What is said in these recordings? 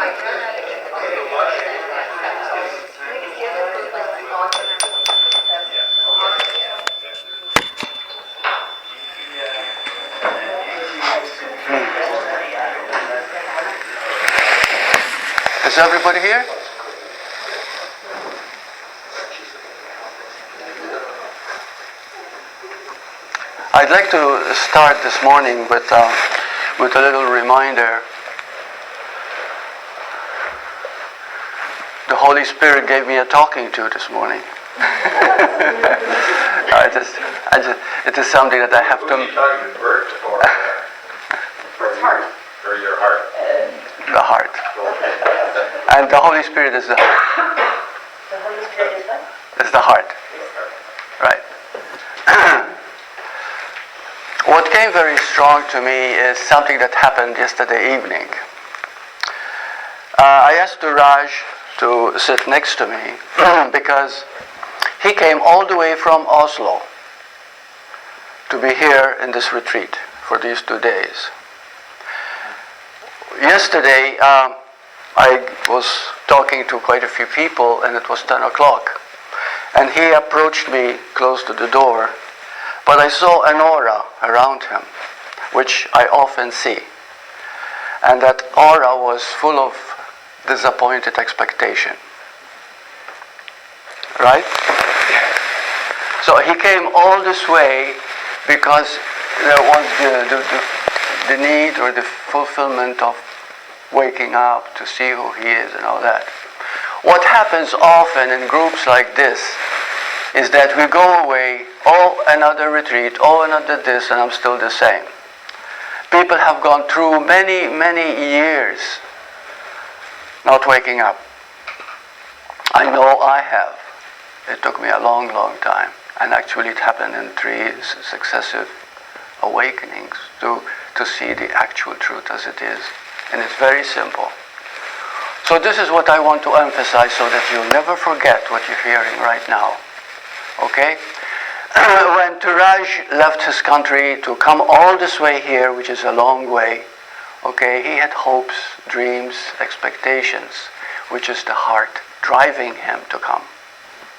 Is everybody here? I'd like to start this morning with a little reminder. The Holy Spirit gave me a talking to this morning. It is something that I have to. Or your heart? The heart. And the Holy Spirit is the heart. The Holy Spirit is what? Is the heart. Right. What came very strong to me is something that happened yesterday evening. I asked Raj to sit next to me because he came all the way from Oslo to be here in this retreat for these 2 days. Yesterday, I was talking to quite a few people, and it was 10 o'clock. And he approached me close to the door, but I saw an aura around him, which I often see. And that aura was full of disappointed expectation. Right? So he came all this way because there was the need or the fulfillment of waking up to see who he is and all that. What happens often in groups like this is that we go away, another retreat, another this, and I'm still the same. People have gone through many, many years not waking up. I know I have. It took me a long, long time. And actually it happened in 3 successive awakenings to see the actual truth as it is. And it's very simple. So this is what I want to emphasize so that you'll never forget what you're hearing right now. Okay? When Turaj left his country to come all this way here, which is a long way, okay, he had hopes, dreams, expectations, which is the heart driving him to come.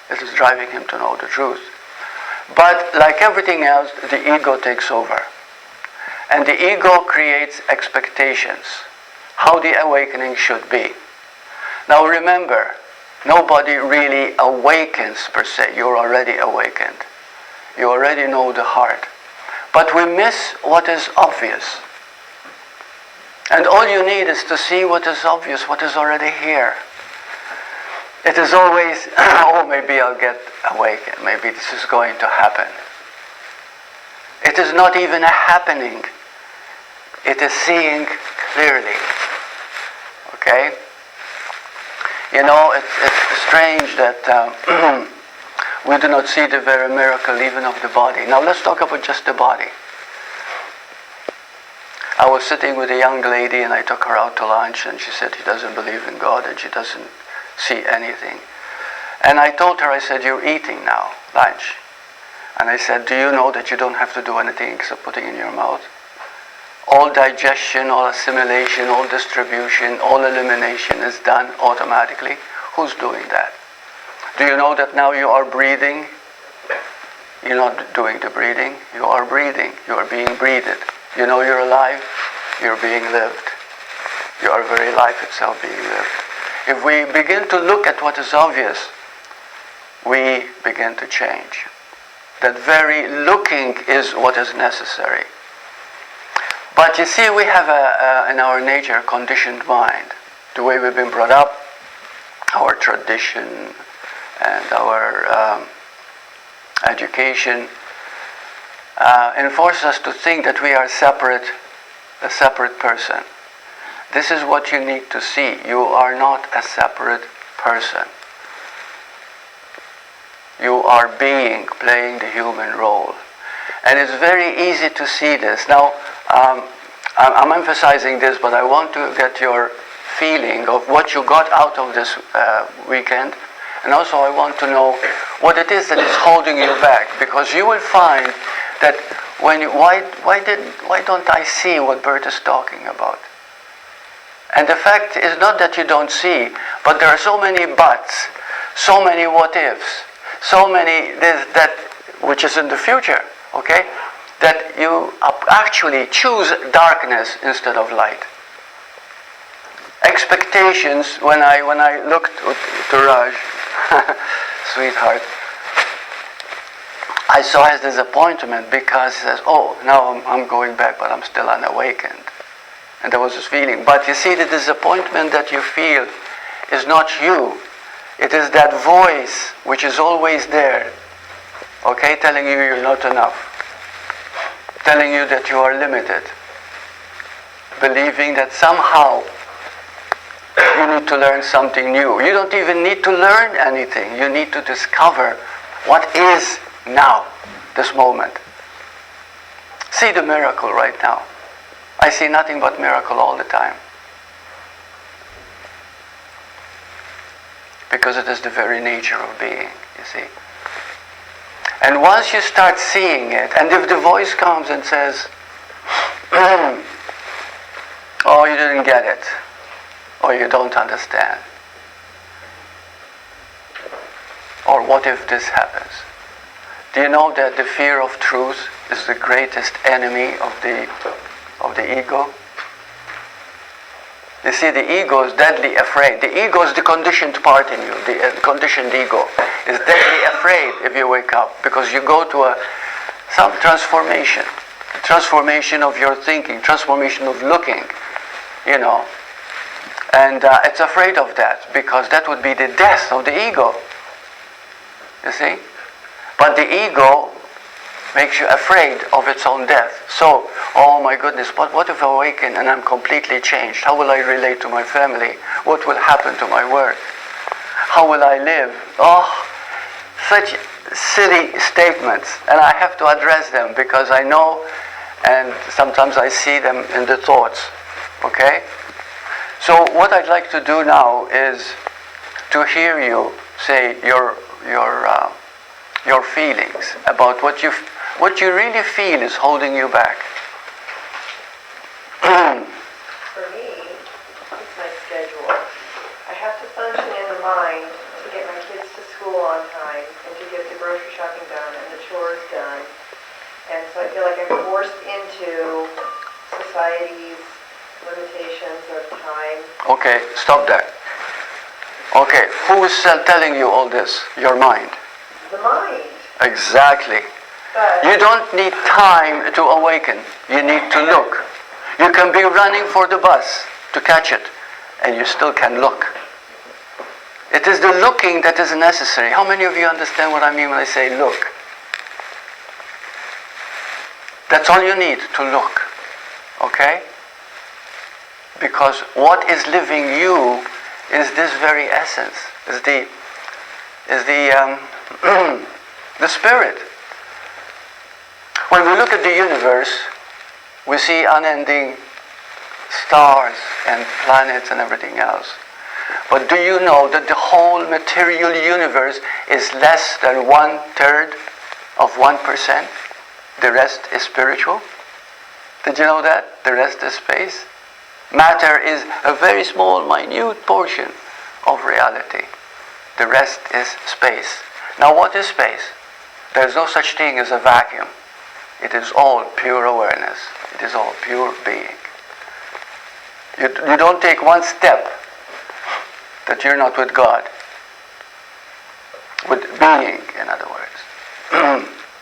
It is driving him to know the truth. But like everything else, the ego takes over. And the ego creates expectations, how the awakening should be. Now remember, nobody really awakens per se. You're already awakened. You already know the heart. But we miss what is obvious. And all you need is to see what is obvious, what is already here. It is always, maybe I'll get awakened. Maybe this is going to happen. It is not even a happening. It is seeing clearly. Okay? You know, it's strange that we do not see the very miracle even of the body. Now let's talk about just the body. I was sitting with a young lady and I took her out to lunch and she said she doesn't believe in God and she doesn't see anything. And I told her, I said, you're eating now, lunch. And I said, do you know that you don't have to do anything except putting in your mouth? All digestion, all assimilation, all distribution, all elimination is done automatically. Who's doing that? Do you know that now you are breathing? You're not doing the breathing. You are breathing. You are being breathed. You know you're alive. You're being lived. You are very life itself being lived. If we begin to look at what is obvious, we begin to change. That very looking is what is necessary. But you see, we have in our nature a conditioned mind. The way we've been brought up, our tradition, and our education enforces us to think that we are a separate person. This is what you need to see. You are not a separate person. You are playing the human role. And it's very easy to see this. Now, I'm emphasizing this, but I want to get your feeling of what you got out of this weekend. And also I want to know what it is that is holding you back. Because you will find that why don't I see what Bert is talking about? And the fact is not that you don't see, but there are so many buts, so many what ifs, so many this, that, which is in the future, okay? That you actually choose darkness instead of light. Expectations, when I looked to Raj, sweetheart, I saw his disappointment because he says, oh, now I'm going back, but I'm still unawakened. And there was this feeling. But you see, the disappointment that you feel is not you. It is that voice which is always there, okay, telling you you're not enough, telling you that you are limited, believing that somehow you need to learn something new. You don't even need to learn anything. You need to discover what is now, this moment. See the miracle right now. I see nothing but miracle all the time. Because it is the very nature of being, you see. And once you start seeing it, and if the voice comes and says, oh, you didn't get it, or you don't understand, or what if this happens? Do you know that the fear of truth is the greatest enemy of the ego? You see, the ego is deadly afraid. The ego is the conditioned part in you. The conditioned ego is deadly afraid if you wake up, because you go to some transformation of your thinking, transformation of looking, you know. And it's afraid of that, because that would be the death of the ego. You see? But the ego makes you afraid of its own death. So, oh my goodness, what if I awaken and I'm completely changed? How will I relate to my family? What will happen to my work? How will I live? Oh, such silly statements. And I have to address them because I know, and sometimes I see them in the thoughts. Okay? So what I'd like to do now is to hear you say your feelings about what you really feel is holding you back. For me, it's my schedule. I have to function in the mind to get my kids to school on time and to get the grocery shopping done and the chores done. And so I feel like I'm forced into society's limitations of time. Okay, stop there. Okay, who is telling you all this? Your mind. The mind. Exactly. But You don't need time to awaken. You need to look. You can be running for the bus to catch it, and you still can look. It is the looking that is necessary. How many of you understand what I mean when I say look? That's all you need to look. Okay? Because what is living you is this very essence, is the the spirit. When we look at the universe, we see unending stars and planets and everything else. But do you know that the whole material universe is less than 1/3 of 1%? The rest is spiritual. Did you know that? The rest is space. Matter is a very small, minute portion of reality. The rest is space. Now what is space? There is no such thing as a vacuum. It is all pure awareness. It is all pure being. You don't take one step that you're not with God. With being, in other words.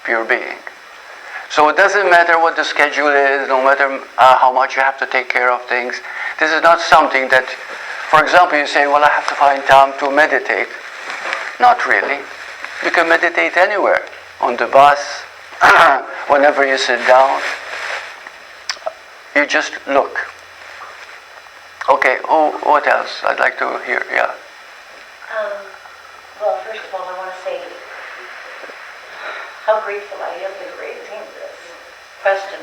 Pure being. So it doesn't matter what the schedule is, no matter how much you have to take care of things. This is not something that, for example, you say, well, I have to find time to meditate. Not really. You can meditate anywhere. On the bus, whenever you sit down. You just look. Okay, what else? I'd like to hear, yeah. Well, first of all, I want to say how grateful I am for raising this question.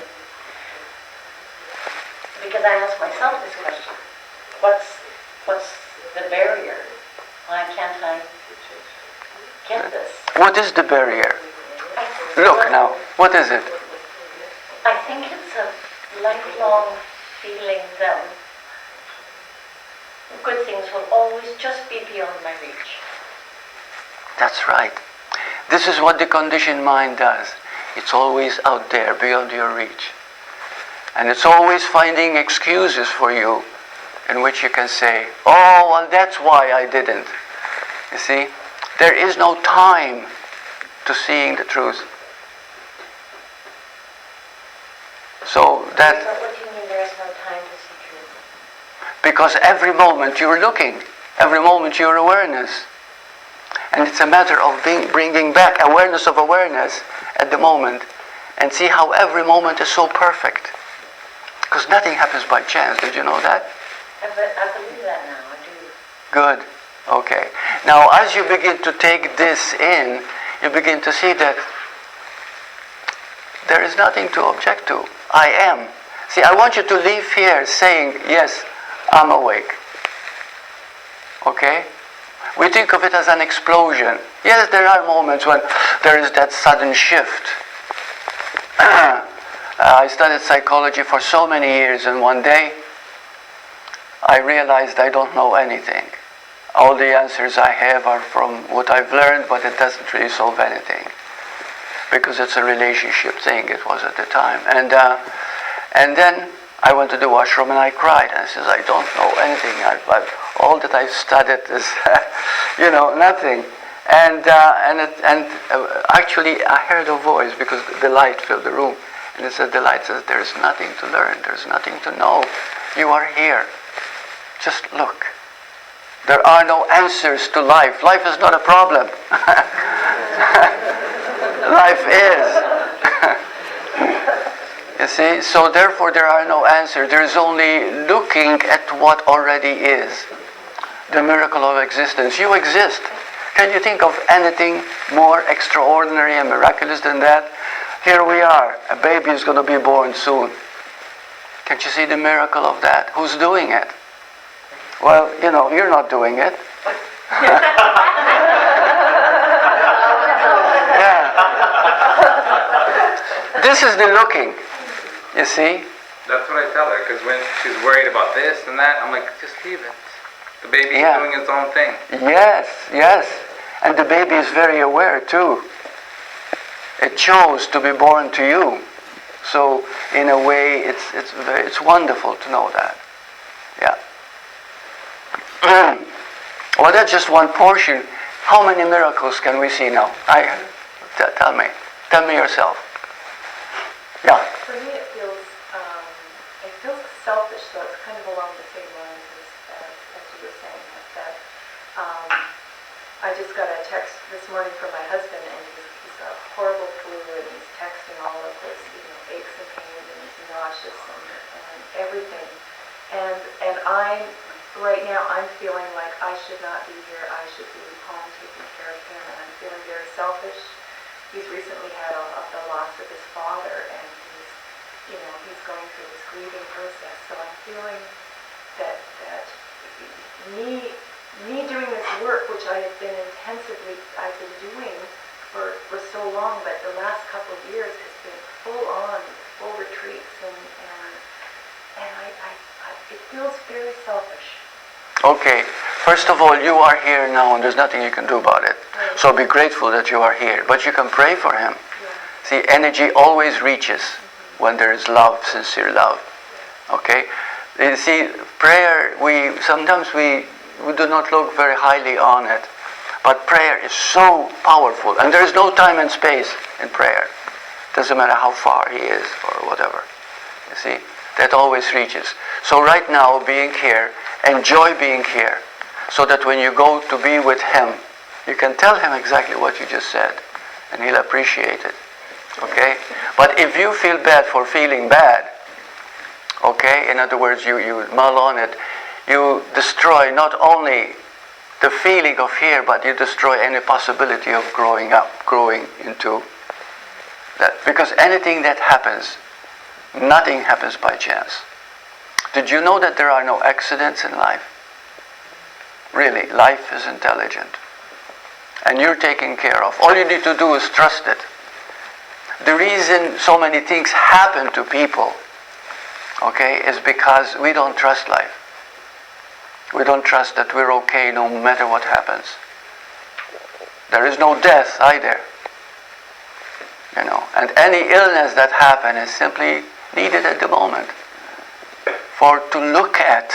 Because I ask myself this question. What's the barrier? Why can't I get this? What is the barrier? Look now, what is it? I think it's a lifelong feeling that good things will always just be beyond my reach. That's right. This is what the conditioned mind does. It's always out there, beyond your reach. And it's always finding excuses for you in which you can say, oh, well, that's why I didn't. You see? There is no time to seeing the truth. So that... But what do you mean there is no time to see truth? Because every moment you're looking, every moment you're awareness. And it's a matter of bringing back awareness of awareness at the moment and see how every moment is so perfect. Because nothing happens by chance. Did you know that? I believe that now, I do. Good. Okay. Now, as you begin to take this in, you begin to see that there is nothing to object to. I am. See, I want you to leave here saying, yes, I'm awake. Okay? We think of it as an explosion. Yes, there are moments when there is that sudden shift. I studied psychology for so many years, and one day I realized I don't know anything. All the answers I have are from what I've learned, but it doesn't really solve anything. Because it's a relationship thing, it was at the time. And then I went to the washroom and I cried. And I said, I don't know anything. All that I've studied is, nothing. Actually, I heard a voice because the light filled the room. And it said, the light says, there's nothing to learn. There's nothing to know. You are here. Just look. There are no answers to life. Life is not a problem. Life is. You see? So therefore there are no answers. There is only looking at what already is. The miracle of existence. You exist. Can you think of anything more extraordinary and miraculous than that? Here we are. A baby is going to be born soon. Can't you see the miracle of that? Who's doing it? Well, you're not doing it. Yeah. This is the looking. You see? That's what I tell her, because when she's worried about this and that, I'm like, just leave it. The baby's doing its own thing. Yes. And the baby is very aware too. It chose to be born to you. So in a way, it's wonderful to know that. Yeah. Well, that's just one portion. How many miracles can we see now? Tell me yourself. Yeah. For me, it feels selfish, so it's kind of along the same lines as you were saying. That I just got a text this morning from my husband, and he's got horrible flu, and he's texting all of his aches and pains, and he's nauseous and everything. And right now I'm feeling like I should not be here. I should be home taking care of him, and I'm feeling very selfish. He's recently had the loss of his father, and he's going through this grieving process. So I'm feeling that me doing this work, which I've been doing for so long, but the last couple of years has been full retreats, and it feels very selfish. Okay. First of all, you are here now, and there's nothing you can do about it. Right. So be grateful that you are here. But you can pray for him. Yeah. See, energy always reaches when there is love, sincere love. Okay? You see, prayer, sometimes we do not look very highly on it. But prayer is so powerful. And there is no time and space in prayer. Doesn't matter how far he is or whatever. You see? That always reaches. So right now, being here, enjoy being here. So that when you go to be with him, you can tell him exactly what you just said. And he'll appreciate it. Okay? But if you feel bad for feeling bad, okay, in other words, you mull on it, you destroy not only the feeling of here, but you destroy any possibility of growing into that. Because anything that happens, nothing happens by chance. Did you know that there are no accidents in life? Really, life is intelligent. And you're taken care of. All you need to do is trust it. The reason so many things happen to people, okay, is because we don't trust life. We don't trust that we're okay no matter what happens. There is no death either. And any illness that happens is simply needed at the moment for to look at,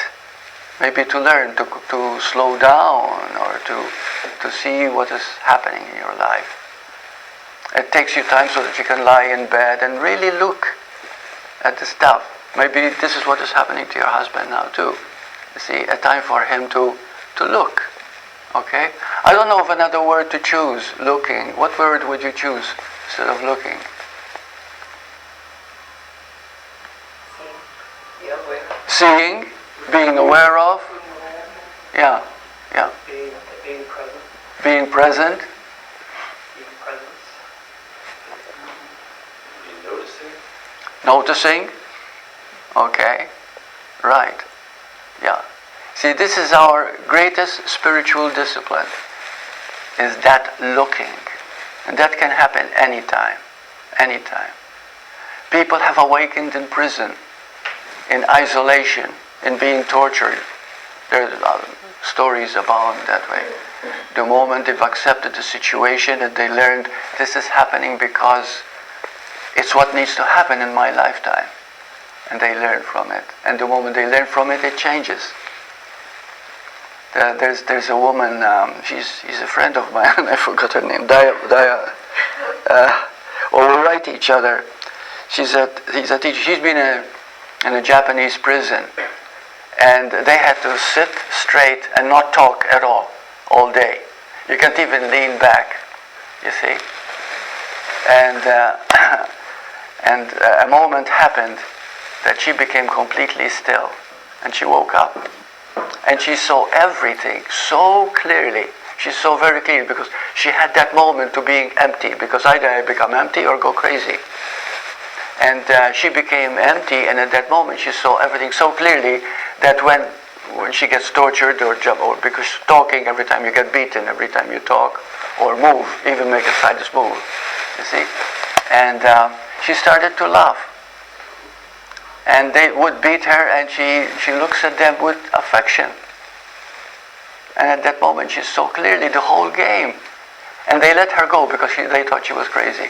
maybe to learn, to slow down, or to see what is happening in your life. It takes you time so that you can lie in bed and really look at the stuff. Maybe this is what is happening to your husband now too. You see, a time for him to look. Okay? I don't know of another word to choose. Looking. What word would you choose instead of looking? Seeing, being aware of. Yeah. Being present. Being present. Being presence. Being noticing. Noticing. Okay. Right. Yeah. See, this is our greatest spiritual discipline, is that looking. And that can happen anytime. Anytime. People have awakened in prison, in isolation, in being tortured. There are stories abound that way. The moment they've accepted the situation and they learned this is happening because it's what needs to happen in my lifetime. And they learn from it. And the moment they learn from it, it changes. There's a woman, she's a friend of mine, I forgot her name, or we write each other. He's a teacher. She's been in a Japanese prison, and they had to sit straight and not talk at all day. You can't even lean back, you see. And a moment happened that she became completely still, and she woke up. And she saw everything so clearly. She saw very clearly because she had that moment to being empty, because either I become empty or go crazy. And she became empty, and at that moment she saw everything so clearly that when she gets tortured or because talking, every time you get beaten, every time you talk or move, even make a slightest move, you see. And she started to laugh. And they would beat her, and she looks at them with affection. And at that moment she saw clearly the whole game. And they let her go because they thought she was crazy.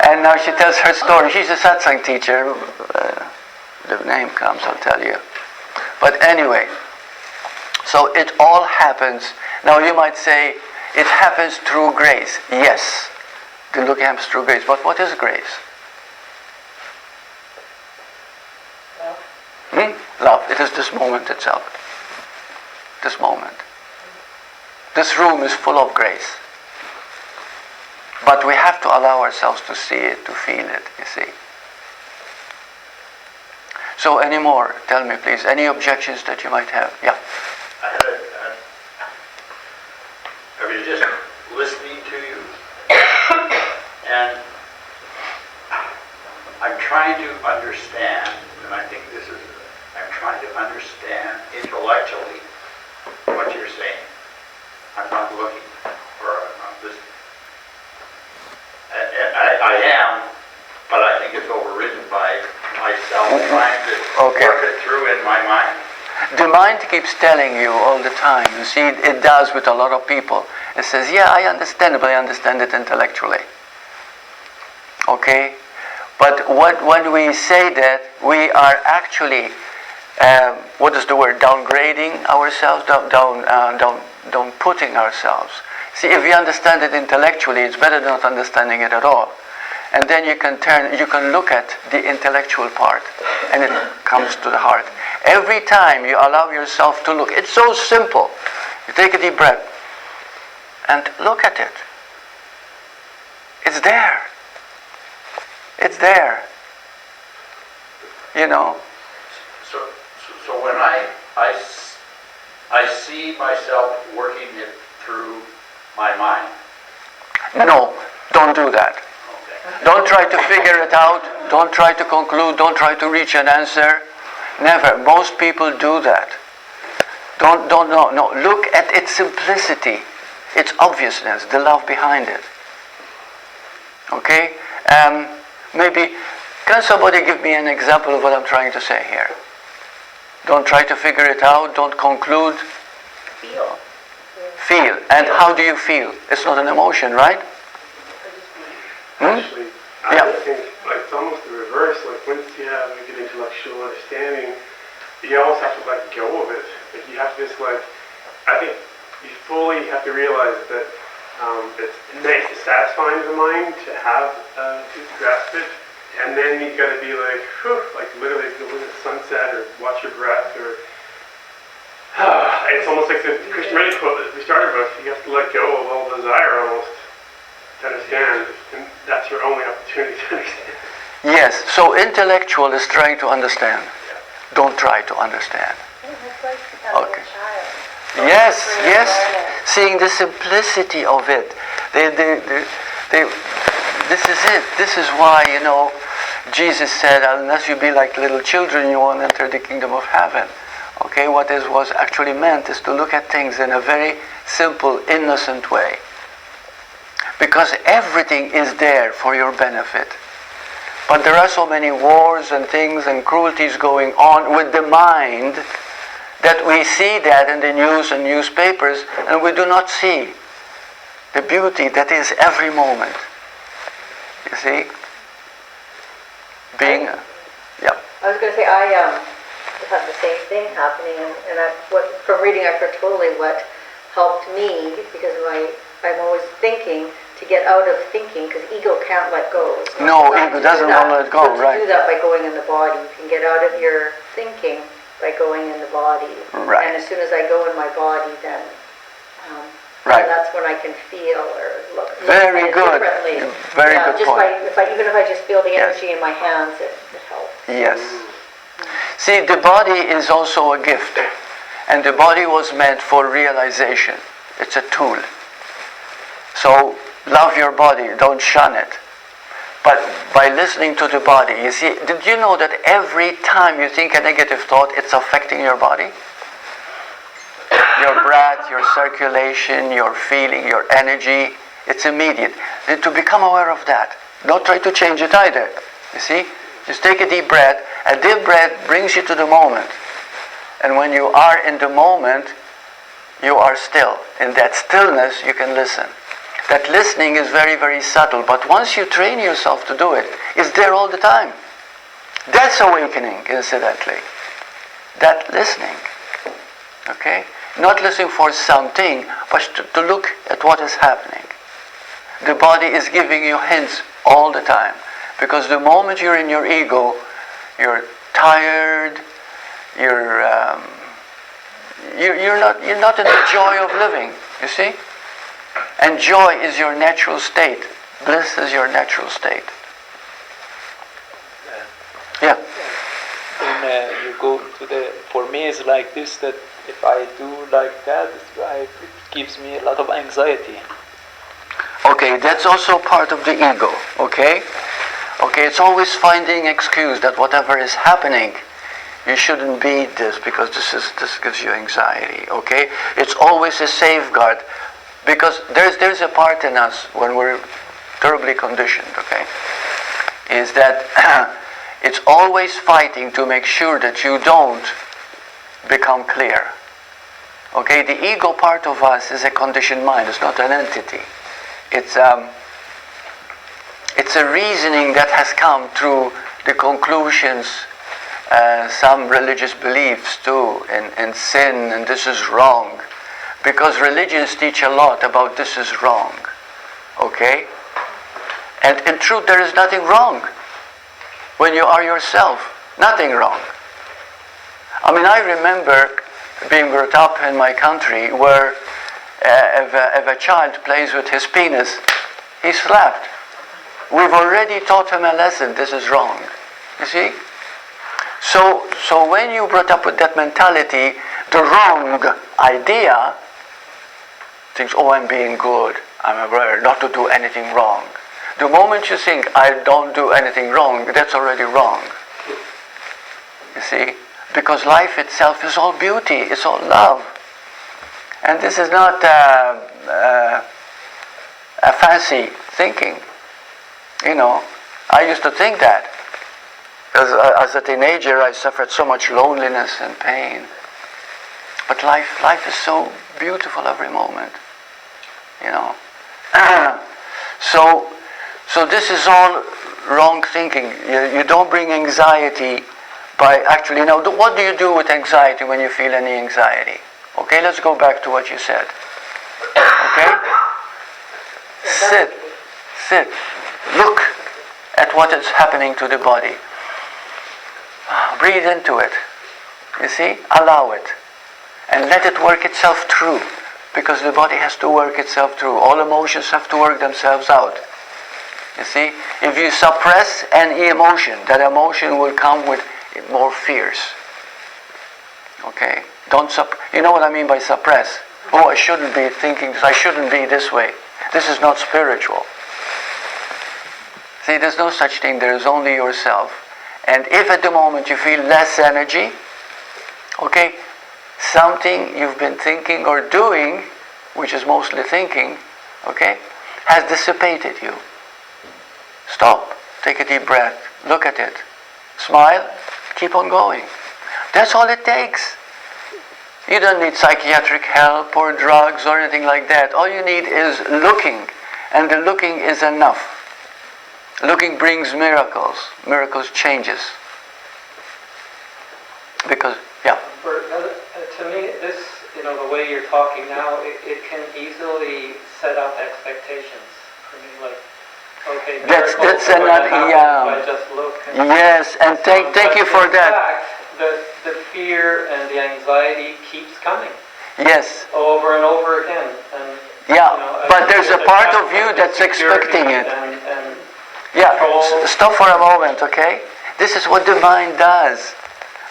And now she tells her story. She's a satsang teacher. The name comes, I'll tell you. But anyway, so it all happens. Now you might say, it happens through grace. Yes, the looking happens through grace. But what is grace? Love. It is this moment itself. This moment. This room is full of grace. But we have to allow ourselves to see it, to feel it, you see. So any more? Tell me, please. Any objections that you might have? Yeah. I was just listening to you, and I'm trying to understand, and I think I'm trying to understand intellectually what you're saying. I'm not looking, or I'm not listening. And I am, but I think it's overridden by myself trying to work it through in my mind. The mind keeps telling you all the time. You see, it does with a lot of people. It says, yeah, I understand it, but I understand it intellectually. Okay? But when we say that, we are actually, what is the word, downgrading ourselves, down putting ourselves. See, if you understand it intellectually, it's better than not understanding it at all. And then you can look at the intellectual part, and it comes to the heart. Every time you allow yourself to look, it's so simple. You take a deep breath and look at it. It's there. It's there. You know. So when I see myself working it through my mind. No, don't do that. Okay. Don't try to figure it out. Don't try to conclude. Don't try to reach an answer. Never. Most people do that. No. Look at its simplicity, its obviousness, the love behind it. Okay? Maybe, can somebody give me an example of what I'm trying to say here? Don't try to figure it out. Don't conclude. Feel. Feel. And how do you feel? It's not an emotion, right? Actually, I Yeah. think like it's almost the reverse. Like once you have a good intellectual understanding, you almost have to let go of it. Like you have to just like, I think you fully have to realize that it's nice, it's satisfying to the mind to have to grasp it, and then you got to be like, whew, like literally go look at the sunset or watch your breath or. It's almost like the Christian Reddy quote that we started with. You have to let go of all desire almost to understand, and that's your only opportunity to understand. Yes. So intellectual is trying to understand. Don't try to understand. It's like a Okay. child. Yes, yes. Seeing the simplicity of it. This is it. This is why, Jesus said, unless you be like little children, you won't enter the kingdom of heaven. Okay, what was actually meant is to look at things in a very simple, innocent way. Because everything is there for your benefit. But there are so many wars and things and cruelties going on with the mind that we see that in the news and newspapers, and we do not see the beauty that is every moment. You see? I was going to say, I have the same thing happening, and from reading, I've heard totally what helped me, because I'm always thinking to get out of thinking, because ego can't let go. So No, ego doesn't want to let go, right? You do that by going in the body. You can get out of your thinking by going in the body. Right. And as soon as I go in my body, then Right. that's when I can feel or look Very at it good. differently. Very good just point. Even if I just feel the Yes. energy in my hands, it helps. Yes. See, the body is also a gift. And the body was meant for realization. It's a tool. So, love your body, don't shun it. But by listening to the body, you see, did you know that every time you think a negative thought, it's affecting your body? Your breath, your circulation, your feeling, your energy, it's immediate. And to become aware of that, don't try to change it either. You see? Just take a deep breath. A deep breath brings you to the moment. And when you are in the moment, you are still. In that stillness, you can listen. That listening is very, very subtle, but once you train yourself to do it, it's there all the time. That's awakening, incidentally. That listening. Okay? Not listening for something, but to look at what is happening. The body is giving you hints all the time. Because the moment you're in your ego, you're tired, you're not in the joy of living, you see? And joy is your natural state. Bliss is your natural state. Yeah. When you go to for me it's like this, that if I do like that, it gives me a lot of anxiety. Okay, that's also part of the ego, okay? Okay, it's always finding excuse that whatever is happening, you shouldn't be this because this gives you anxiety, okay? It's always a safeguard because there's a part in us when we're terribly conditioned, okay? Is that it's always fighting to make sure that you don't become clear. Okay, the ego part of us is a conditioned mind, it's not an entity. It's a reasoning that has come through the conclusions, some religious beliefs too, in sin, and this is wrong. Because religions teach a lot about this is wrong. Okay? And in truth, there is nothing wrong. When you are yourself, nothing wrong. I mean, I remember being brought up in my country where if a child plays with his penis, he's slapped. We've already taught him a lesson, this is wrong. You see? So when you brought up with that mentality, the wrong idea, thinks, oh, I'm being good, I'm aware not to do anything wrong. The moment you think, I don't do anything wrong, that's already wrong. You see? Because life itself is all beauty, it's all love. And this is not a fancy thinking. You know, I used to think that. As a teenager, I suffered so much loneliness and pain. But life is so beautiful every moment, you know. So this is all wrong thinking. You don't bring anxiety by actually, what do you do with anxiety when you feel any anxiety? Okay, let's go back to what you said. Okay? Sit. Look at what is happening to the body. Breathe into it. You see? Allow it. And let it work itself through. Because the body has to work itself through. All emotions have to work themselves out. You see? If you suppress any emotion, that emotion will come with more fears. Okay? You know what I mean by suppress? Oh, I shouldn't be thinking this. I shouldn't be this way. This is not spiritual. See, there's no such thing. There is only yourself. And if at the moment you feel less energy, okay, something you've been thinking or doing, which is mostly thinking, okay, has dissipated you. Stop. Take a deep breath. Look at it. Smile. Keep on going. That's all it takes. You don't need psychiatric help or drugs or anything like that. All you need is looking. And the looking is enough. Looking brings miracles. Miracles changes. Because, yeah. To me, this, the way you're talking now, it can easily set up expectations. For me, like, okay, that's another, I just look. Yes, and thank you for that. The fear and the anxiety keeps coming. Yes. Over and over again. And, but there's a part of you that's expecting it. Stop for a moment, okay? This is what the mind does.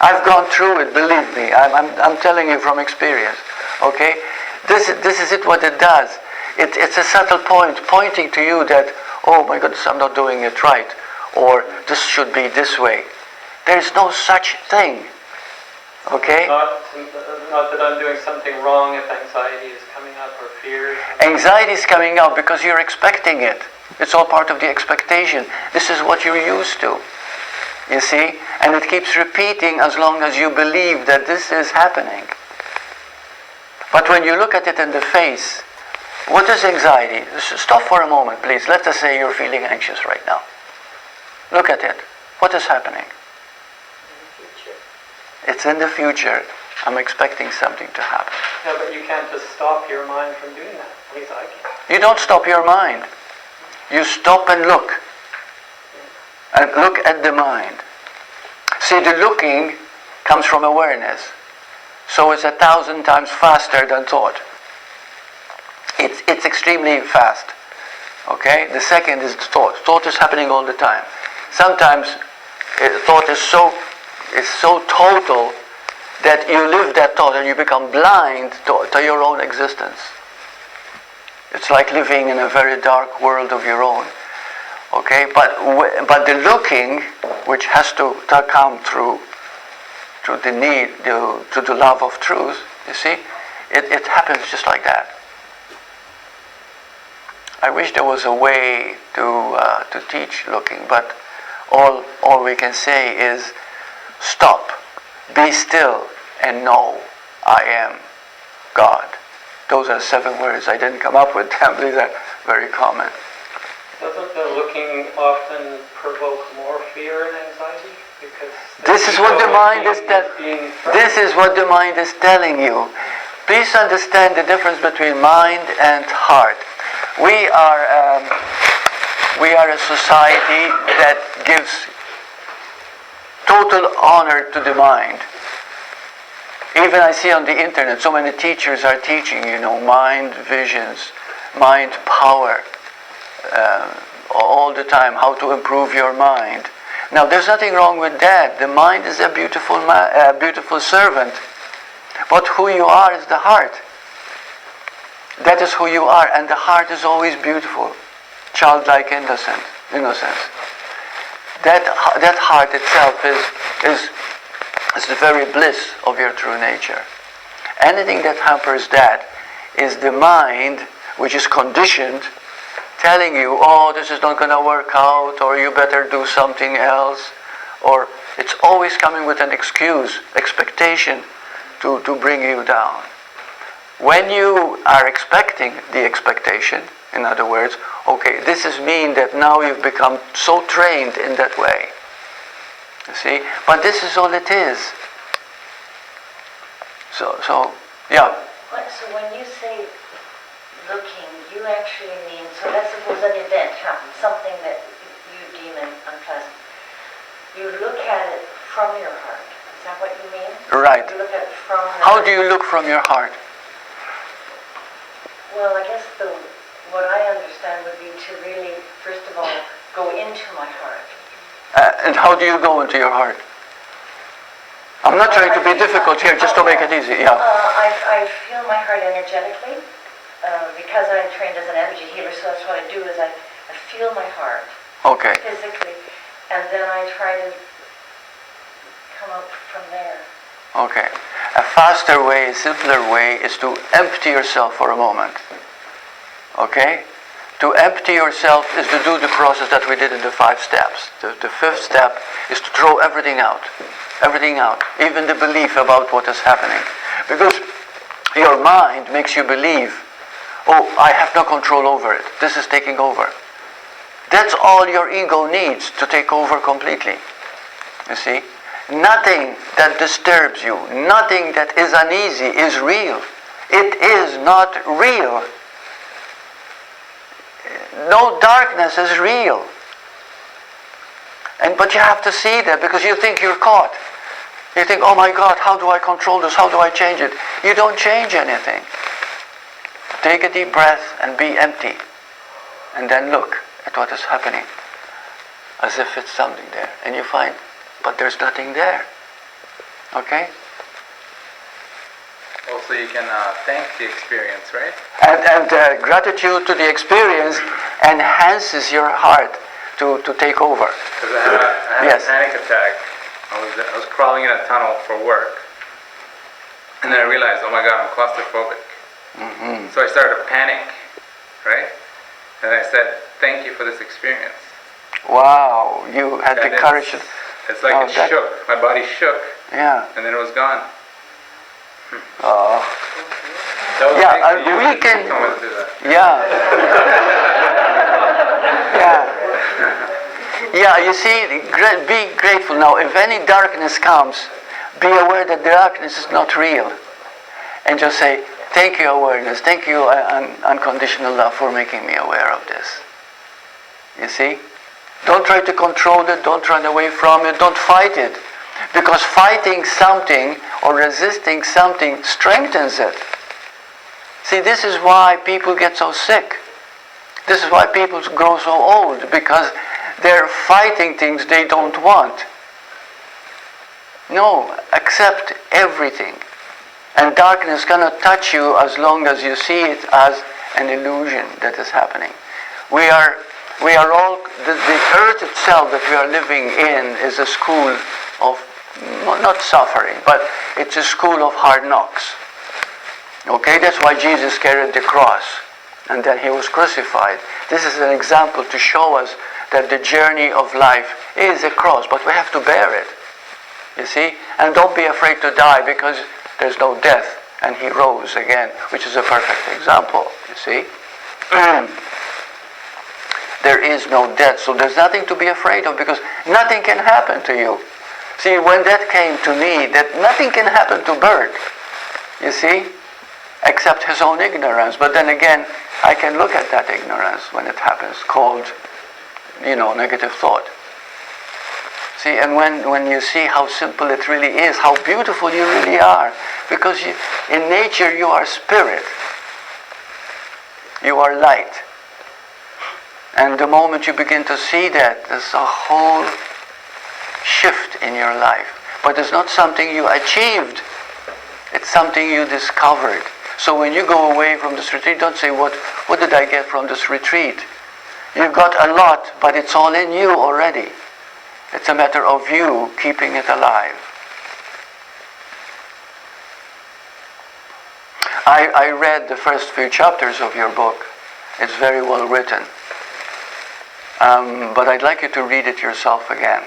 I've gone through it, believe me. I'm telling you from experience, okay? This is it, what it does. It's a subtle point, pointing to you that, oh my goodness, I'm not doing it right. Or this should be this way. There's no such thing. Okay? Not that I'm doing something wrong if anxiety is coming up or fear. Anxiety is coming up because you're expecting it. It's all part of the expectation. This is what you're used to. You see? And it keeps repeating as long as you believe that this is happening. But when you look at it in the face, what is anxiety? Stop for a moment, please. Let us say you're feeling anxious right now. Look at it. What is happening? It's in the future. I'm expecting something to happen. Yeah, but you can't just stop your mind from doing that. At least I can. You don't stop your mind. You stop and look. And look at the mind. See, the looking comes from awareness. So it's 1,000 times faster than thought. It's extremely fast. Okay? The second is thought. Thought is happening all the time. Sometimes thought is so total that you live that thought and you become blind to your own existence. It's like living in a very dark world of your own. Okay, but the looking, which has to come through the need, to the love of truth, you see, it happens just like that. I wish there was a way to teach looking, but all we can say is stop, be still, and know I am God. Those are 7 words. I didn't come up with them. These are very common. Doesn't the looking often provoke more fear and anxiety? Because this is what the mind is telling you. Please understand the difference between mind and heart. We are a society that gives total honor to the mind. Even I see on the internet, so many teachers are teaching, mind visions, mind power, all the time, how to improve your mind. Now, there's nothing wrong with that. The mind is a beautiful servant. But who you are is the heart. That is who you are, and the heart is always beautiful, childlike innocence. That heart itself is the very bliss of your true nature. Anything that hampers that is the mind, which is conditioned, telling you, oh, this is not going to work out, or you better do something else, or it's always coming with an excuse, expectation to bring you down. When you are expecting the expectation, in other words, okay, this is mean that now you've become so trained in that way. You see? But this is all it is. So yeah. So when you say looking, you actually mean, so let's suppose an event happens, something that you deem unpleasant. You look at it from your heart. Is that what you mean? Right. You look at it from your How do you look from your heart? Well, I guess what I understand would be to really, first of all, go into my heart. And how do you go into your heart? I'm not trying to be difficult here, just to make it easy. Yeah. I feel my heart energetically because I'm trained as an energy healer. So that's what I do is I feel my heart Okay. physically, and then I try to come up from there. Okay. A faster way, a simpler way is to empty yourself for a moment. Okay? To empty yourself is to do the process that we did in the 5 steps. The 5th step is to throw everything out. Everything out. Even the belief about what is happening. Because your mind makes you believe, oh, I have no control over it. This is taking over. That's all your ego needs to take over completely. You see? Nothing that disturbs you, nothing that is uneasy is real. It is not real. No darkness is real. But you have to see that because you think you're caught. You think, oh my God, how do I control this? How do I change it? You don't change anything. Take a deep breath and be empty. And then look at what is happening. As if it's something there. And you find, but there's nothing there. Okay? Also, you can thank the experience, right? And gratitude to the experience enhances your heart to take over. Because I had Yes. a panic attack. I was crawling in a tunnel for work. And then I realized, oh my God, I'm claustrophobic. Mm-hmm. So I started to panic, right? And I said, thank you for this experience. Wow, you had And the courage. It's like it shook. My body shook. Yeah. And then it was gone. Oh. That was Yeah, big for you. we can. I wanted to do that. Yeah. Yeah. Yeah, you see, be grateful. Now, if any darkness comes, be aware that the darkness is not real. And just say, thank you, awareness. Thank you, unconditional love, for making me aware of this. You see? Don't try to control it. Don't run away from it. Don't fight it. Because fighting something or resisting something strengthens it. See, this is why people get so sick. This is why people grow so old, because they're fighting things they don't want. No, accept everything. And darkness cannot touch you as long as you see it as an illusion that is happening. We are all, the earth itself that we are living in is a school of, not suffering, but it's a school of hard knocks. Okay, that's why Jesus carried the cross. And then he was crucified. This is an example to show us that the journey of life is a cross, but we have to bear it. You see? And don't be afraid to die, because there's no death. And he rose again, which is a perfect example. You see? There is no death, so there's nothing to be afraid of, because nothing can happen to you. See, when that came to me, that nothing can happen to Bert, you see, except his own ignorance. But then again, I can look at that ignorance when it happens, called, negative thought. See, and when you see how simple it really is, how beautiful you really are, because in nature you are spirit, you are light. And the moment you begin to see that, there's a whole shift in your life. But it's not something you achieved. It's something you discovered. So when you go away from this retreat, don't say, what did I get from this retreat? You got a lot, but it's all in you already. It's a matter of you keeping it alive. I read the first few chapters of your book. It's very well written. But I'd like you to read it yourself again.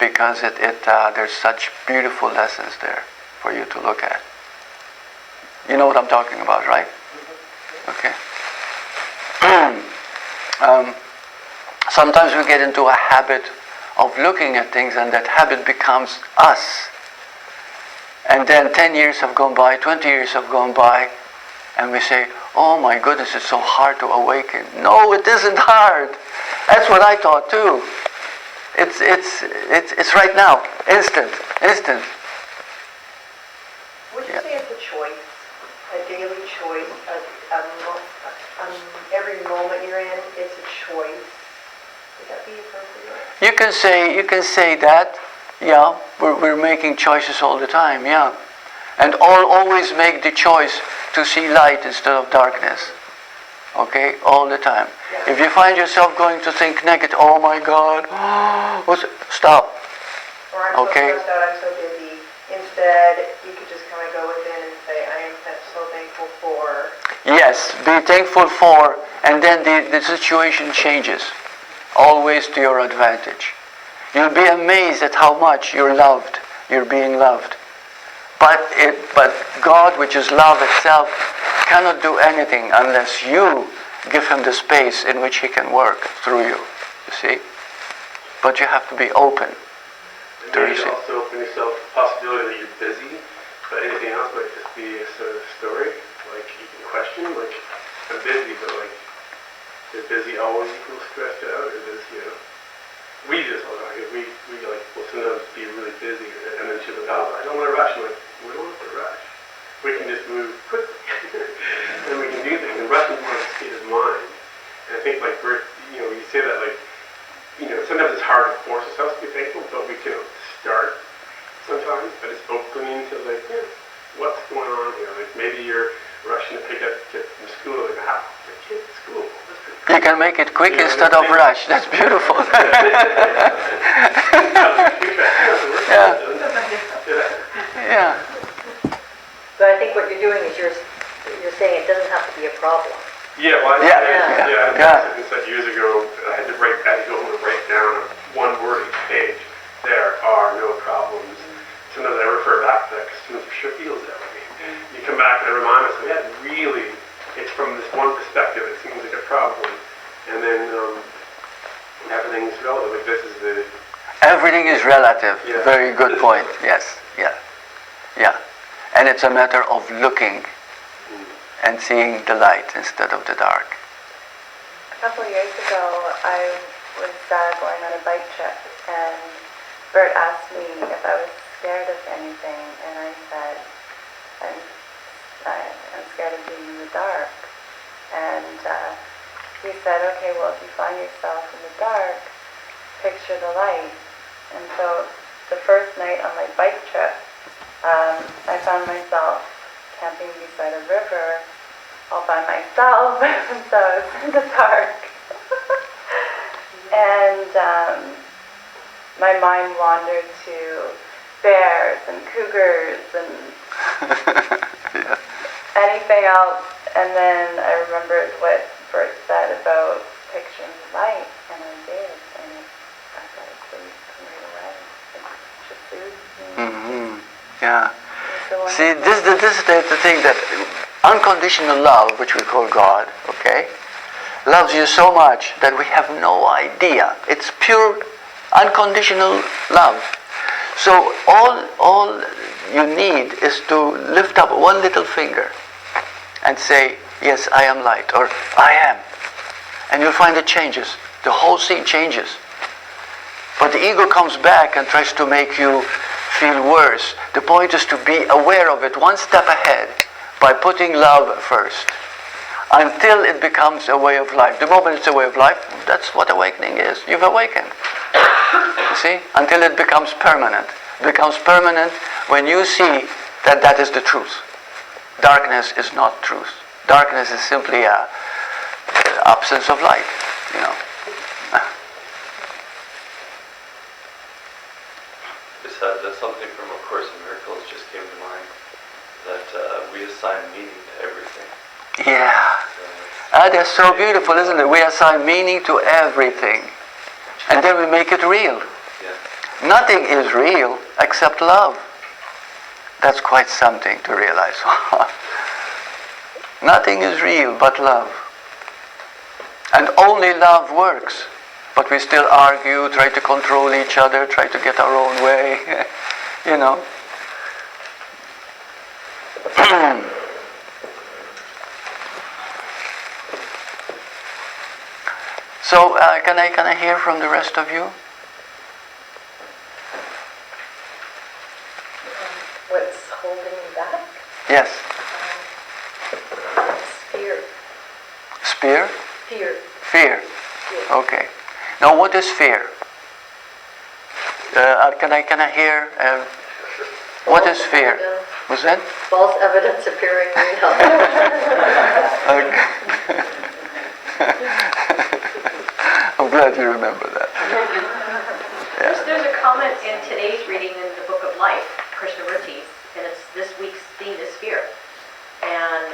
because there's such beautiful lessons there for you to look at. You know what I'm talking about, right? Okay. Sometimes we get into a habit of looking at things, and that habit becomes us. And then 10 years have gone by, 20 years have gone by, and we say, oh my goodness, it's so hard to awaken. No, it isn't hard. That's what I thought too. It's right now, instant. Would you say it's a choice, a daily choice, every moment you're in, it's a choice? Would that be appropriate? You can say that. Yeah, we're making choices all the time. Yeah, and always make the choice to see light instead of darkness. Okay, all the time. Yeah. If you find yourself going to think negative, oh my God, stop. Or I'm Okay. so stressed out, I'm so busy. Instead, you could just kind of go within and say, I am so thankful for. Yes, be thankful for, and then the situation changes. Always to your advantage. You'll be amazed at how much you're loved. You're being loved. But God, which is love itself, cannot do anything unless you give Him the space in which He can work through you. You see? But you have to be open. And maybe also open yourself to the possibility that you're busy, but anything else might just be a sort of story. Like you can question, like, I'm busy, but like, is busy always equal stressed out, or is, we just, we like, will sometimes be really busy, and then she's like, oh, I don't want to rush. I'm like, we don't have to rush. We can just move quickly, and we can do things. And rushing is more of a state of mind. And I think, like, you say that, like, sometimes it's hard to force ourselves to be thankful, but we can start sometimes by just opening to, like, what's going on here? Like, maybe you're rushing to pick up a kid from school, like, the kid at school. You can make it quick instead of rush. That's beautiful. Yeah. So I think what you're doing is you're saying it doesn't have to be a problem. Yeah, well, I said years ago, I had to go home and write down one word each page. There are no problems. Sometimes I refer back to that because sometimes it sure feels that way. You come back and I remind myself, yeah, really, it's from this one perspective, it seems like a problem. And then everything's relative. Like this is the... Everything is relative. Yeah. Very good point. Yes. Yeah. And it's a matter of looking and seeing the light instead of the dark. A couple of years ago, I was going on a bike trip, and Bert asked me if I was scared of anything, and I said, I'm scared of being in the dark. And he said, okay, well, if you find yourself in the dark, picture the light. And so the first night on my bike trip, I found myself camping beside a river all by myself, and so I was in the dark. And my mind wandered to bears and cougars and anything else. And then I remembered what Bert said about picturing the light, and I did, and I got asleep right away. It just soothed me. Yeah. See, this is the thing, that unconditional love, which we call God, okay, loves you so much that we have no idea. It's pure unconditional love. So all you need is to lift up one little finger and say, yes, I am light, or I am. And you'll find it changes. The whole scene changes. But the ego comes back and tries to make you feel worse. The point is to be aware of it one step ahead by putting love first, until it becomes a way of life. The moment it's a way of life, that's what awakening is. You've awakened. You see? Until it becomes permanent. It becomes permanent when you see that that is the truth. Darkness is not truth. Darkness is simply a absence of light, That's something from A Course in Miracles just came to mind, that we assign meaning to everything. Yeah. That's so beautiful, isn't it? We assign meaning to everything. And then we make it real. Yeah. Nothing is real except love. That's quite something to realize. Nothing is real but love. And only love works. But we still argue, try to control each other, try to get our own way, you know. So, can I hear from the rest of you? What's holding me back? Yes. Fear. Spear? Fear. Fear. Fear. Okay. Now, what is fear? Can I hear? What is fear? Was that? False evidence appearing real. I'm glad you remember that. There's a comment in today's reading in the Book of Life, Krishnamurti's, and it's this week's theme is fear. And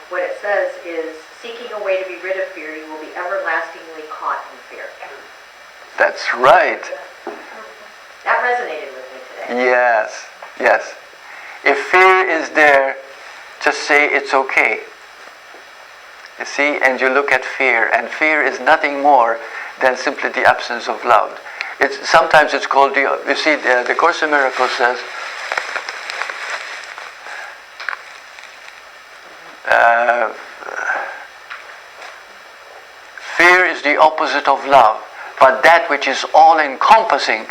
what it says is, seeking a way to be rid of fear, you will be everlastingly caught in fear. That's right. That resonated with me today. Yes, yes. If fear is there, just say it's okay. You see, and you look at fear, and fear is nothing more than simply the absence of love. Sometimes it's called, you see, the Course in Miracles says, fear is the opposite of love, but that which is all-encompassing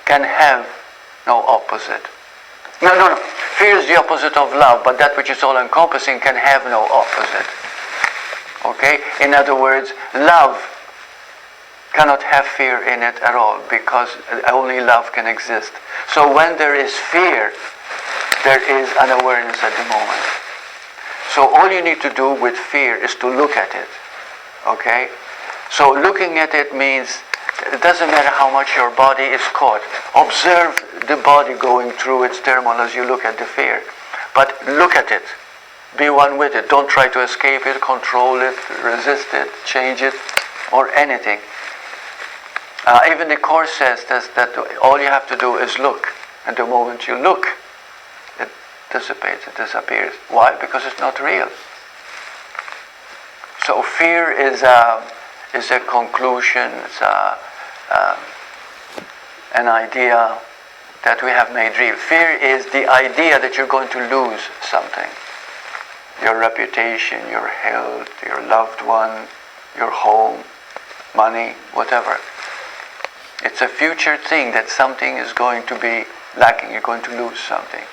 can have no opposite. No. Fear is the opposite of love, but that which is all-encompassing can have no opposite. Okay? In other words, love cannot have fear in it at all, because only love can exist. So when there is fear, there is an awareness at the moment. So all you need to do with fear is to look at it. Okay? So looking at it means it doesn't matter how much your body is caught. Observe the body going through its turmoil as you look at the fear. But look at it. Be one with it. Don't try to escape it, control it, resist it, change it, or anything. Even the Course says that all you have to do is look. And the moment you look, it dissipates, it disappears. Why? Because it's not real. So fear is a conclusion, it's an idea that we have made real. Fear is the idea that you're going to lose something. Your reputation, your health, your loved one, your home, money, whatever. It's a future thing that something is going to be lacking, you're going to lose something.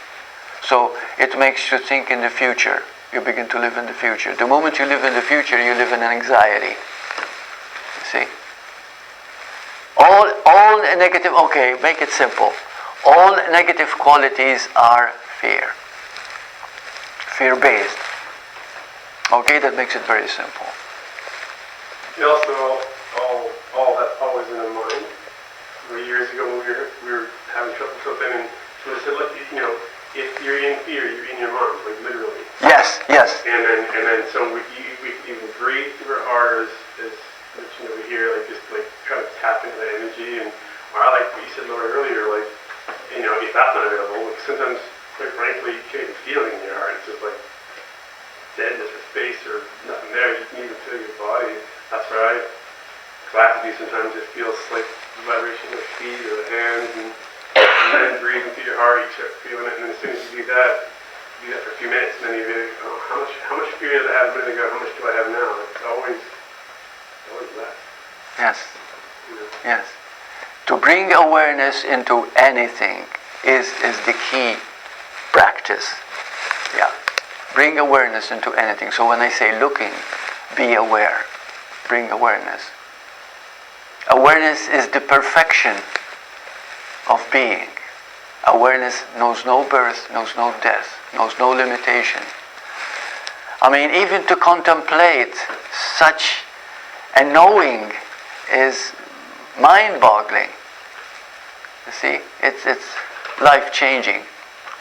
So it makes you think in the future. You begin to live in the future. The moment you live in the future, you live in anxiety. You see? All negative, okay, make it simple. All negative qualities are fear. Fear-based. Okay, that makes it very simple. And also, all that's always in our mind. Years ago, when we were having trouble with something, and so they said, look, if you're in fear, you're in your mind, like literally. Yes. And then so we even breathe through our heart as we hear, like just like try to tap into that energy. And I like what you said, Laura, earlier, like if that's not available, like sometimes, quite frankly, you can't even feel it in your heart. It's just like deadness or space or nothing there. You can even feel your body. That's where I have to do sometimes. It feels like vibration of the feet or the hands, and then breathing through your heart, you start feeling it, and then as soon as you do that for a few minutes, and then you really, how much fear did I have a minute ago, how much do I have now? It's always less. Yes. Yes. To bring awareness into anything is the key practice. Yeah. Bring awareness into anything. So when I say looking, be aware. Bring awareness. Awareness is the perfection of being. Awareness knows no birth, knows no death, knows no limitation. I mean, even to contemplate such a knowing is mind-boggling. You see, it's life-changing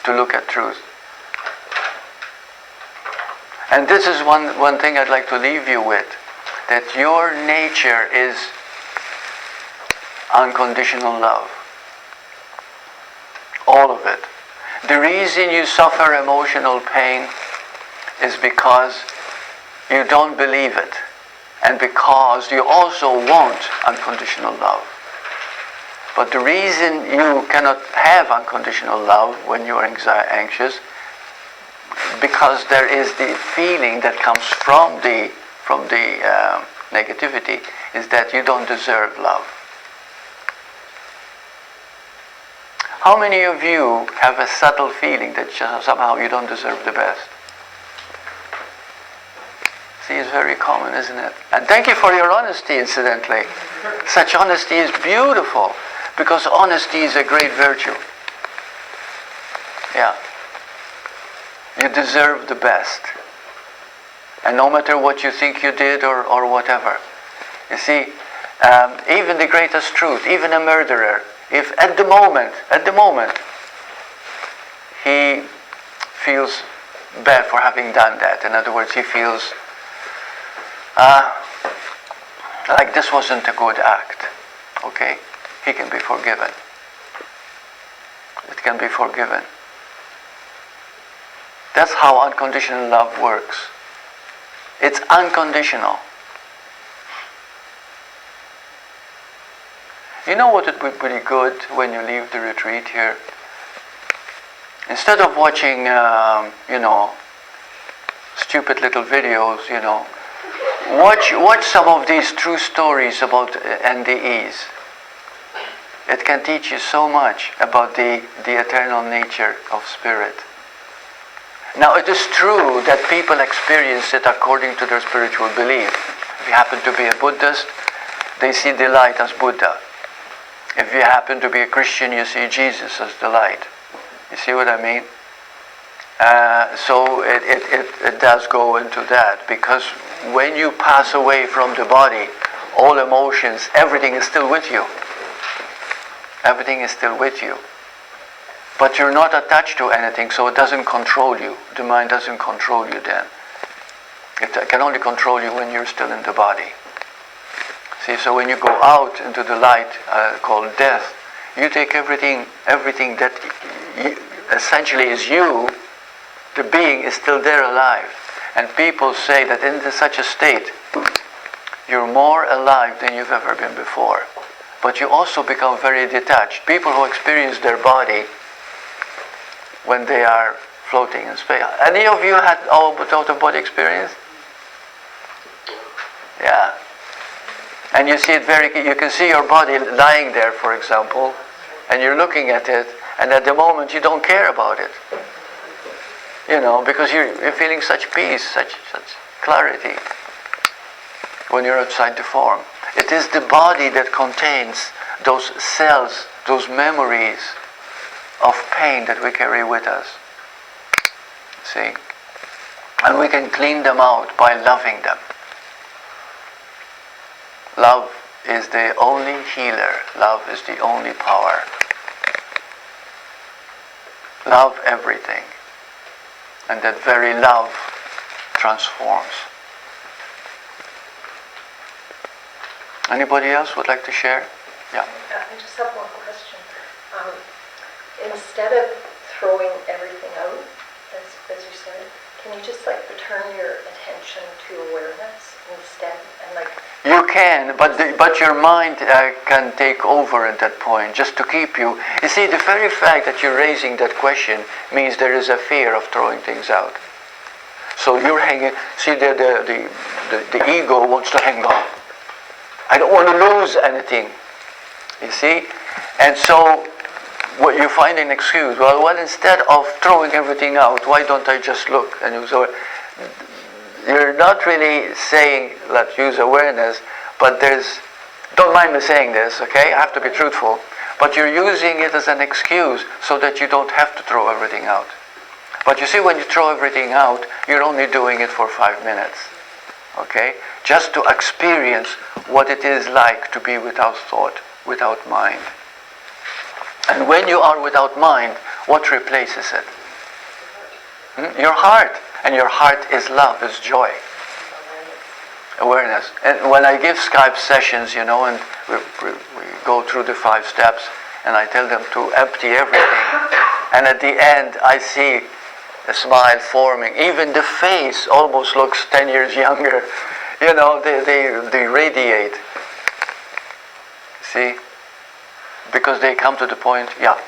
to look at truth. And this is one thing I'd like to leave you with, that your nature is unconditional love. All of it. The reason you suffer emotional pain is because you don't believe it, and because you also want unconditional love. But the reason you cannot have unconditional love when you are anxious, because there is the feeling that comes from the negativity, is that you don't deserve love. How many of you have a subtle feeling that somehow you don't deserve the best? See, it's very common, isn't it? And thank you for your honesty, incidentally. Such honesty is beautiful, because honesty is a great virtue. Yeah. You deserve the best. And no matter what you think you did or whatever. You see, even the greatest truth, even a murderer, if at the moment, he feels bad for having done that. In other words, he feels like this wasn't a good act. Okay? He can be forgiven. It can be forgiven. That's how unconditional love works. It's unconditional. You know what would be pretty good when you leave the retreat here? Instead of watching, stupid little videos, watch some of these true stories about NDEs. It can teach you so much about the eternal nature of spirit. Now, it is true that people experience it according to their spiritual belief. If you happen to be a Buddhist, they see the light as Buddha. If you happen to be a Christian, you see Jesus as the light. You see what I mean? So it does go into that, because when you pass away from the body, all emotions, everything is still with you. Everything is still with you. But you're not attached to anything, so it doesn't control you. The mind doesn't control you then. It can only control you when you're still in the body. See, so when you go out into the light called death, you take everything that essentially is you, the being is still there alive. And people say that in such a state, you're more alive than you've ever been before. But you also become very detached. People who experience their body when they are floating in space. Any of you had out-of-body experience? Yeah. And you see it you can see your body lying there, for example, and you're looking at it, and at the moment you don't care about it. Because you're feeling such peace, such clarity when you're outside the form. It is the body that contains those cells, those memories of pain that we carry with us. See? And we can clean them out by loving them. Love is the only healer. Love is the only power. Love everything. And that very love transforms. Anybody else would like to share? Yeah. I just have one question. Instead of throwing everything out, as you said, can you just return your attention to awareness instead, and You can, but your mind can take over at that point, just to keep you. You see, the very fact that you're raising that question means there is a fear of throwing things out. So you're hanging. See, the ego wants to hang on. I don't want to lose anything. You see, and so what you find an excuse. Well, instead of throwing everything out, why don't I just look? And so you're not really saying let's use awareness, but don't mind me saying this, okay? I have to be truthful. But you're using it as an excuse so that you don't have to throw everything out. But you see, when you throw everything out, you're only doing it for 5 minutes, okay? Just to experience what it is like to be without thought, without mind. And when you are without mind, what replaces it? Your heart. And your heart is love, is joy. Awareness. And when I give Skype sessions, and we go through the 5 steps, and I tell them to empty everything. And at the end, I see a smile forming. Even the face almost looks 10 years younger. You know, they radiate. See? Because they come to the point, yeah.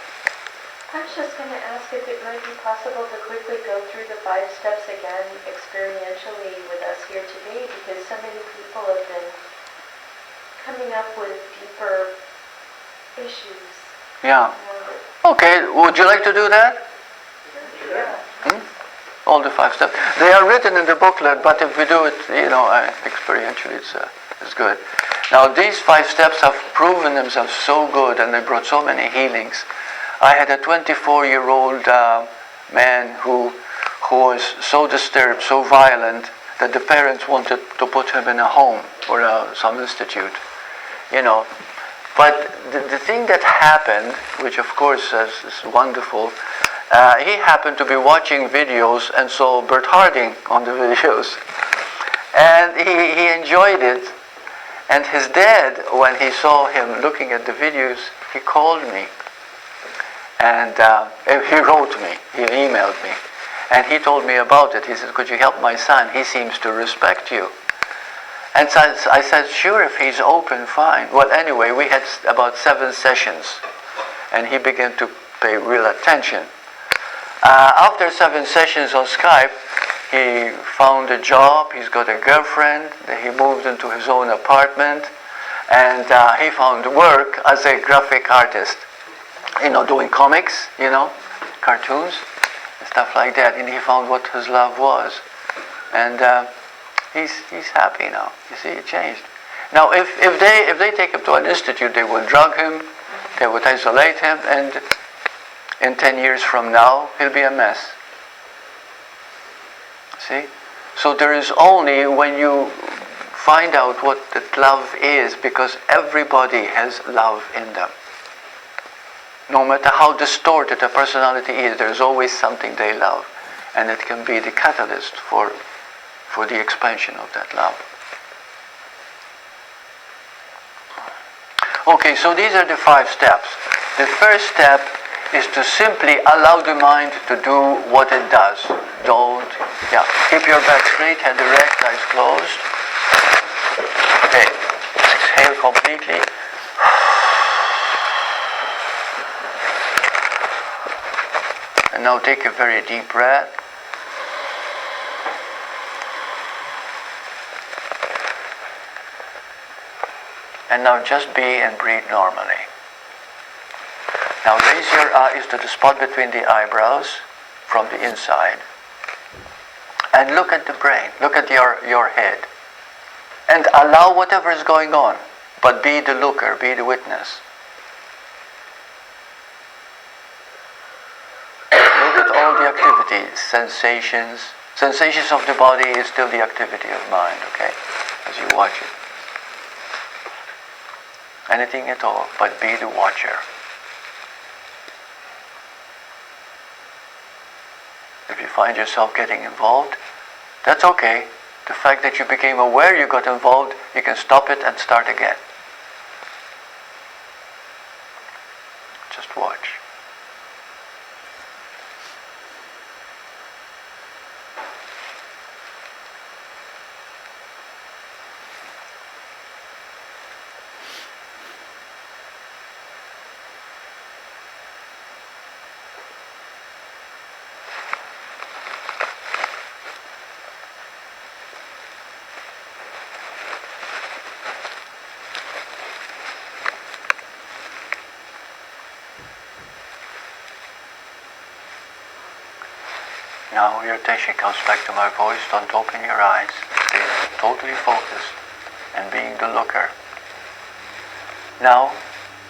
I was just going to ask if it might be possible to quickly go through the 5 steps again experientially with us here today, because so many people have been coming up with deeper issues. Yeah. Okay, would you like to do that? Yeah. All the 5 steps. They are written in the booklet, but if we do it, experientially, it's good. Now, these 5 steps have proven themselves so good, and they brought so many healings. I had a 24-year-old man who was so disturbed, so violent, that the parents wanted to put him in a home or some institute, you know. But the thing that happened, which of course is wonderful, he happened to be watching videos and saw Bert Harding on the videos. And he enjoyed it. And his dad, when he saw him looking at the videos, he called me. And he wrote me, he emailed me. And he told me about it. He said, could you help my son? He seems to respect you. And so I said, sure, if he's open, fine. Well, anyway, we had about 7 sessions. And he began to pay real attention. After 7 sessions on Skype, he found a job, he's got a girlfriend, he moved into his own apartment, and he found work as a graphic artist, doing comics, cartoons, and stuff like that. And he found what his love was. And he's happy now. You see, it changed. Now, if they take him to an institute, they would drug him, they would isolate him, and in 10 years from now, he'll be a mess. See? So there is only when you find out what that love is, because everybody has love in them. No matter how distorted a personality is, there's always something they love. And it can be the catalyst for the expansion of that love. Okay, so these are the 5 steps. The first step is to simply allow the mind to do what it does. Keep your back straight, head erect, eyes closed. Okay, exhale completely. And now take a very deep breath. And now just be and breathe normally. Now raise your eyes to the spot between the eyebrows from the inside. And look at the brain, look at your head. And allow whatever is going on, but be the looker, be the witness. Look at all the activities, sensations. Sensations of the body is still the activity of mind, okay? As you watch it. Anything at all, but be the watcher. If you find yourself getting involved, that's okay. The fact that you became aware you got involved, you can stop it and start again. Just watch. Now your attention comes back to my voice. Don't open your eyes. Stay totally focused and being the looker. Now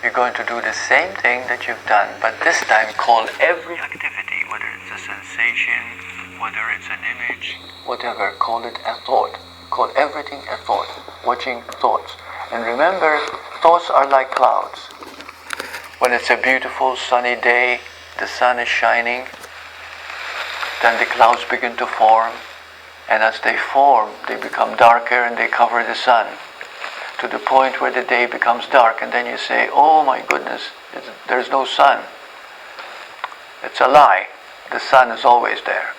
you're going to do the same thing that you've done, but this time call every activity, whether it's a sensation, whether it's an image, whatever, call it a thought. Call everything a thought. Watching thoughts. And remember, thoughts are like clouds. When it's a beautiful sunny day, the sun is shining, then the clouds begin to form, and as they form, they become darker and they cover the sun. to the point where the day becomes dark, and then you say, oh my goodness, there's no sun. It's a lie. The sun is always there,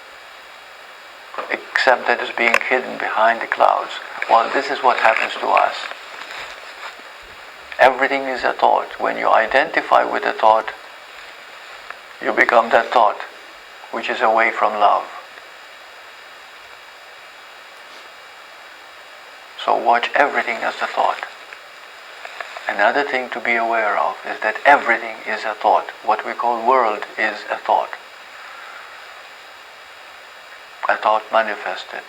except that it's being hidden behind the clouds. Well, this is what happens to us. Everything is a thought. When you identify with a thought, you become that thought, which is away from love. So watch everything as a thought. Another thing to be aware of is that everything is a thought. What we call world is a thought. A thought manifested.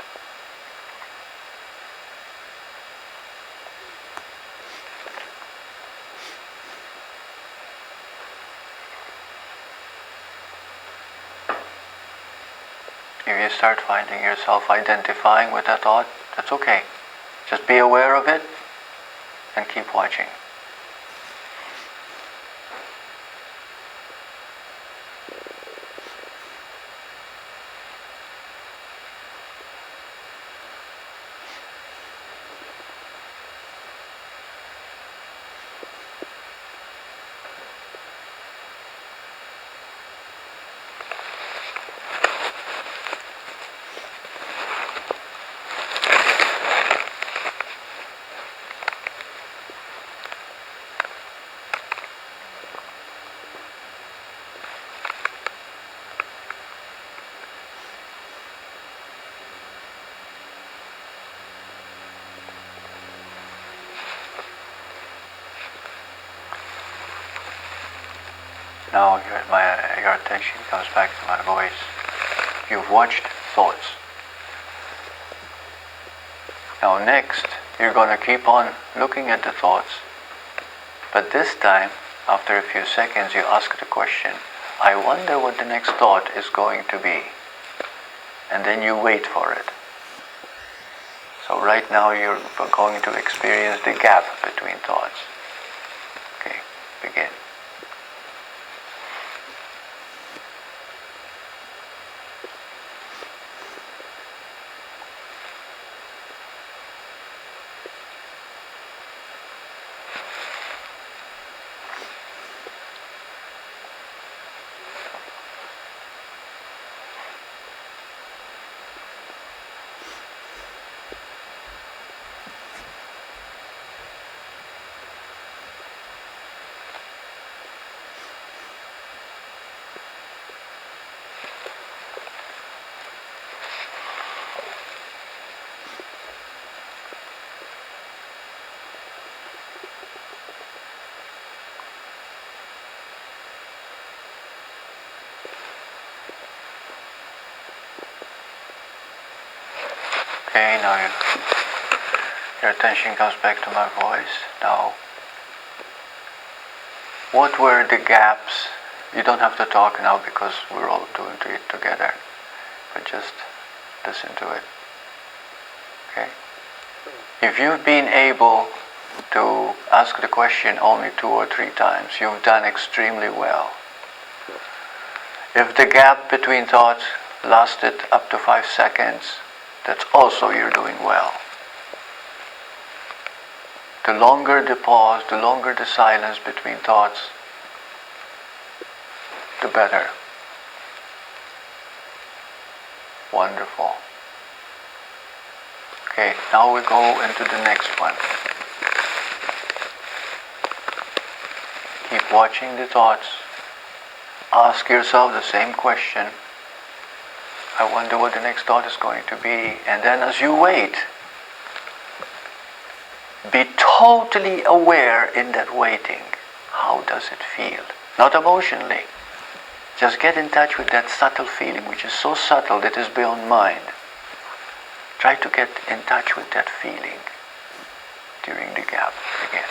If you start finding yourself identifying with a thought, that's okay. Just be aware of it and keep watching. Now your attention comes back to my voice. You've watched thoughts. Now next, you're going to keep on looking at the thoughts. But this time, after a few seconds, you ask the question, I wonder what the next thought is going to be. And then you wait for it. So right now you're going to experience the gap between thoughts. Okay, begin. Okay, now your attention comes back to my voice. Now, what were the gaps? You don't have to talk now because we're all doing it together, but just listen to it. Okay? If you've been able to ask the question only 2 or 3 times, you've done extremely well. If the gap between thoughts lasted up to 5 seconds, that's also you're doing well. The longer the pause, the longer the silence between thoughts, the better. Wonderful. Okay, now we go into the next one. Keep watching the thoughts. Ask yourself the same question. I wonder what the next thought is going to be. And then as you wait, be totally aware in that waiting. How does it feel? Not emotionally. Just get in touch with that subtle feeling, which is so subtle that it's beyond mind. Try to get in touch with that feeling during the gap again.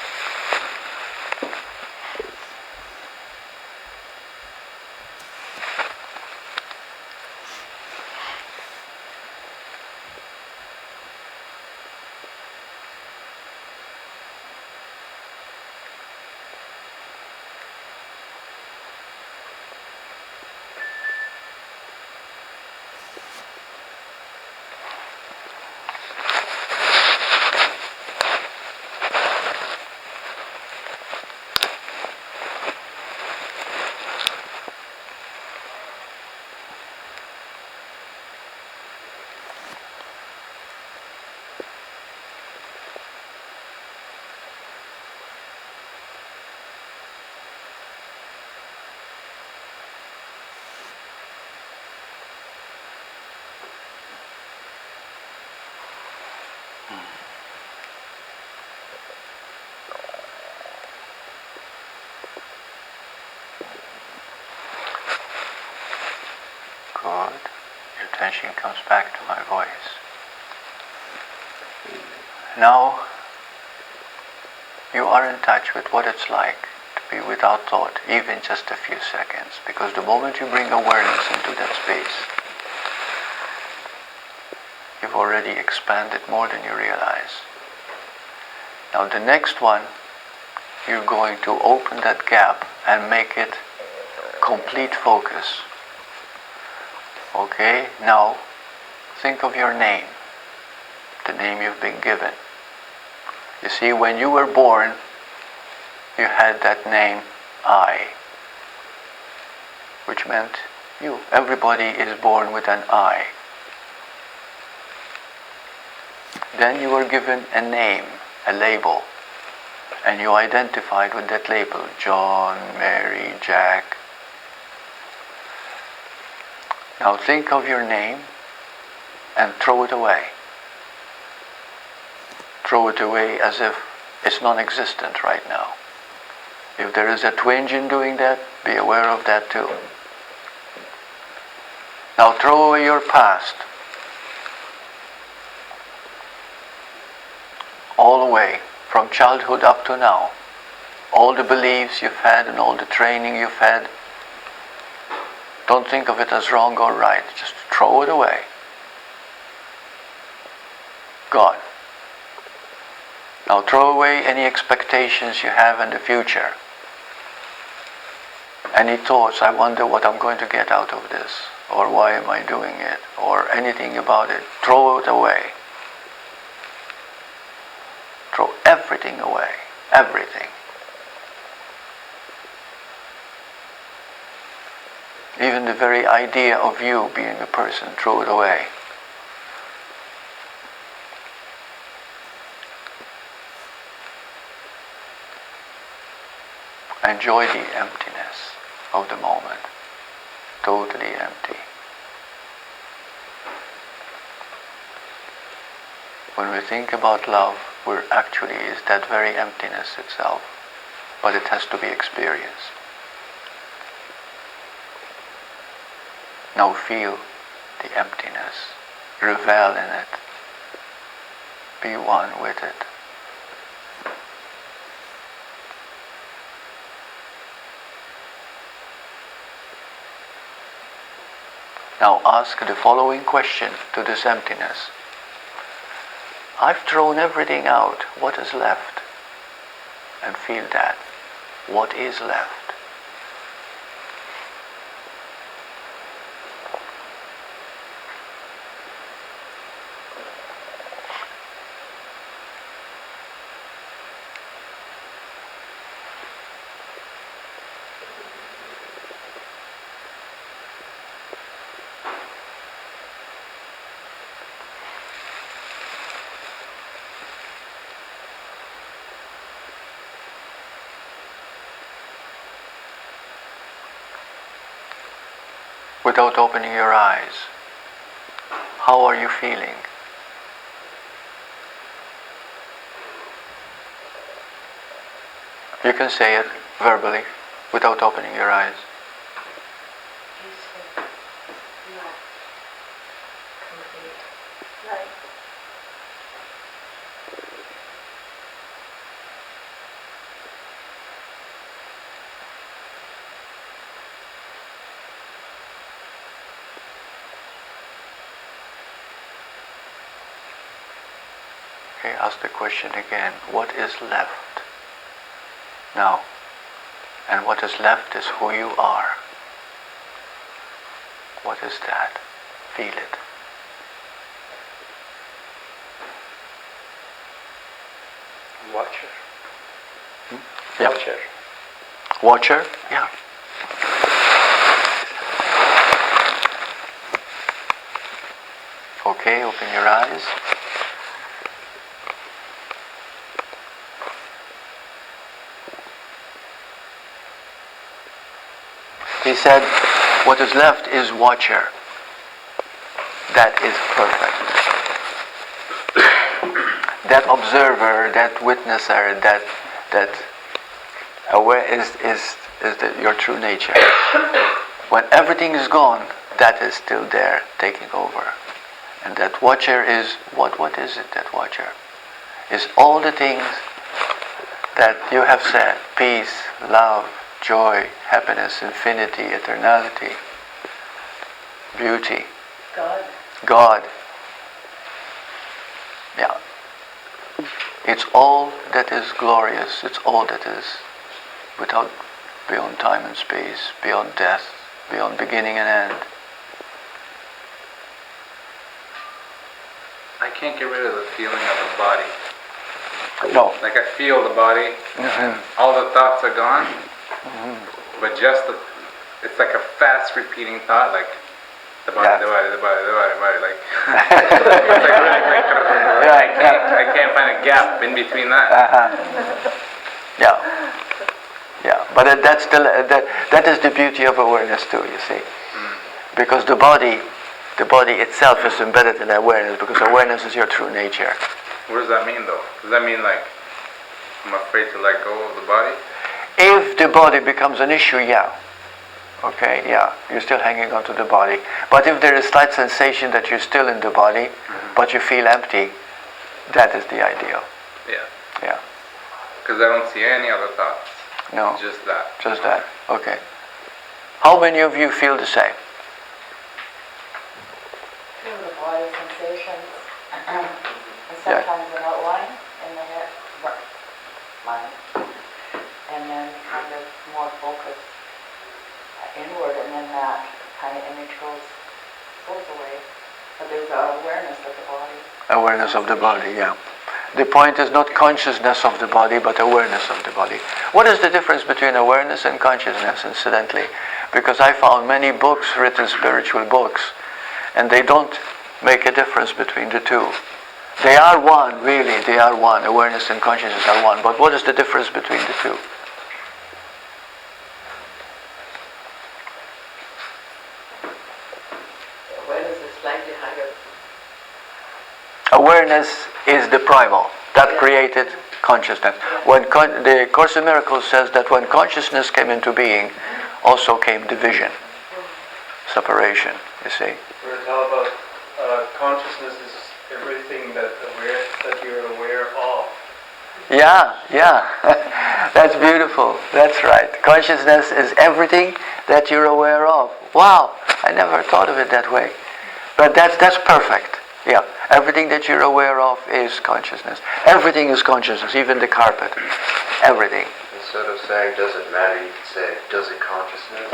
Good. Your attention comes back to my voice. Now, you are in touch with what it's like to be without thought, even just a few seconds, because the moment you bring awareness into that space, you've already expanded more than you realize. Now the next one, you're going to open that gap and make it complete focus. Okay, now think of your name, the name you've been given. You see, when you were born, you had that name, I, which meant you. Everybody is born with an I. Then you were given a name, a label, and you identified with that label, John, Mary, Jack. Now think of your name and throw it away. Throw it away as if it's non-existent right now. If there is a twinge in doing that, be aware of that too. Now throw away your past. All the way, from childhood up to now. All the beliefs you've had and all the training you've had. Don't think of it as wrong or right. Just throw it away. Gone. Now throw away any expectations you have in the future. Any thoughts, I wonder what I'm going to get out of this, or why am I doing it, or anything about it. Throw it away. Throw everything away. Everything. Even the very idea of you being a person, throw it away. Enjoy the emptiness of the moment. Totally empty. When we think about love, we're actually is that very emptiness itself, but it has to be experienced. Now feel the emptiness, revel in it, be one with it. Now ask the following question to this emptiness. I've thrown everything out, what is left? And feel that. What is left? Without opening your eyes, how are you feeling? You can say it verbally without opening your eyes. Peaceful, light, complete, light. Okay, ask the question again. What is left? Now, and what is left is who you are. What is that? Feel it. Watcher. Yeah. Watcher. Watcher? Yeah. Okay, open your eyes. He said, what is left is watcher. That is perfect. That observer, that witnesser, that aware is your true nature. When everything is gone, that is still there, taking over. And that watcher is, what is it, that watcher? Is all the things that you have said, peace, love, joy, happiness, infinity, eternality, beauty. God. Yeah. It's all that is glorious. It's all that is beyond time and space, beyond death, beyond beginning and end. I can't get rid of the feeling of the body. No. Like I feel the body, all the thoughts are gone, but just it's like a fast repeating thought, like the body, the body, the body, the body, the body, like, it's like really like, I can't find a gap in between that. Yeah. Yeah, but that's still, that is the beauty of awareness too, you see. Because the body itself is embedded in awareness, because awareness is your true nature. What does that mean though? Does that mean like I'm afraid to let go of the body? If the body becomes an issue, yeah. Okay, yeah, you're still hanging on to the body. But if there is slight sensation that you're still in the body, but you feel empty, that is the ideal. Yeah. Yeah. Because I don't see any other thoughts. No. Just that. Just that. Okay. How many of you feel the same? Feel the body sensations, and sometimes an outline in the head, mind, and then kind of more focus inward, and then that kind of image goes away. But there's awareness of the body. Awareness of the body, yeah. The point is not consciousness of the body, but awareness of the body. What is the difference between awareness and consciousness, incidentally? Because I found many books, written spiritual books, and they don't make a difference between the two. They are one, really, they are one. Awareness and consciousness are one. But what is the difference between the two? Awareness is slightly higher. Awareness is the primal. That created consciousness. When the Course in Miracles says that when consciousness came into being, also came division, separation, you see. We're talking about consciousness is everything that you're aware of. Yeah. That's beautiful. That's right. Consciousness is everything that you're aware of. Wow, I never thought of it that way. But that's perfect. Yeah, everything that you're aware of is consciousness. Everything is consciousness, even the carpet. Everything. Instead of saying, does it matter, you could say, does it consciousness?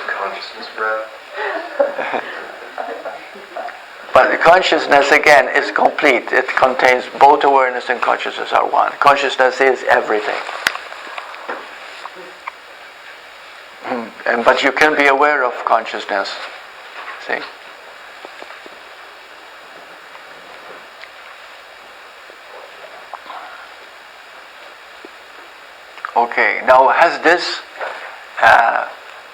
Consciousness breath. But the consciousness, again, is complete. It contains both awareness and consciousness are one. Consciousness is everything. But you can be aware of consciousness. See? Okay, now has this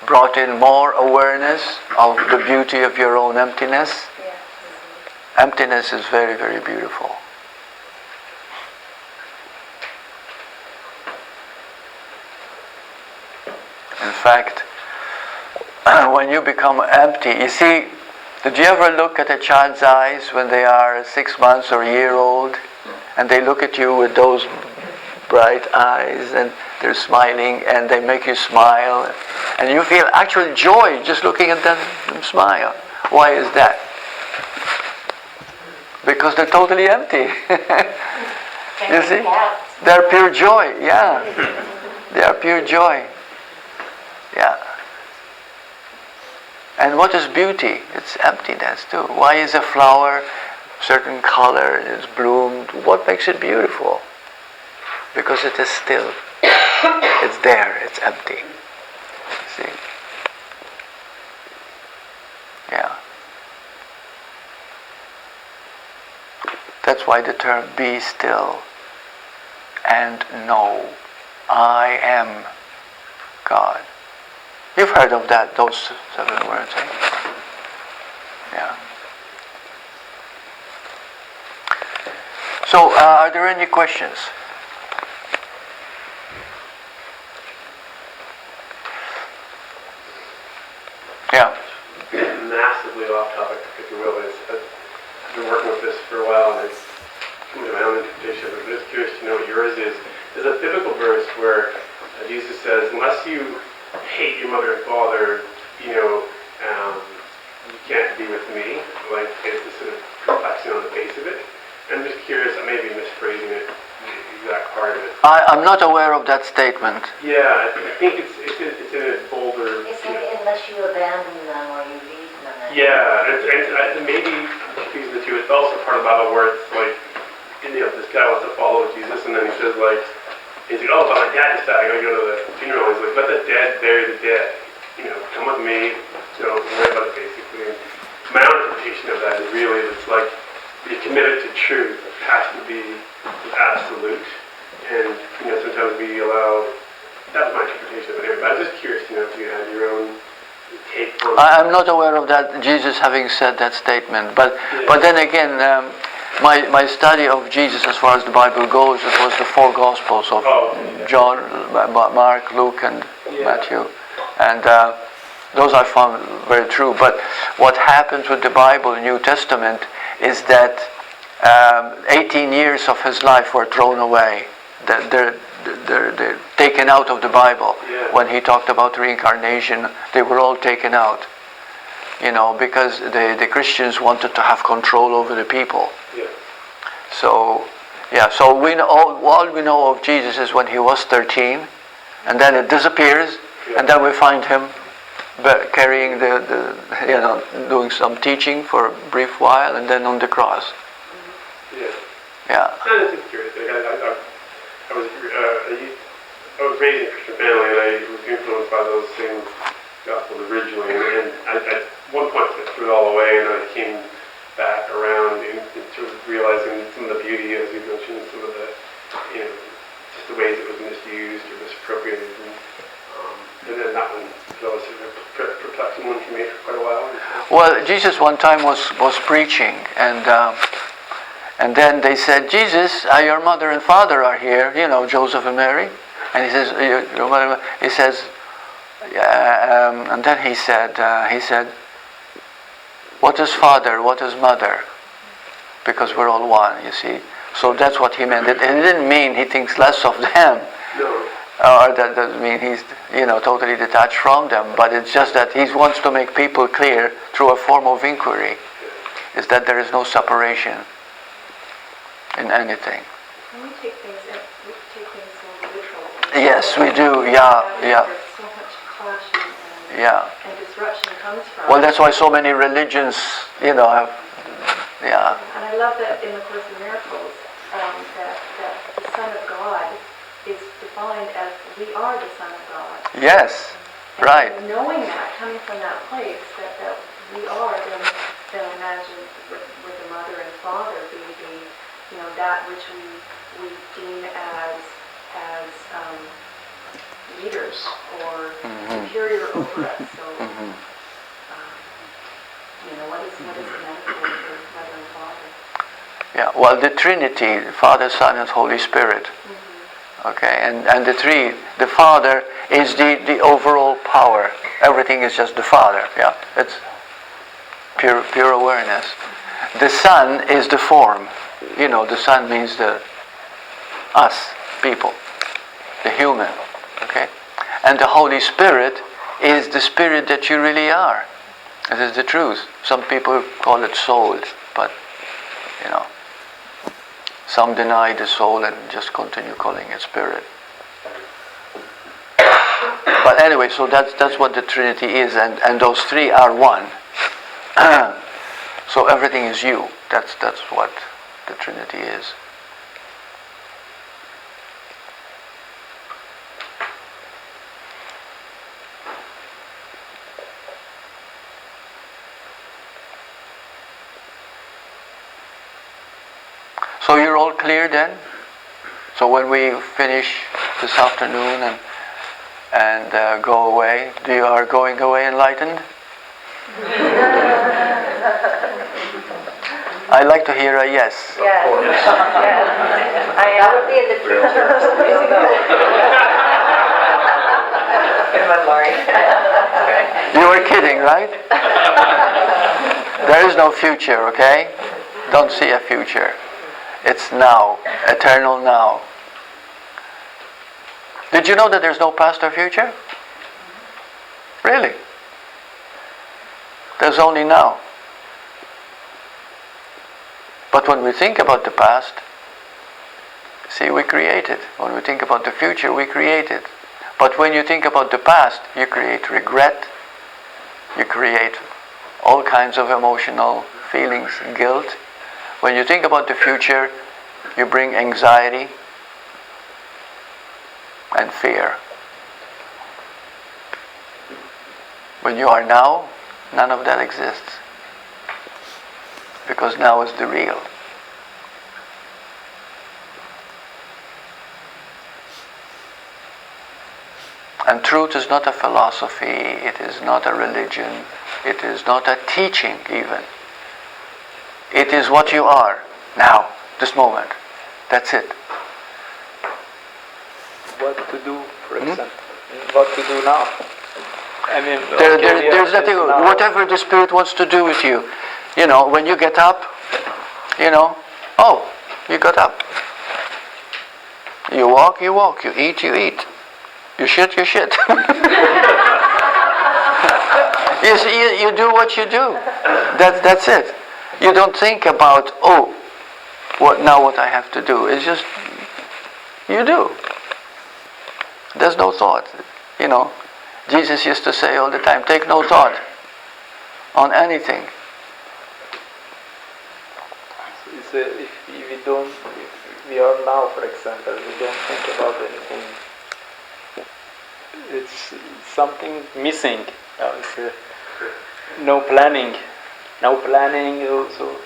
brought in more awareness of the beauty of your own emptiness? Yes. Emptiness is very, very beautiful. In fact, when you become empty, you see, did you ever look at a child's eyes when they are 6 months or a year old, and they look at you with those bright eyes, and they're smiling, and they make you smile, and you feel actual joy just looking at them smile. Why is that? Because they're totally empty. You see? They're pure joy, yeah. They are pure joy. Yeah. And what is beauty? It's emptiness too. Why is a flower certain color and it's bloomed? What makes it beautiful? Because it is still. It's there, it's empty. See? Yeah. That's why the term be still and know I am God. You've heard of that, those 7 words, eh? Yeah. So, are there any questions? Yeah. Massively off topic, if you will, is I've been working with this for a while, and it's come to my own interpretation. I'm just curious to know what yours is. There's a biblical verse where Jesus says, "Unless you hate your mother and father, you can't be with me." Like, it's this sort of perplexing on the face of it. I'm just curious, I may be misphrasing it, the exact part of it. I'm not aware of that statement. Yeah, I think it's in a bolder. It's like unless you abandon them or you leave them. Yeah, and maybe confusing the two. It's also part of the Bible where it's like, this guy wants to follow Jesus, and then he says he's like, "Oh, but my dad just died. I gotta go to the funeral." He's like, "Let the dead bury the dead. Come with me. Don't worry about it." Basically, and my own interpretation of that is really it's like you're committed to truth. It has to be absolute, and sometimes we allow. That was my interpretation of it. But I was just curious to know if you had your own take on. I'm not aware of that, Jesus having said that statement. But then again, my study of Jesus as far as the Bible goes, it was the four Gospels of John, Mark, Luke, and Matthew. And those I found very true. But what happens with the Bible, the New Testament, is that 18 years of his life were thrown away. They're taken out of the Bible. When he talked about reincarnation, they were all taken out. Because the Christians wanted to have control over the people. So we know, all we know of Jesus is when he was 13, and then it disappears, and then we find him carrying doing some teaching for a brief while, and then on the cross. I was just curious. I was raised in a Christian family, and I was influenced by those same Gospels originally, and at one point I threw it all away, and I came back around and sort of realizing some of the beauty, as you mentioned, some of the, just the ways it was misused or misappropriated, and then that one was sort of a perplexing one for me for quite a while. Well, Jesus one time was preaching, and then they said, "Jesus, your mother and father are here, Joseph and Mary." And he says, "Your mother," he says, and then he said, "What is father? What is mother?" Because we're all one, you see. So that's what he meant. It didn't mean he thinks less of them, or that doesn't mean he's totally detached from them. But it's just that he wants to make people clear through a form of inquiry, is that there is no separation in anything. And we take things so literal. Yes, we do. Yeah. So much clashing and disruption comes from. Well, that's why so many religions, have. Yeah. And I love that in the Course in Miracles, that the Son of God is defined as we are the Son of God. Yes. And Right. knowing that, coming from that place, that we are, then imagine with the mother and father be that which we deem as leaders or superior over us. So, what is the metaphor for mother and father? Yeah. Well, the Trinity, Father, Son, and Holy Spirit. Okay, and the three, the Father is the overall power. Everything is just the Father. Yeah, it's pure awareness. The Son is the form. The Son means us, people, the human. Okay, and the Holy Spirit is the spirit that you really are. This is the truth. Some people call it soul, but some deny the soul and just continue calling it spirit. But anyway, so that's what the Trinity is, and those three are one. So everything is you. That's what the Trinity is. So you're all clear then? So when we finish this afternoon and go away, you are going away enlightened? I'd like to hear a yes. Yes. Yes. That would be in the future. You were kidding, right? There is no future, okay? Don't see a future. It's now, eternal now. Did you know that there's no past or future? Really? There's only now. But when we think about the past, see, we create it. When we think about the future, we create it. But when you think about the past, you create regret, you create all kinds of emotional feelings, guilt. When you think about the future, you bring anxiety and fear. When you are now, none of that exists. Because now is the real. And truth is not a philosophy, it is not a religion, it is not a teaching even. It is what you are now, this moment. That's it. What to do, for example? What to do now? I mean, there's nothing, whatever the Spirit wants to do with you. You know, when you get up, you know, oh, you got up. You walk, you walk. You eat, you eat. You shit, you shit. You see, you do what you do. That's it. You don't think about, oh, what I have to do. It's just, you do. There's no thought. You know, Jesus used to say all the time, take no thought on anything. If we are now, for example, we don't think about anything. It's something missing. It's no planning. No planning. So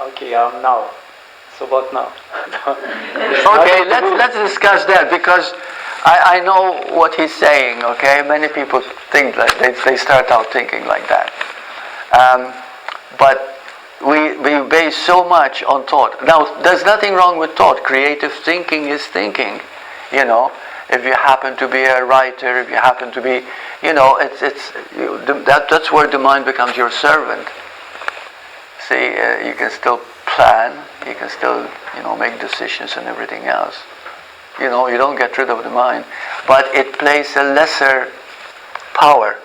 okay, I'm now. So what now? Okay, let's discuss that, because I know what he's saying. Okay, many people think like they start out thinking like that, but we base so much on thought. Now, there's nothing wrong with thought. Creative thinking is thinking. You know, if you happen to be a writer, if you happen to be, you know, that's where the mind becomes your servant. See, you can still plan, you can still, you know, make decisions and everything else. You know, you don't get rid of the mind, but it plays a lesser power.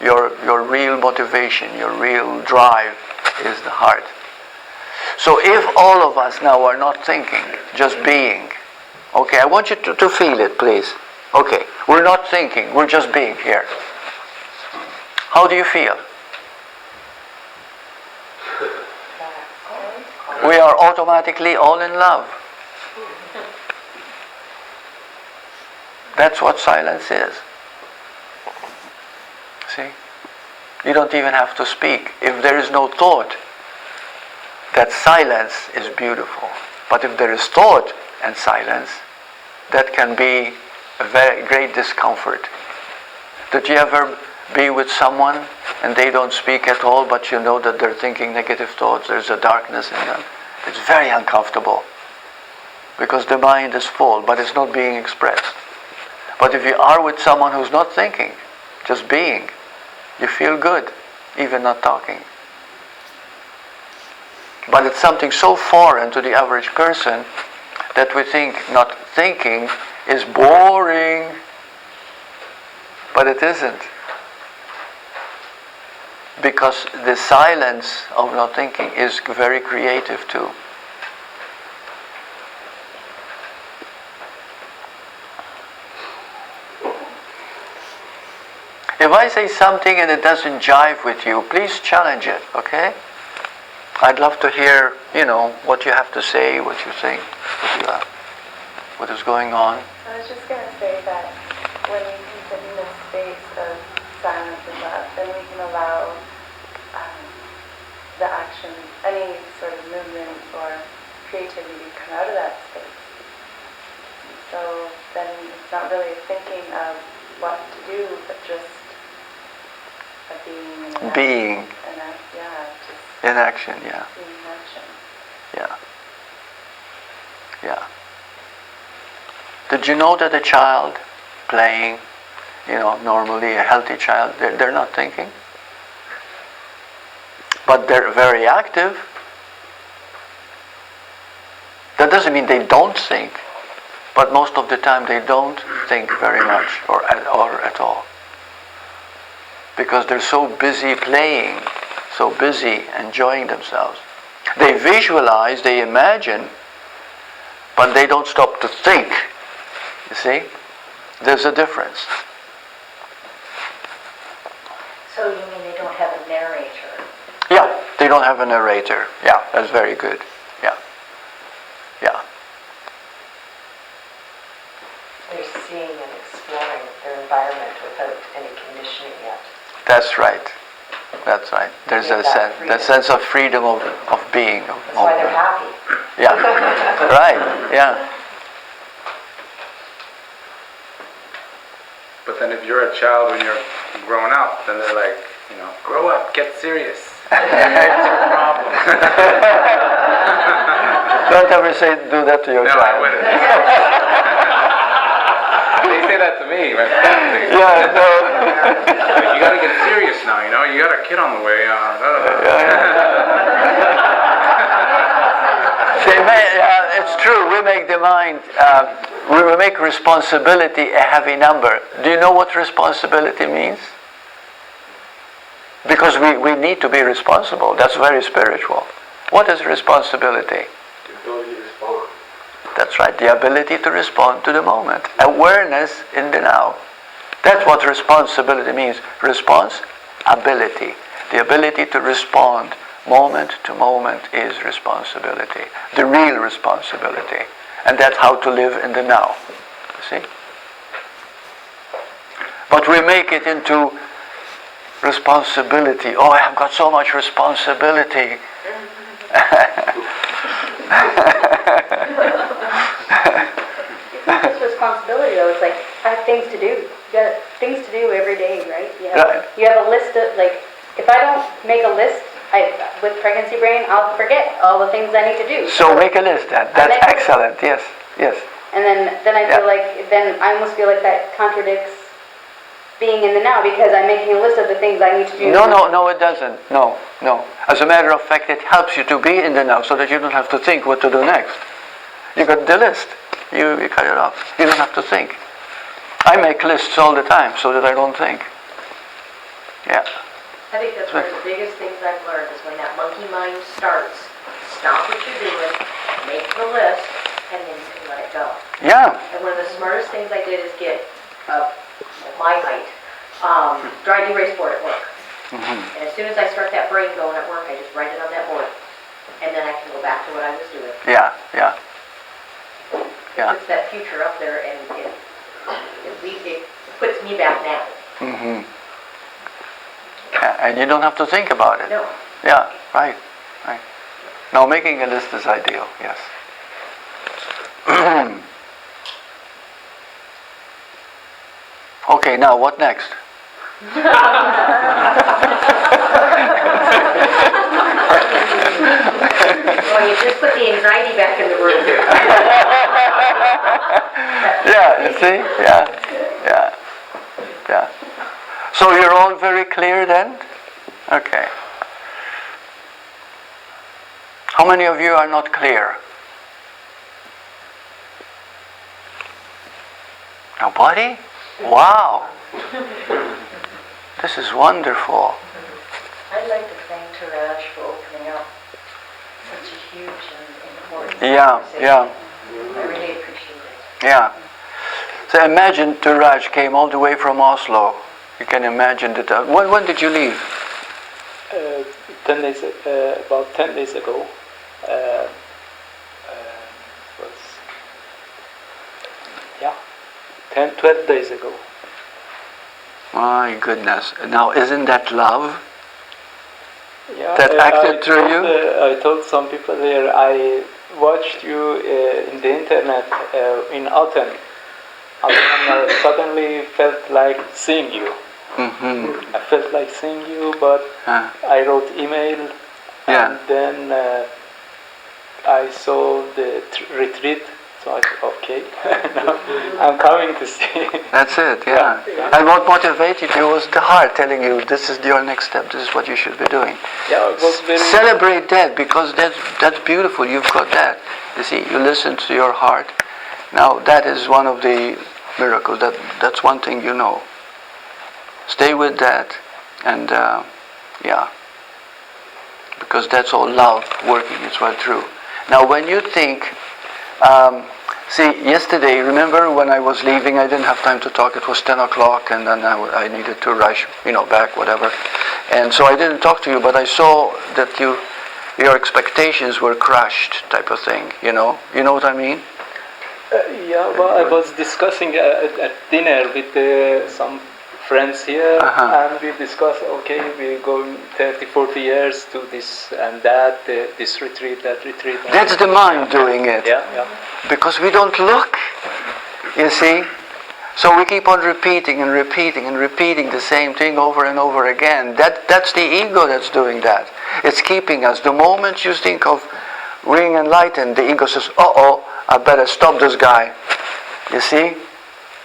Your real motivation, your real drive is the heart. So if all of us now are not thinking, just being, okay, I want you to feel it, please. Okay, we're not thinking, we're just being here. How do you feel? We are automatically all in love. That's what silence is. See? You don't even have to speak. If there is no thought, that silence is beautiful. But if there is thought and silence, that can be a very great discomfort. Did you ever be with someone and they don't speak at all, but you know that they're thinking negative thoughts, there's a darkness in them? It's very uncomfortable, because the mind is full, but it's not being expressed. But if you are with someone who's not thinking, just being, you feel good, even not talking. But it's something so foreign to the average person that we think not thinking is boring. But it isn't. Because the silence of not thinking is very creative too. If I say something and it doesn't jive with you, please challenge it, okay? I'd love to hear, you know, what you have to say, what you think, what is going on. I was just going to say that when we can sit in this space of silence and love, then we can allow the action, any sort of movement or creativity to come out of that space. So then it's not really thinking of what to do, but just A being. Being. Yeah, just In action, yeah. being in action. Yeah. Yeah. Did you know that a child playing, normally a healthy child, they're not thinking? But they're very active. That doesn't mean they don't think, but most of the time they don't think very much or at all. Because they're so busy playing, so busy enjoying themselves. They visualize, they imagine, but they don't stop to think. You see? There's a difference. So you mean they don't have a narrator? Yeah, they don't have a narrator. Yeah, that's very good. Yeah. Yeah. They're seeing and exploring their environment without any conditioning yet. That's right. That's right. There's that sense of freedom of being. That's why they're happy. Yeah. Right. Yeah. But then if you're a child when you're grown up, then they're like, grow up, get serious. It's your problem. Don't ever do that to your child. No, I wouldn't. They say that to me. Yeah, no. You gotta get serious now, you got a kid on the way. It's true, we make the mind, we will make responsibility a heavy number. Do you know what responsibility means? Because we need to be responsible. That's very spiritual. What is responsibility? The ability to respond. That's right, the ability to respond to the moment. Awareness in the now. That's what responsibility means. Response, ability. The ability to respond moment to moment is responsibility. The real responsibility. And that's how to live in the now. You see? But we make it into responsibility. Oh, I have got so much responsibility. It's responsibility though. It's like I have things to do. You got things to do every day, right? You have a list of if I don't make a list, with pregnancy brain, I'll forget all the things I need to do. So make a list then. That's excellent. Yes. And then I feel like I almost feel like that contradicts being in the now because I'm making a list of the things I need to do. No, it doesn't. No. As a matter of fact, it helps you to be in the now so that you don't have to think what to do next. You got the list. You cut it off. You don't have to think. I make lists all the time so that I don't think. Yeah. I think that's one of the biggest things I've learned is when that monkey mind starts, stop what you're doing, make the list, and then you can let it go. Yeah. And one of the smartest things I did is get my height, dry erase board at work. Mm-hmm. And as soon as I start that brain going at work, I just write it on that board. And then I can go back to what I was doing. Yeah. It puts that future up there and it puts me back now. Mm-hmm. And you don't have to think about it. No. Yeah, right. No, making a list is ideal, yes. Okay, now what next? Well, you just put the anxiety back in the room. Yeah, you see? Yeah. So you're all very clear then? Okay. How many of you are not clear? Nobody? Wow. This is wonderful. I'd like to thank Taraj for opening up such a huge and important Yeah. I really appreciate it. Yeah. So imagine Taraj came all the way from Oslo. You can imagine that. When did you leave? 10 days, about 10 days ago. Was 12 days ago. My goodness. Now, isn't that love? Yeah, That acted through you? I told some people there, I watched you in the internet in autumn. And I suddenly felt like seeing you. I felt like seeing you, but I wrote email, and then I saw the retreat. So I said, okay, now I'm coming to see. That's it, yeah. And what motivated you was the heart telling you, this is your next step, this is what you should be doing. Yeah, it was very... Celebrate that, because that's beautiful, you've got that. You see, you listen to your heart. Now, that is one of the miracles, that's one thing you know. Stay with that, and because that's all love working its way through. Now, when you think... see, yesterday, remember when I was leaving, I didn't have time to talk. It was 10 o'clock, and then I needed to rush, back, whatever. And so I didn't talk to you, but I saw that your expectations were crushed, type of thing. You know what I mean? Well, I was discussing at dinner with some friends here, and we discussed, okay, we're going 30, 40 years to this and that, this retreat, that retreat. That's the mind doing it. Yeah. Because we don't look, you see. So we keep on repeating and repeating and repeating the same thing over and over again. That's the ego that's doing that. It's keeping us. The moment you think of being enlightened, the ego says, I better stop this guy. You see?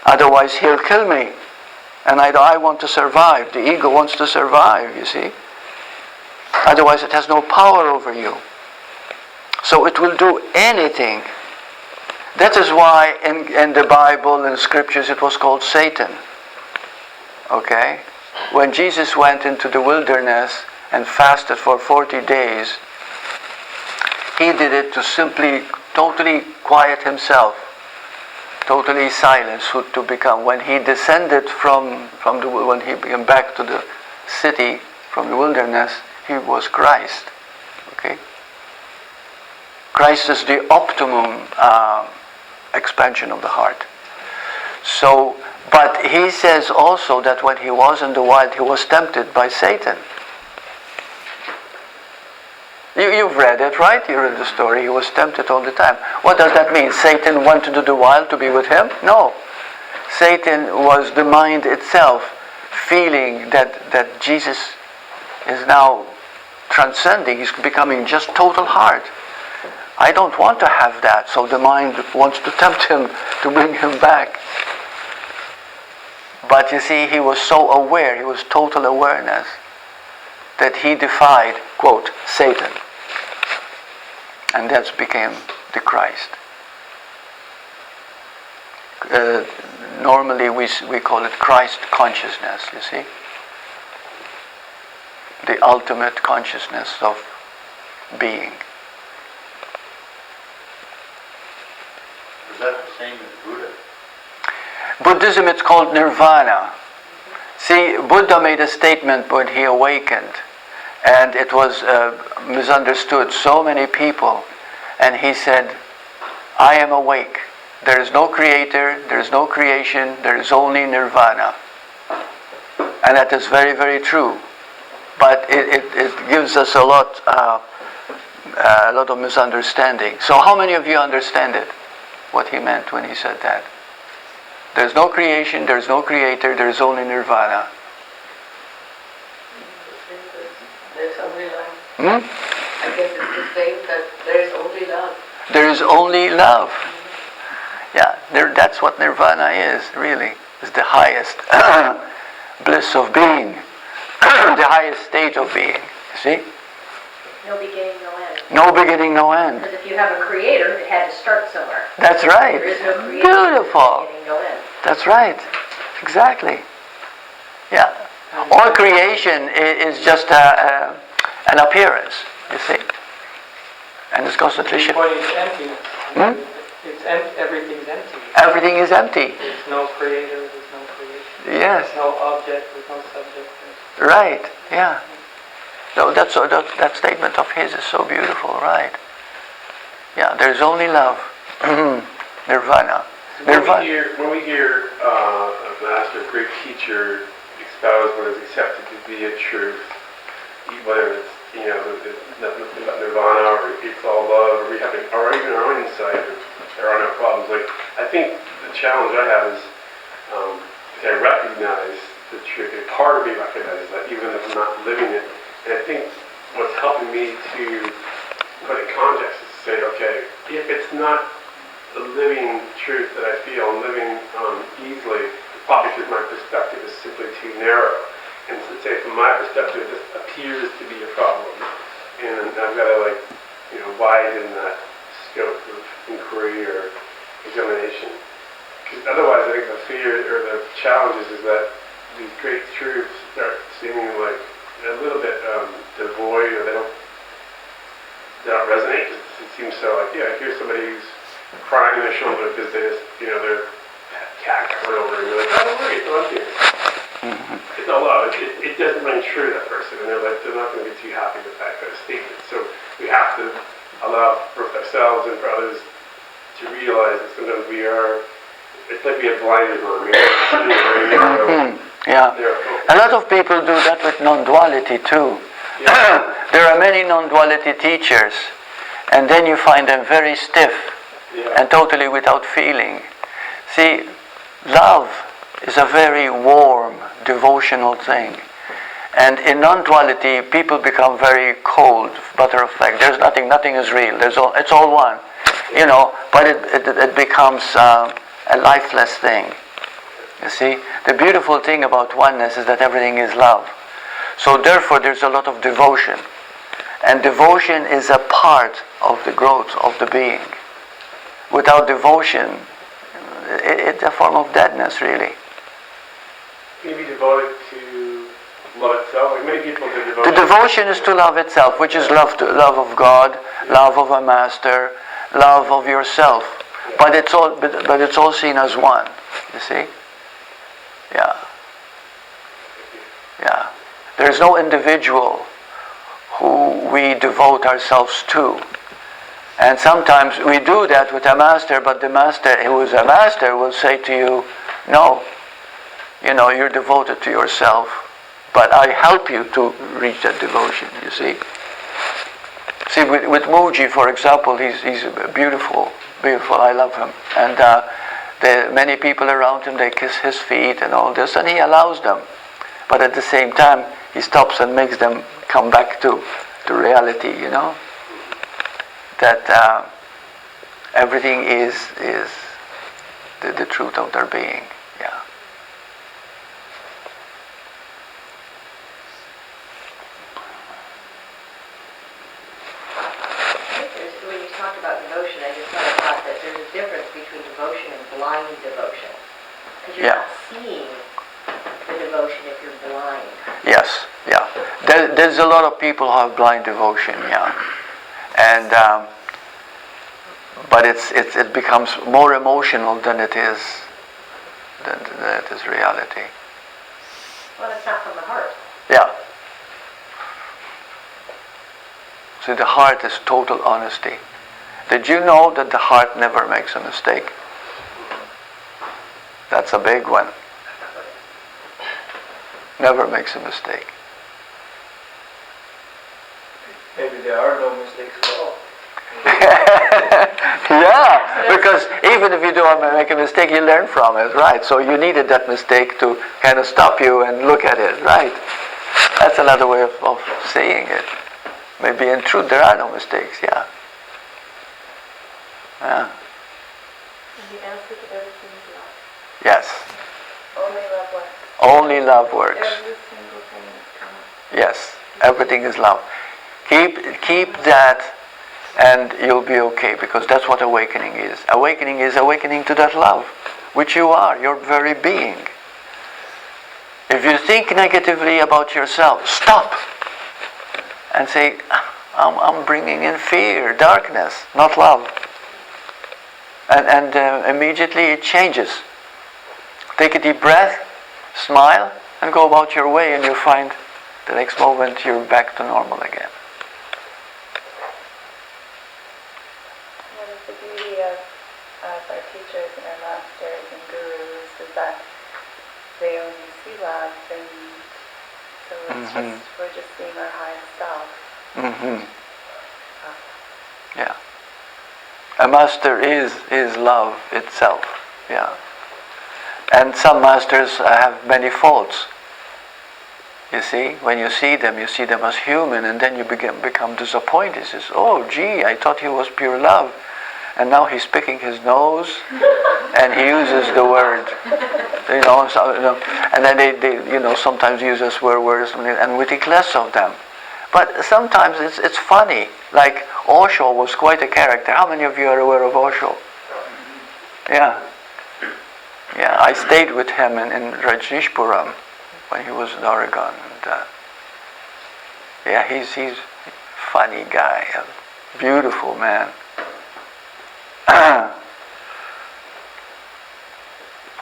Otherwise he'll kill me. And I want to survive. The ego wants to survive, you see. Otherwise it has no power over you. So it will do anything. That is why in the Bible and scriptures it was called Satan. Okay? When Jesus went into the wilderness and fasted for 40 days, he did it to simply, totally quiet himself. Totally silent, so to become. When he descended when he came back to the city from the wilderness, he was Christ. Okay? Christ is the optimum expansion of the heart. So, but he says also that when he was in the wild, he was tempted by Satan. You've read it, right? You read the story. He was tempted all the time. What does that mean? Satan went into the wild to be with him? No. Satan was the mind itself feeling that Jesus is now transcending. He's becoming just total heart. I don't want to have that. So the mind wants to tempt him to bring him back. But you see, he was so aware, he was total awareness, that he defied, quote, Satan. And that became the Christ. Normally we call it Christ consciousness, you see. The ultimate consciousness of being. Is that the same as Buddha? Buddhism, it's called nirvana. See, Buddha made a statement when he awakened, and it was misunderstood. So many people, and he said, I am awake. There is no creator, there is no creation, there is only nirvana. And that is very, very true. But it gives us a lot of misunderstanding. So how many of you understand it? What he meant when he said that? There's no creation, there's no creator, there's only nirvana. There's only love. I guess it's the same, that there is only love. There is only love. Yeah, that's what nirvana is, really. It's the highest bliss of being. The highest state of being. You see? No beginning, no end. No beginning, no end. Because if you have a creator, it had to start somewhere. That's right. There is no creator. Beautiful. No beginning, no end. That's right. Exactly. Yeah. All creation is just an appearance, you see. And it's constantly The point is empty. Everything is empty. Everything is empty. There's no creator, there's no creation. Yes. There's no object, there's no subject. Right, yeah. So that statement of his is so beautiful, right? Yeah, there's only love. Nirvana. When we hear a master, a great teacher espouse what is accepted to be a truth, whether it's nothing but nirvana, or it's all love, or even our own insight, or there are no problems. Like, I think the challenge I have is I recognize the truth. And part of me recognizes that even if I'm not living it. And I think what's helping me to put it in context is to say, okay, if it's not the living truth that I feel, I'm living easily, probably because my perspective is simply too narrow. And to say from my perspective, this appears to be a problem. And I've got to widen that scope of inquiry or examination. Because otherwise I think the fear or the challenge is that these great truths start seeming like a little bit devoid, or they don't resonate. Because it seems so like, yeah, here's somebody who's crying in their shoulder because they just, their cat got run over, and you're like, oh, don't worry, it's not here. It's not love. It doesn't ring true to that person, and they're not going to be too happy with that kind of statement. So we have to allow for ourselves and for others to realize that sometimes we are, it's like we have blinders on. Yeah. A lot of people do that with non-duality too. Yeah. There are many non-duality teachers, and then you find them very stiff and totally without feeling. See, love is a very warm, devotional thing. And in non-duality, people become very cold, matter of fact. There's nothing is real. It's all one, but it becomes a lifeless thing. You see, the beautiful thing about oneness is that everything is love. So therefore, there's a lot of devotion. And devotion is a part of the growth of the being. Without devotion, it's a form of deadness, really. Can you be devoted to love itself? Like many people do devotion. The devotion is to love itself, which is love of God, love of a master, love of yourself. But it's all seen as one. You see? Yeah. Yeah. There's no individual who we devote ourselves to. And sometimes we do that with a master, but the master who is a master will say to you, no, you're devoted to yourself, but I help you to reach that devotion, you see. See, with Muji, for example, he's beautiful, I love him. And many people around him, they kiss his feet and all this, and he allows them. But at the same time, he stops and makes them come back to reality, that everything is the truth of their being. Yeah. When you talked about devotion, I just thought that there's a difference between devotion and blind devotion. Because you're not seeing the devotion if you're blind. Yes, yeah. There's a lot of people who have blind devotion, yeah. And but it becomes more emotional than it is reality. Well, it's not from the heart. Yeah. See, the heart is total honesty. Did you know that the heart never makes a mistake? That's a big one. Never makes a mistake. Maybe there are no mistakes at all. Yeah, because even if you do make a mistake, you learn from it, right? So you needed that mistake to kind of stop you and look at it, right? That's another way of saying it. Maybe in truth there are no mistakes, yeah. Yeah. The answer to everything is love. Yes. Only love works. Only love works. Every single thing is coming. Yes, everything is love. Keep that, and you'll be okay, because that's what awakening is. Awakening is awakening to that love, which you are, your very being. If you think negatively about yourself, stop and say, I'm bringing in fear, darkness, not love. And immediately it changes. Take a deep breath, smile, and go about your way, and you'll find the next moment you're back to normal again. What is the beauty of our teachers and our masters and gurus is that they only see love, and so it's we're just seeing our highest self. Yeah. A master is love itself. Yeah. And some masters have many faults. You see, when you see them as human, and then you become disappointed. He says, "Oh, gee, I thought he was pure love, and now he's picking his nose, and he uses the word, and then they sometimes use a swear word or something, and we think less of them. But sometimes it's funny. Like Osho was quite a character. How many of you are aware of Osho? Yeah, I stayed with him in Rajneeshpuram when he was in Oregon, and he's a funny guy, a beautiful man.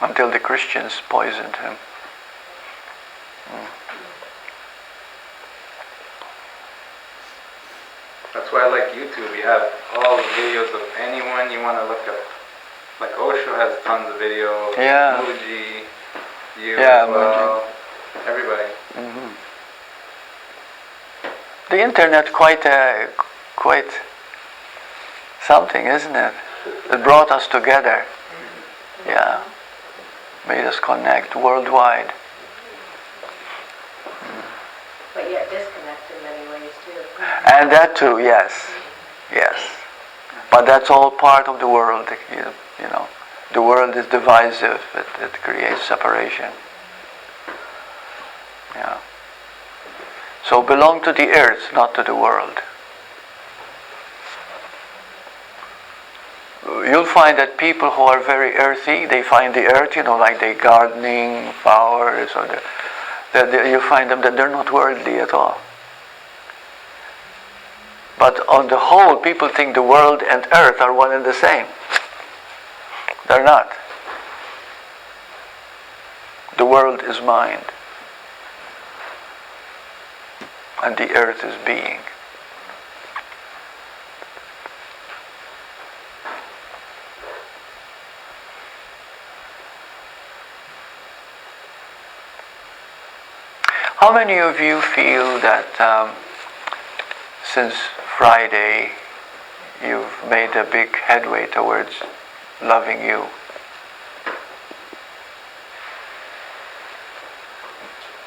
Until the Christians poisoned him. That's why I like YouTube. You have all the videos of anyone you want to look up. Like Osho has tons of videos. Yeah. Muji, you as well. Muji. Everybody. Mm-hmm. The internet quite something, isn't it? It brought us together. Yeah. Made us connect worldwide. But yet disconnect in many ways too. And that too, yes. But that's all part of the world. The world is divisive. It creates separation. Yeah. So belong to the earth, not to the world. You'll find that people who are very earthy, they find the earth, like they gardening, flowers, or you find them that they're not worldly at all. But on the whole, people think the world and earth are one and the same. They're not. The world is mind, and the earth is being. How many of you feel that since Friday you've made a big headway towards loving you?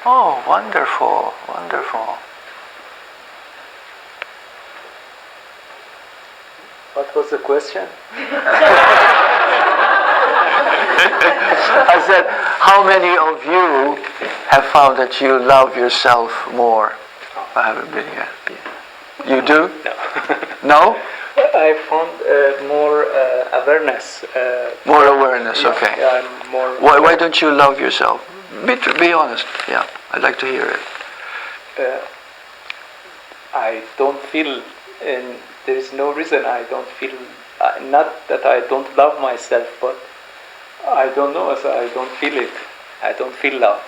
Oh, wonderful, wonderful. What was the question? I said, how many of you have found that you love yourself more? I haven't been here. You do? No. No? I found more awareness. More awareness, okay. Yeah, I'm more. Why don't you love yourself? Be honest. Yeah, I'd like to hear it. I don't feel, and there is no reason I don't feel. Not that I don't love myself, but I don't know. So I don't feel it. I don't feel love.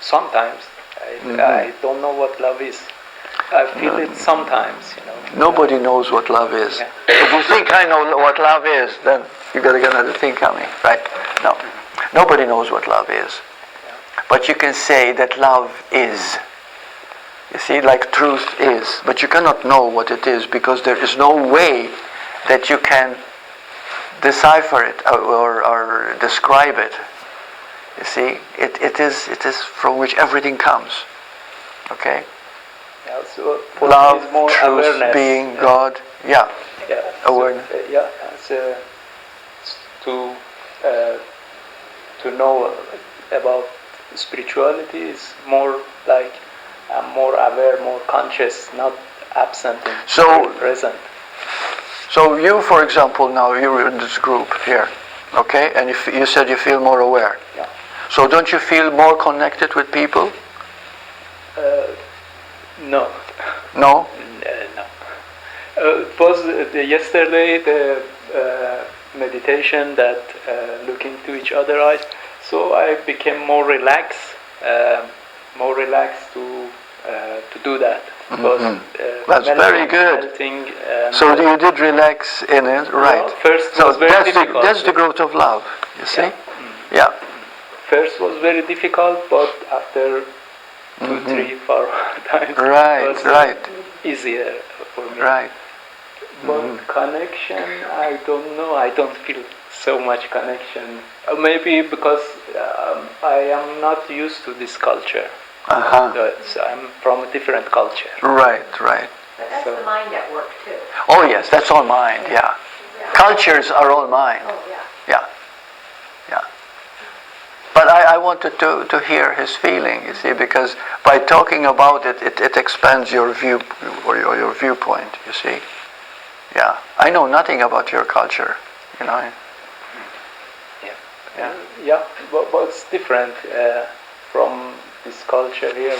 Sometimes I don't know what love is. I feel it sometimes, Nobody knows what love is. Yeah. If you think I know what love is, then you got to get another thing coming, right? No, nobody knows what love is. But you can say that love is. You see, like truth is. But you cannot know what it is because there is no way that you can decipher it or describe it. You see, it is from which everything comes. Okay? Yeah, so for love, me is more truth, awareness. being, God. Yeah. Awareness. To know about spirituality is more like I'm more aware, more conscious, not absent and present. So you, for example, now you're in this group here, okay? And you said you feel more aware. Yeah. So don't you feel more connected with people? No. No? No. It was yesterday the meditation that looking to each other eyes. So I became more relaxed to do that. Because, that's very good. So you did relax in it, right? Well, first so was very difficult. That's the growth of love, you see? Yeah. First was very difficult, but after 2, 3, 4 times, right, it was easier for me. Right. But connection, I don't know. I don't feel so much connection. Maybe because I am not used to this culture. So I'm from a different culture. Right. But that's the mind at work too. Oh yes, that's all mind, yeah. Cultures are all mind. Oh, yeah. Yeah. But I wanted to hear his feeling, you see, because by talking about it, it expands your view or your viewpoint, you see. Yeah. I know nothing about your culture, you know. Yeah, but it's different from this culture here.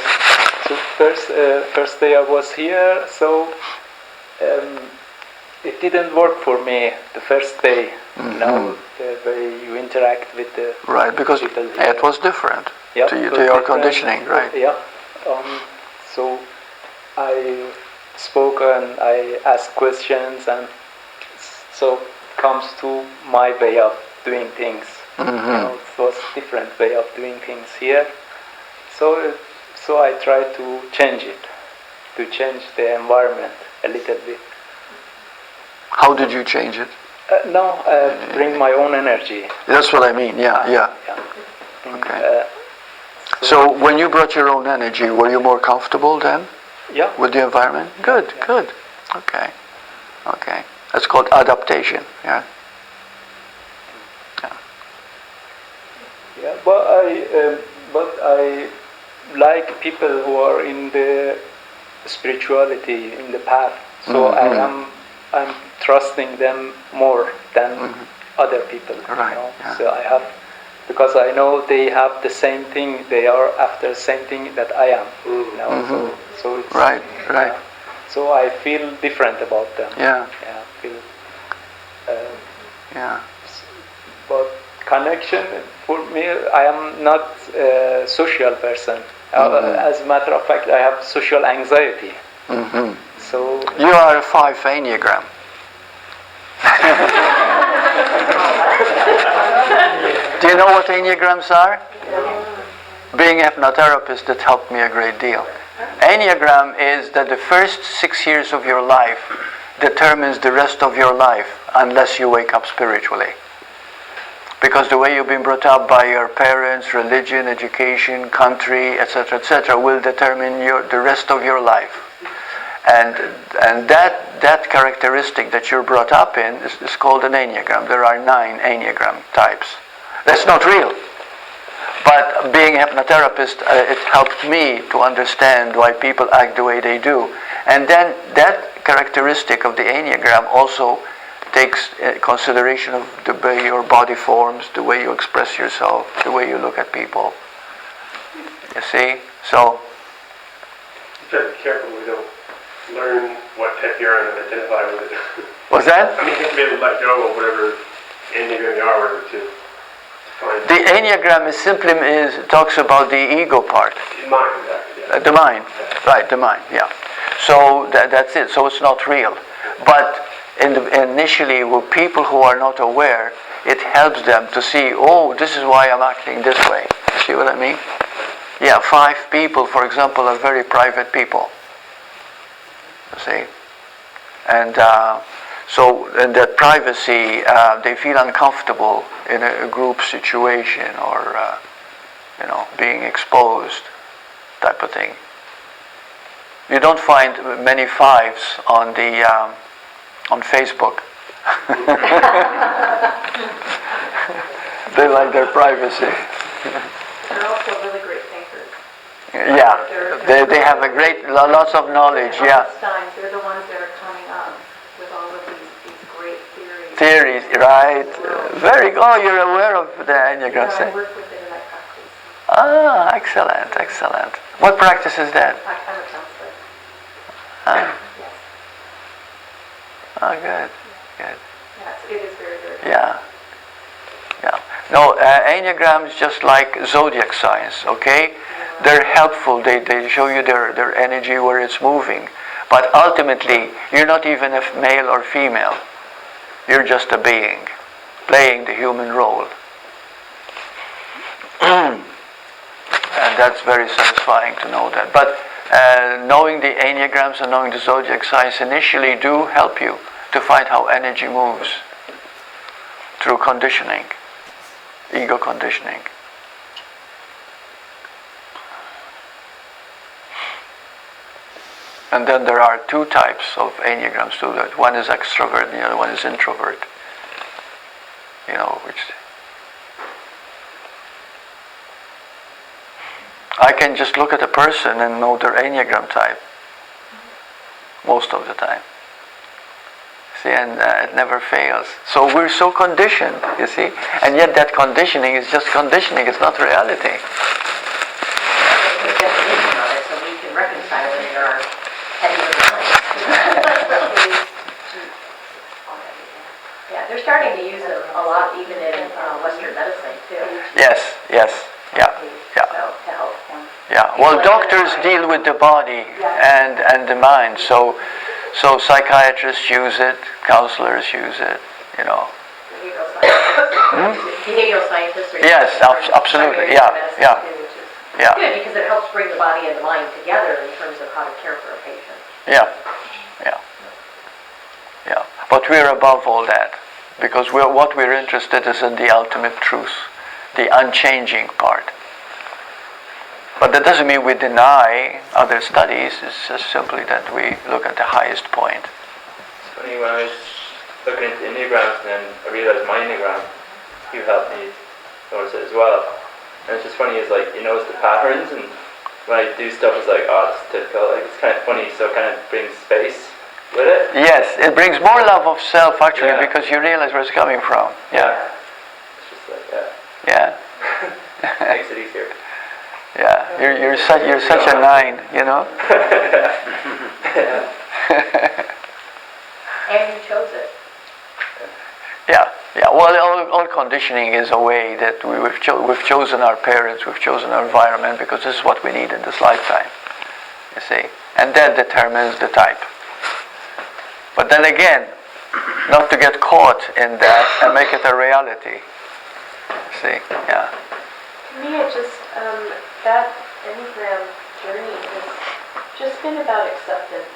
So first day I was here, so it didn't work for me the first day. You know, the way you interact with the because people here. it was different to your different. conditioning, right? Yeah. So I spoke and I asked questions, and so comes to my way of doing things. You know, it was a different way of doing things here. So I tried to change it, to change the environment a little bit. How did you change it? Bring my own energy. That's what I mean, yeah. Okay. So when you brought your own energy, were you more comfortable then? Yeah. With the environment? Good. Okay. That's called adaptation, yeah. Yeah, but I like people who are in the spirituality, in the path. So I'm trusting them more than other people. Right. You know? So because I know they have the same thing. They are after the same thing that I am. You know? So it's right. So I feel different about them. Yeah. But connection, for me, I am not a social person. As a matter of fact, I have social anxiety. So you are a 5 Enneagram. Do you know what Enneagrams are? Being a hypnotherapist, that helped me a great deal. Enneagram is that the first 6 years of your life determines the rest of your life unless you wake up spiritually. Because the way you've been brought up by your parents, religion, education, country, etc., will determine the rest of your life. And that characteristic that you're brought up in is called an Enneagram. There are 9 Enneagram types. That's not real. But being a hypnotherapist, it helped me to understand why people act the way they do. And then that characteristic of the Enneagram also takes consideration of the way your body forms, the way you express yourself, the way you look at people. You see? So you have to be careful we don't learn what type you are and identify with it. What's that? I mean, you have to be able to let go of whatever Enneagram you are to find. The Enneagram talks about the ego part. The mind, exactly. The mind, right? The mind, yeah. So that's it. So it's not real, but initially, with people who are not aware, it helps them to see, oh, this is why I'm acting this way. You see what I mean? Yeah, 5 people, for example, are very private people. You see? And so in that privacy, they feel uncomfortable in a group situation or, being exposed type of thing. You don't find many 5s on Facebook. They like their privacy. They're also really great thinkers. Yeah, they have lots of knowledge. Yeah. They're the ones that are coming up with all of these great theories. Theories, right? Very good. Oh, you're aware of the Enneagram. I work with it and I practice. Excellent. What practice is that? I'm a counselor. Yes. Oh, good. Yes, it is very, very good. Yeah. No, Enneagram is just like zodiac signs, okay? They're helpful. They show you their energy, where it's moving. But ultimately, you're not even a male or female. You're just a being, playing the human role. And that's very satisfying to know that. But knowing the Enneagrams and knowing the zodiac signs initially do help you to find how energy moves through conditioning, ego conditioning. And then there are two types of enneagrams too. That one is extrovert, the other one is introvert. You know, which I can just look at a person and know their enneagram type most of the time. See, and it never fails. So we're so conditioned, you see, and yet that conditioning is just conditioning. It's not reality. The definition of it, so we can reconcile it in our head and mind. Yeah, they're starting to use them a lot, even in Western medicine too. Yes. Yeah. So, to help them. Yeah. Well, doctors deal with the body and the mind. So psychiatrists use it, counselors use it. You know. Behavioral scientists are Yes, absolutely. Yeah. Good, because it helps bring the body and the mind together in terms of how to care for a patient. Yeah. But we're above all that, because what we're interested is in the ultimate truth, the unchanging part. But that doesn't mean we deny other studies. It's just simply that we look at the highest point. It's funny, when I was looking at the enneagrams, and then I realized my enneagram, you helped me notice it as well. And it's just funny, is like, you notice the patterns, and when I do stuff, it's like, oh, it's typical. Like, it's kind of funny, so it kind of brings space with it. Yes, it brings more love of self, actually, because you realize where it's coming from. Yeah. It's just like, Yeah. makes it easier. Yeah, you're such a 9, you know. And you chose it. Yeah. Well, all conditioning is a way that we've chosen our parents, we've chosen our environment, because this is what we need in this lifetime. You see, and that determines the type. But then again, not to get caught in that and make it a reality. You see, yeah. To me, it just, that Enneagram journey has just been about acceptance.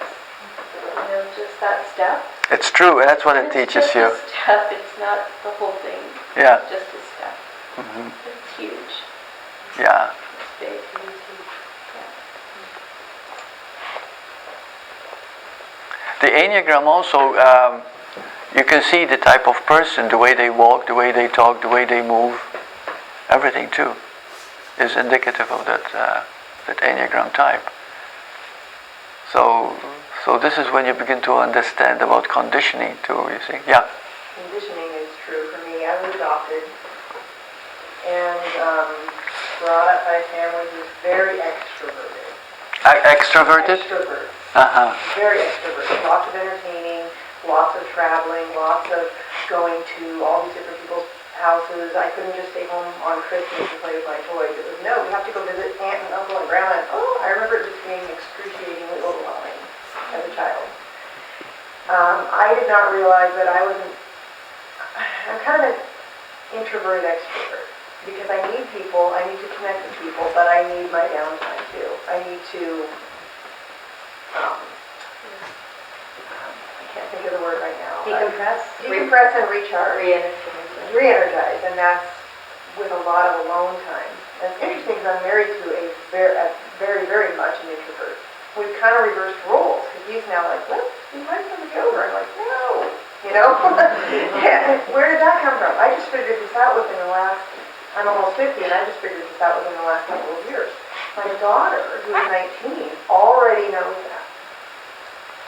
You know, just that step. It's true, and that's what it It's teaches just you. a step, it's not the whole thing. Yeah. It's just a step. Mm-hmm. It's huge. Yeah. It's big, it is huge. The Enneagram also, you can see the type of person, the way they walk, the way they talk, the way they move, everything too, is indicative of that Enneagram type. So this is when you begin to understand about conditioning too, you see. Yeah. Conditioning is true for me. I was adopted and brought up by a family who's very extroverted. Extroverted? Extrovert. Uh-huh. Very extroverted. Lots of entertaining, lots of traveling, lots of going to all these different people's houses. I couldn't just stay home on Christmas and play with my toys. It was, no, we have to go visit aunt and uncle and grandma. And, I remember it just being excruciatingly overwhelming as a child. I did not realize that I'm kind of an introverted extrovert, because I need people, I need to connect with people, but I need my downtime too. I need to, I can't think of the word right now. Decompress? Decompress and recharge. Re-energize, and that's with a lot of alone time. And it's interesting because I'm married to a very, very much an introvert. We've kind of reversed roles, because he's now like, let's invite somebody over. I'm like, no, you know? Yeah. Where did that come from? I just figured this out within the last, I'm almost 50, and I just figured this out within the last couple of years. My daughter, who's 19, already knows that.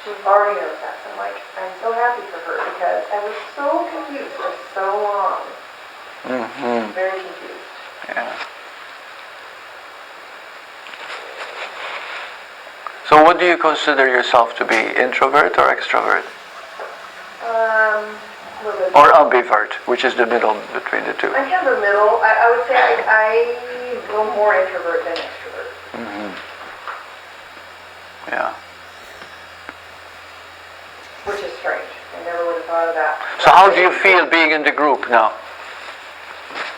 She already knows that. So I'm like, I'm so happy for her, because I was so confused for so long. Mm-hmm. Very confused. Yeah. So what do you consider yourself to be, introvert or extrovert? Or ambivert, which is the middle between the two? I'm kind of a middle. I would say I go more introvert than extrovert. Mm-hmm. Yeah. Which is strange. I never would have thought of that. So how do you feel being in the group now?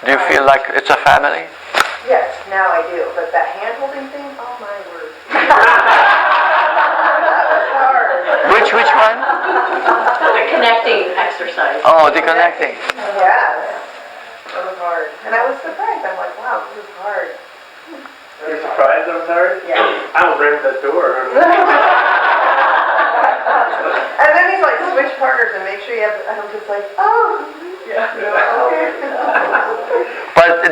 Do you feel like it's a family? Yes, now I do. But that hand-holding thing, oh my word. That was hard. Which one? The connecting exercise. Oh, deconnecting. Yes. That was hard. And I was surprised. I'm like, wow, this is hard. You're surprised I was hard? Yeah. I almost ran to that door. And then he's like, switch partners and make sure you have, and I'm just like, oh. Yeah. Okay. But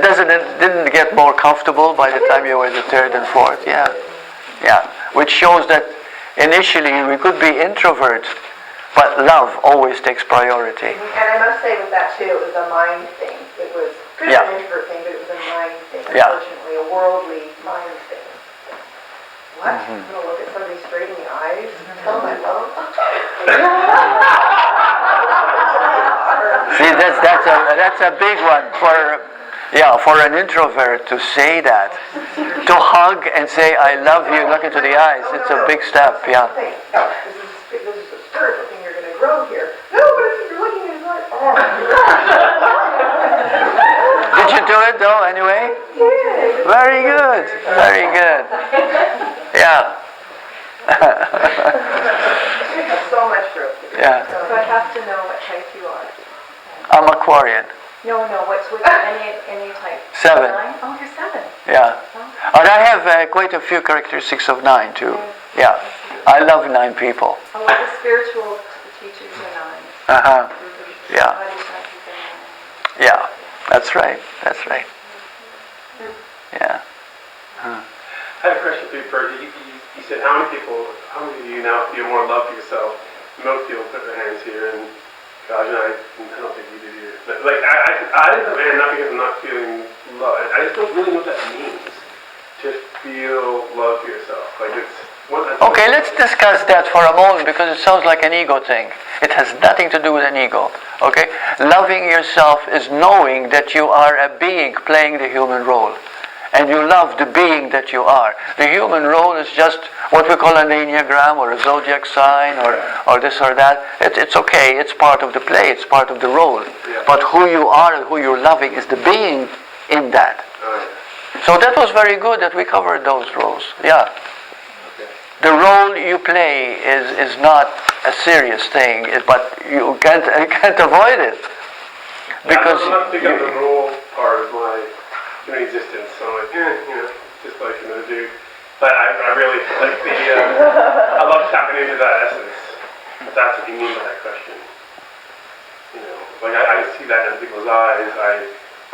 didn't get more comfortable by the time you were the third and fourth. Yeah. Yeah. Which shows that initially we could be introvert, but love always takes priority. And I must say with that too, it was a mind thing. It was could be an introvert thing, but it was a mind thing. Unfortunately, a worldly mind thing. What? I'm gonna look at somebody straight in the eyes and tell them I love them? See, that's a big one for an introvert to say that, to hug and say I love you, look into the eyes. It's a big step. Yeah. This is a spiritual thing. You're gonna grow here. No, but if you're looking at his eyes. Oh. Did you do it though? Anyway. Yeah. Very good. Very good. Yeah. So much growth. Yeah. So I have to know what type you are. I'm Aquarian. No, which any type? 7. 9? Oh, you're 7. Yeah. And I have quite a few characteristics of 9 too. Yeah. I love 9 people. A lot of spiritual teachers are 9. Uh-huh. Yeah. Body sciences are 9. Yeah. That's right. That's right. Yeah. I have a question for you, Bert. You said how many of you now feel more love for yourself? Most people put their hands here, and gosh, I don't think you do either. But like, I didn't put my hand not because I'm not feeling love. I just don't really know what that means to feel love for yourself. Like Okay, let's discuss that for a moment because it sounds like an ego thing. It has nothing to do with an ego. Okay? Loving yourself is knowing that you are a being playing the human role. And you love the being that you are. The human role is just what we call an enneagram or a zodiac sign or this or that. It's okay. It's part of the play. It's part of the role. Yeah. But who you are and who you're loving is the being in that. So that was very good that we covered those roles. Yeah. The role you play is not a serious thing, but you can't avoid it. Because I'm not big on the role part of my existence, so I'm like, just like another dude. But I really like I love tapping into that essence. If that's what you mean by that question. Like I see that in people's eyes.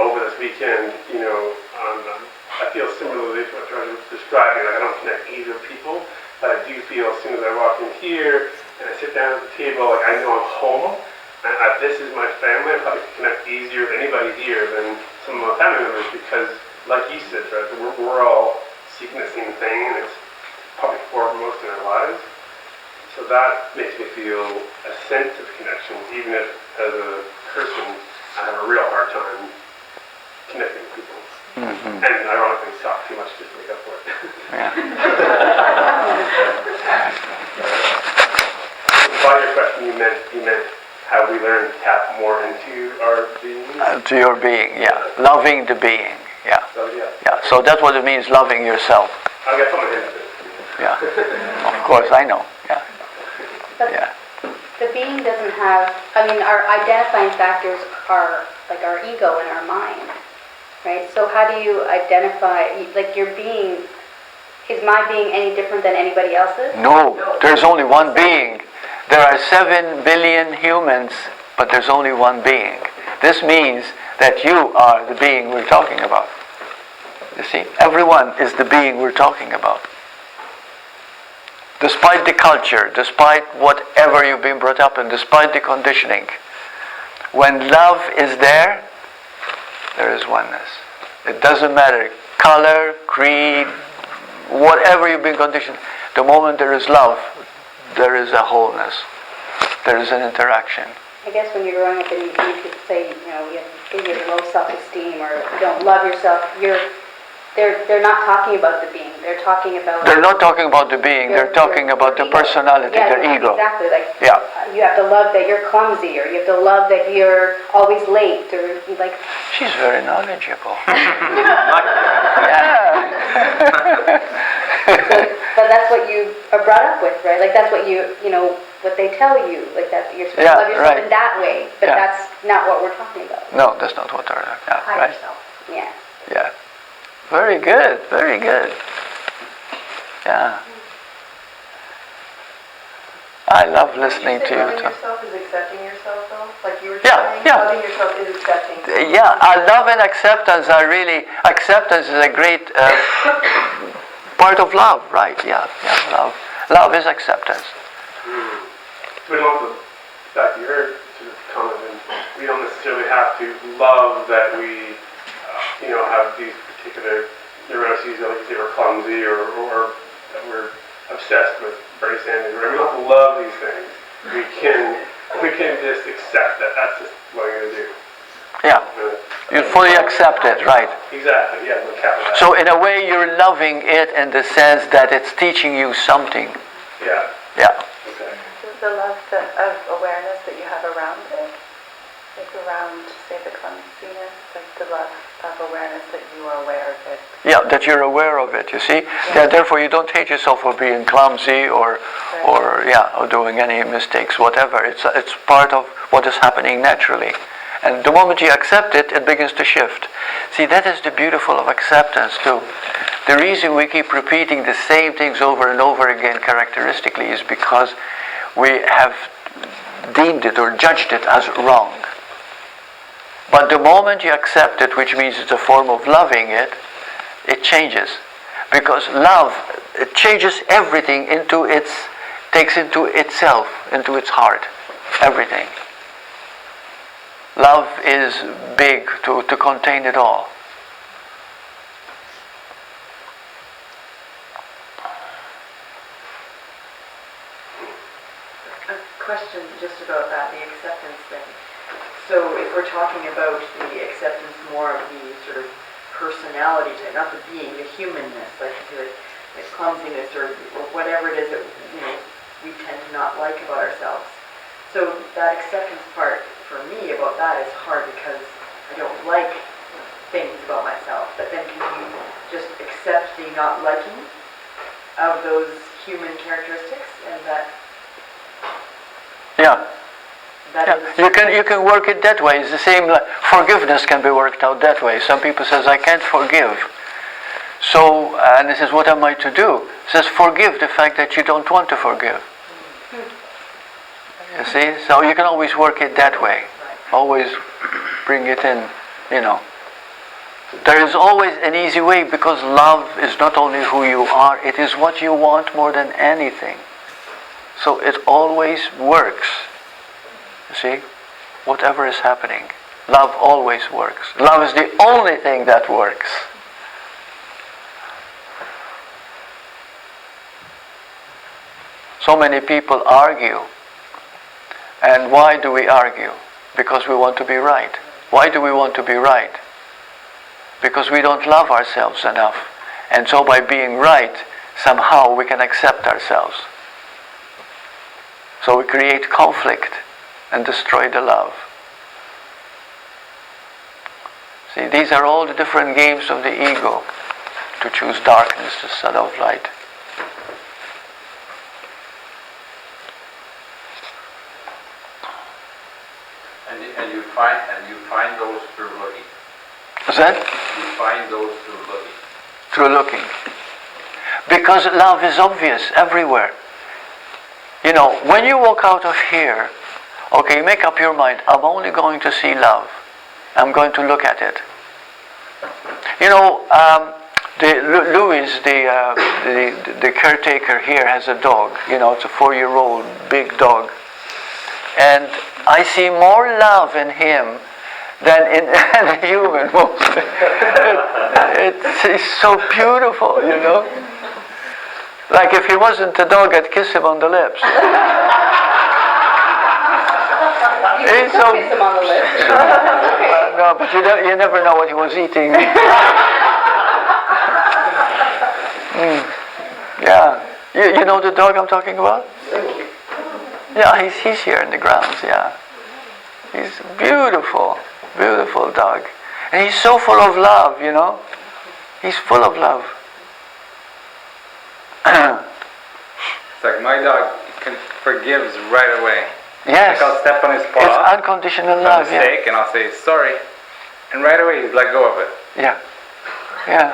Over this weekend, I feel similarly to what George was describing. Like I don't connect easily with people, but I do feel as soon as I walk in here and I sit down at the table, like I know I'm home. And this is my family. I probably connect easier with anybody here than some of my family members because, like you said, Fred, we're all seeking the same thing, and it's probably foremost in our lives. So that makes me feel a sense of connection, even if, as a person, I have a real hard time connecting with people. Mm-hmm. And ironically, talk too much just to make up for it. Yeah. By your question, you meant how we learn to tap more into our being? To your being, yeah. Loving the being, yeah. So, yeah. So that's what it means, loving yourself. I got put my hands in. Yeah. Of course, I know. Yeah. But yeah. The being doesn't have, our identifying factors are like our ego and our mind, right? So how do you identify, like your being, is my being any different than anybody else's? No, there's only one being. There are 7 billion humans, but there's only one being. This means that you are the being we're talking about. You see? Everyone is the being we're talking about. Despite the culture, despite whatever you've been brought up in, despite the conditioning, when love is there is oneness. It doesn't matter. Color, creed, whatever you've been conditioned. The moment there is love, there is a wholeness. There is an interaction. I guess when you're growing up and you could say, you have low self-esteem or you don't love yourself, they're not talking about the being. They're talking about... They're not talking about the being. They're talking about the personality, their ego. Exactly. You have to love that you're clumsy, or you have to love that you're always late, or like... She's very knowledgeable. But that's what you are brought up with, right? Like that's what you what they tell you, like that you're supposed Yeah, to love yourself right. in that way, but Yeah. that's not what we're talking about. No, that's not what they're yeah, Hide right. yourself. Yeah. Yeah. Very good, very good. Yeah. I love listening to you. Loving yourself is accepting yourself, though? Like you were Yeah, saying, yeah. loving yourself is accepting. Yeah, love and acceptance are really, acceptance is a great part of love, right? Yeah, love. Love is acceptance. But also, back to your sort of comment, and we don't necessarily have to love that we, have these particular neuroses, like you say, we're clumsy, or that we're obsessed with Bernie Sanders. We don't have to love these things. We can just accept that that's just what I'm going to do. Yeah, you fully accept it, right? Exactly, yeah, with capital S. So in a way you're loving it in the sense that it's teaching you something. Yeah. Yeah. Okay. This is the love of awareness that you have around it. Like around, say, the clumsiness, like the love of awareness that you are aware of it. Yeah, that you're aware of it, you see? Yeah, therefore you don't hate yourself for being clumsy or doing any mistakes, whatever. It's part of what is happening naturally. And the moment you accept it, it begins to shift. See, that is the beautiful of acceptance too. The reason we keep repeating the same things over and over again characteristically is because we have deemed it or judged it as wrong. But the moment you accept it, which means it's a form of loving it, it changes. Because love, it changes everything takes into itself, into its heart. Everything. Love is big to contain it all. A question just about that, the acceptance thing. So if we're talking about the acceptance more of the sort of personality type, not the being, the humanness, like the clumsiness or whatever it is that we tend to not like about ourselves. So that acceptance part for me about that is hard because I don't like things about myself. But then can you just accept the not liking of those human characteristics and that? Yeah. You can work it that way. It's the same. Like, forgiveness can be worked out that way. Some people says I can't forgive. So and it says, what am I to do? It says forgive the fact that you don't want to forgive. You see? So you can always work it that way. Always bring it in, There is always an easy way because love is not only who you are, it is what you want more than anything. So it always works. You see? Whatever is happening. Love always works. Love is the only thing that works. So many people argue. And why do we argue? Because we want to be right. Why do we want to be right? Because we don't love ourselves enough. And so by being right, somehow we can accept ourselves. So we create conflict and destroy the love. See, these are all the different games of the ego to choose darkness instead of light. And you find those through looking. Is that? You find those through looking. Through looking. Because love is obvious everywhere. When you walk out of here, okay, make up your mind, I'm only going to see love. I'm going to look at it. Louis, the caretaker here, has a dog. It's a 4-year-old big dog. And I see more love in him than in any human. It's so beautiful, Like if he wasn't a dog, I'd kiss him on the lips. You still kiss him on the lips. No, but you never know what he was eating. Yeah. You know the dog I'm talking about? Yeah, he's here in the grounds, yeah. He's a beautiful, beautiful dog. And he's so full of love, He's full of love. It's like my dog, forgives right away. Yes. Like I'll step on his paw. It's unconditional a love. mistake, and I'll say sorry, and right away he's let go of it. Yeah. Yeah.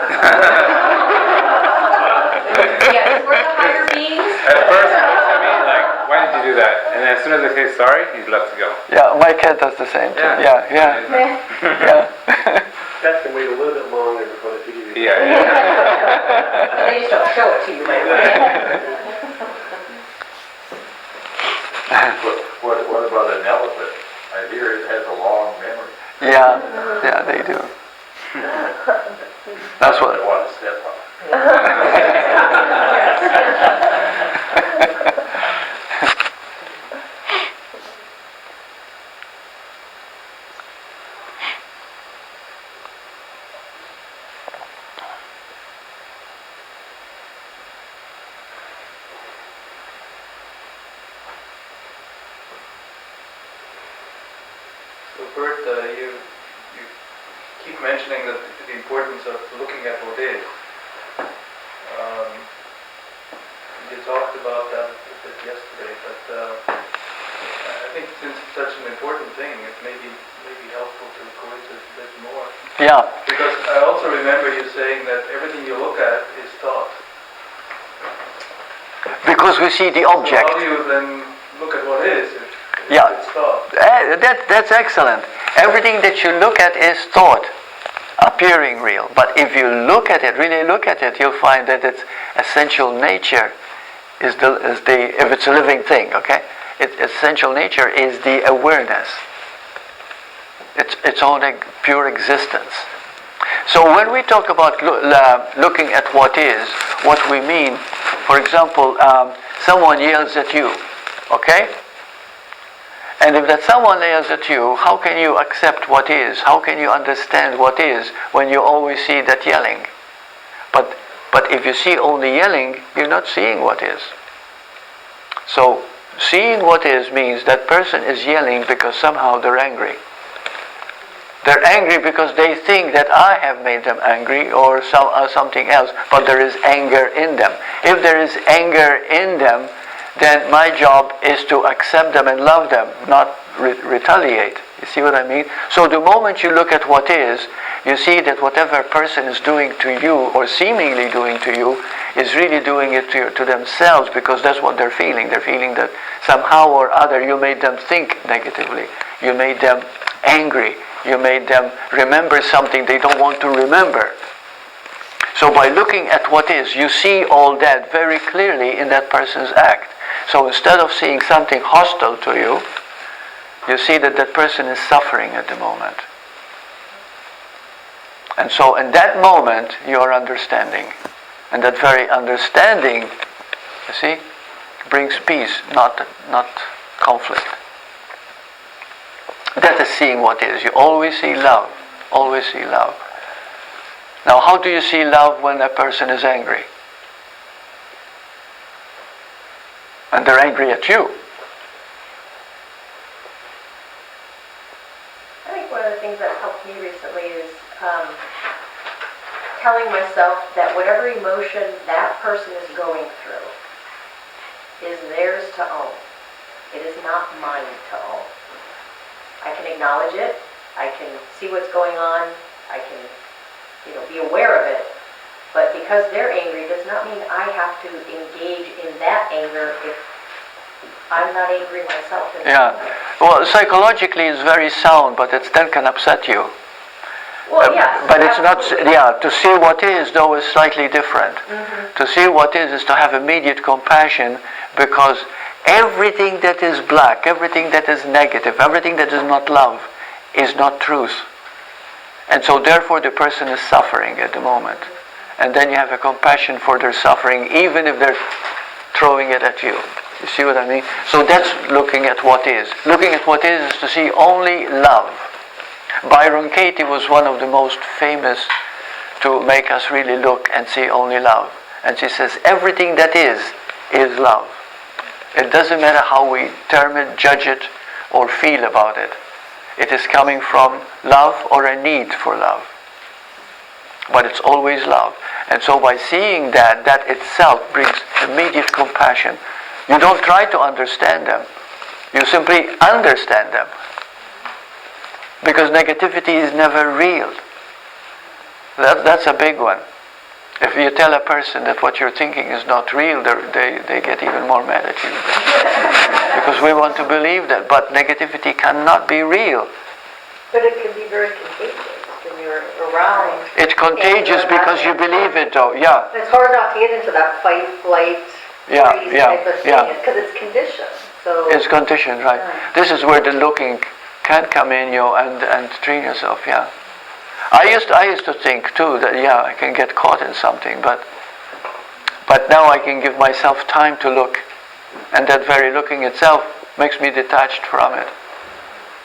Yes, we're the higher beings. At first he looks at me like, why did you do that? And then as soon as I say sorry, he lets go. Yeah, my cat does the same too. Yeah, yeah. Yeah. That can wait a little bit longer before they forgive you. Yeah. They just don't show it to you right away. What about an elephant? I hear it has a long memory. Yeah, yeah, they do. That's what. I want to step on. So Bert, you keep mentioning the importance of looking at what is. You talked about that a bit yesterday, but I think since it's such an important thing, it may be helpful to go into it a bit more. Yeah. Because I also remember you saying that everything you look at is thought. Because we see the object. So how do you then look at what is? If Yeah. it's thought. That's excellent. Everything that you look at is thought, appearing real. But if you look at it, really look at it, you'll find that its essential nature is if it's a living thing, okay? Its essential nature is the awareness. Its own pure existence. So when we talk about looking at what is, what we mean, for example, someone yells at you, okay? And if that someone yells at you, how can you accept what is? How can you understand what is when you always see that yelling? But if you see only yelling, you're not seeing what is. So seeing what is means that person is yelling because somehow they're angry. They're angry because they think that I have made them angry or something else, but there is anger in them. If there is anger in them, then my job is to accept them and love them, not retaliate. You see what I mean? So the moment you look at what is, you see that whatever a person is doing to you or seemingly doing to you is really doing it to themselves, because that's what they're feeling. They're feeling that somehow or other you made them think negatively. You made them angry. You made them remember something they don't want to remember. So by looking at what is, you see all that very clearly in that person's act. So instead of seeing something hostile to you, you see that that person is suffering at the moment. And so in that moment, you are understanding. And that very understanding, you see, brings peace, not conflict. That is seeing what is. You always see love. Always see love. Now, how do you see love when a person is angry? And they're angry at you. I think one of the things that helped me recently is telling myself that whatever emotion that person is going through is theirs to own. It is not mine to own. I can acknowledge it. I can see what's going on. I can, be aware of it. But because they're angry does not mean I have to engage in that anger if I'm not angry myself. Yeah. Well, psychologically it's very sound, but it still can upset you. Well, yes. But it's not, to see what is, though, is slightly different. Mm-hmm. To see what is to have immediate compassion, because everything that is black, everything that is negative, everything that is not love, is not truth. And so therefore the person is suffering at the moment. And then you have a compassion for their suffering, even if they're throwing it at you. You see what I mean? So that's looking at what is. Looking at what is to see only love. Byron Katie was one of the most famous to make us really look and see only love. And she says, everything that is love. It doesn't matter how we term it, judge it, or feel about it. It is coming from love or a need for love. But it's always love. And so by seeing that itself brings immediate compassion You don't try to understand them. You simply understand them. Because negativity is never real. That's a big one. If you tell a person that what you're thinking is not real, they get even more mad at you. Because we want to believe that, but negativity cannot be real. But it can be very contagious when you're around. It's contagious because you believe it, though. Yeah. It's hard not to get into that fight, flight, freeze type of thing, because it's conditioned. So it's conditioned, right? This is where the looking can come in, and train yourself. Yeah. I used to think too that I can get caught in something, but now I can give myself time to look, and that very looking itself makes me detached from it.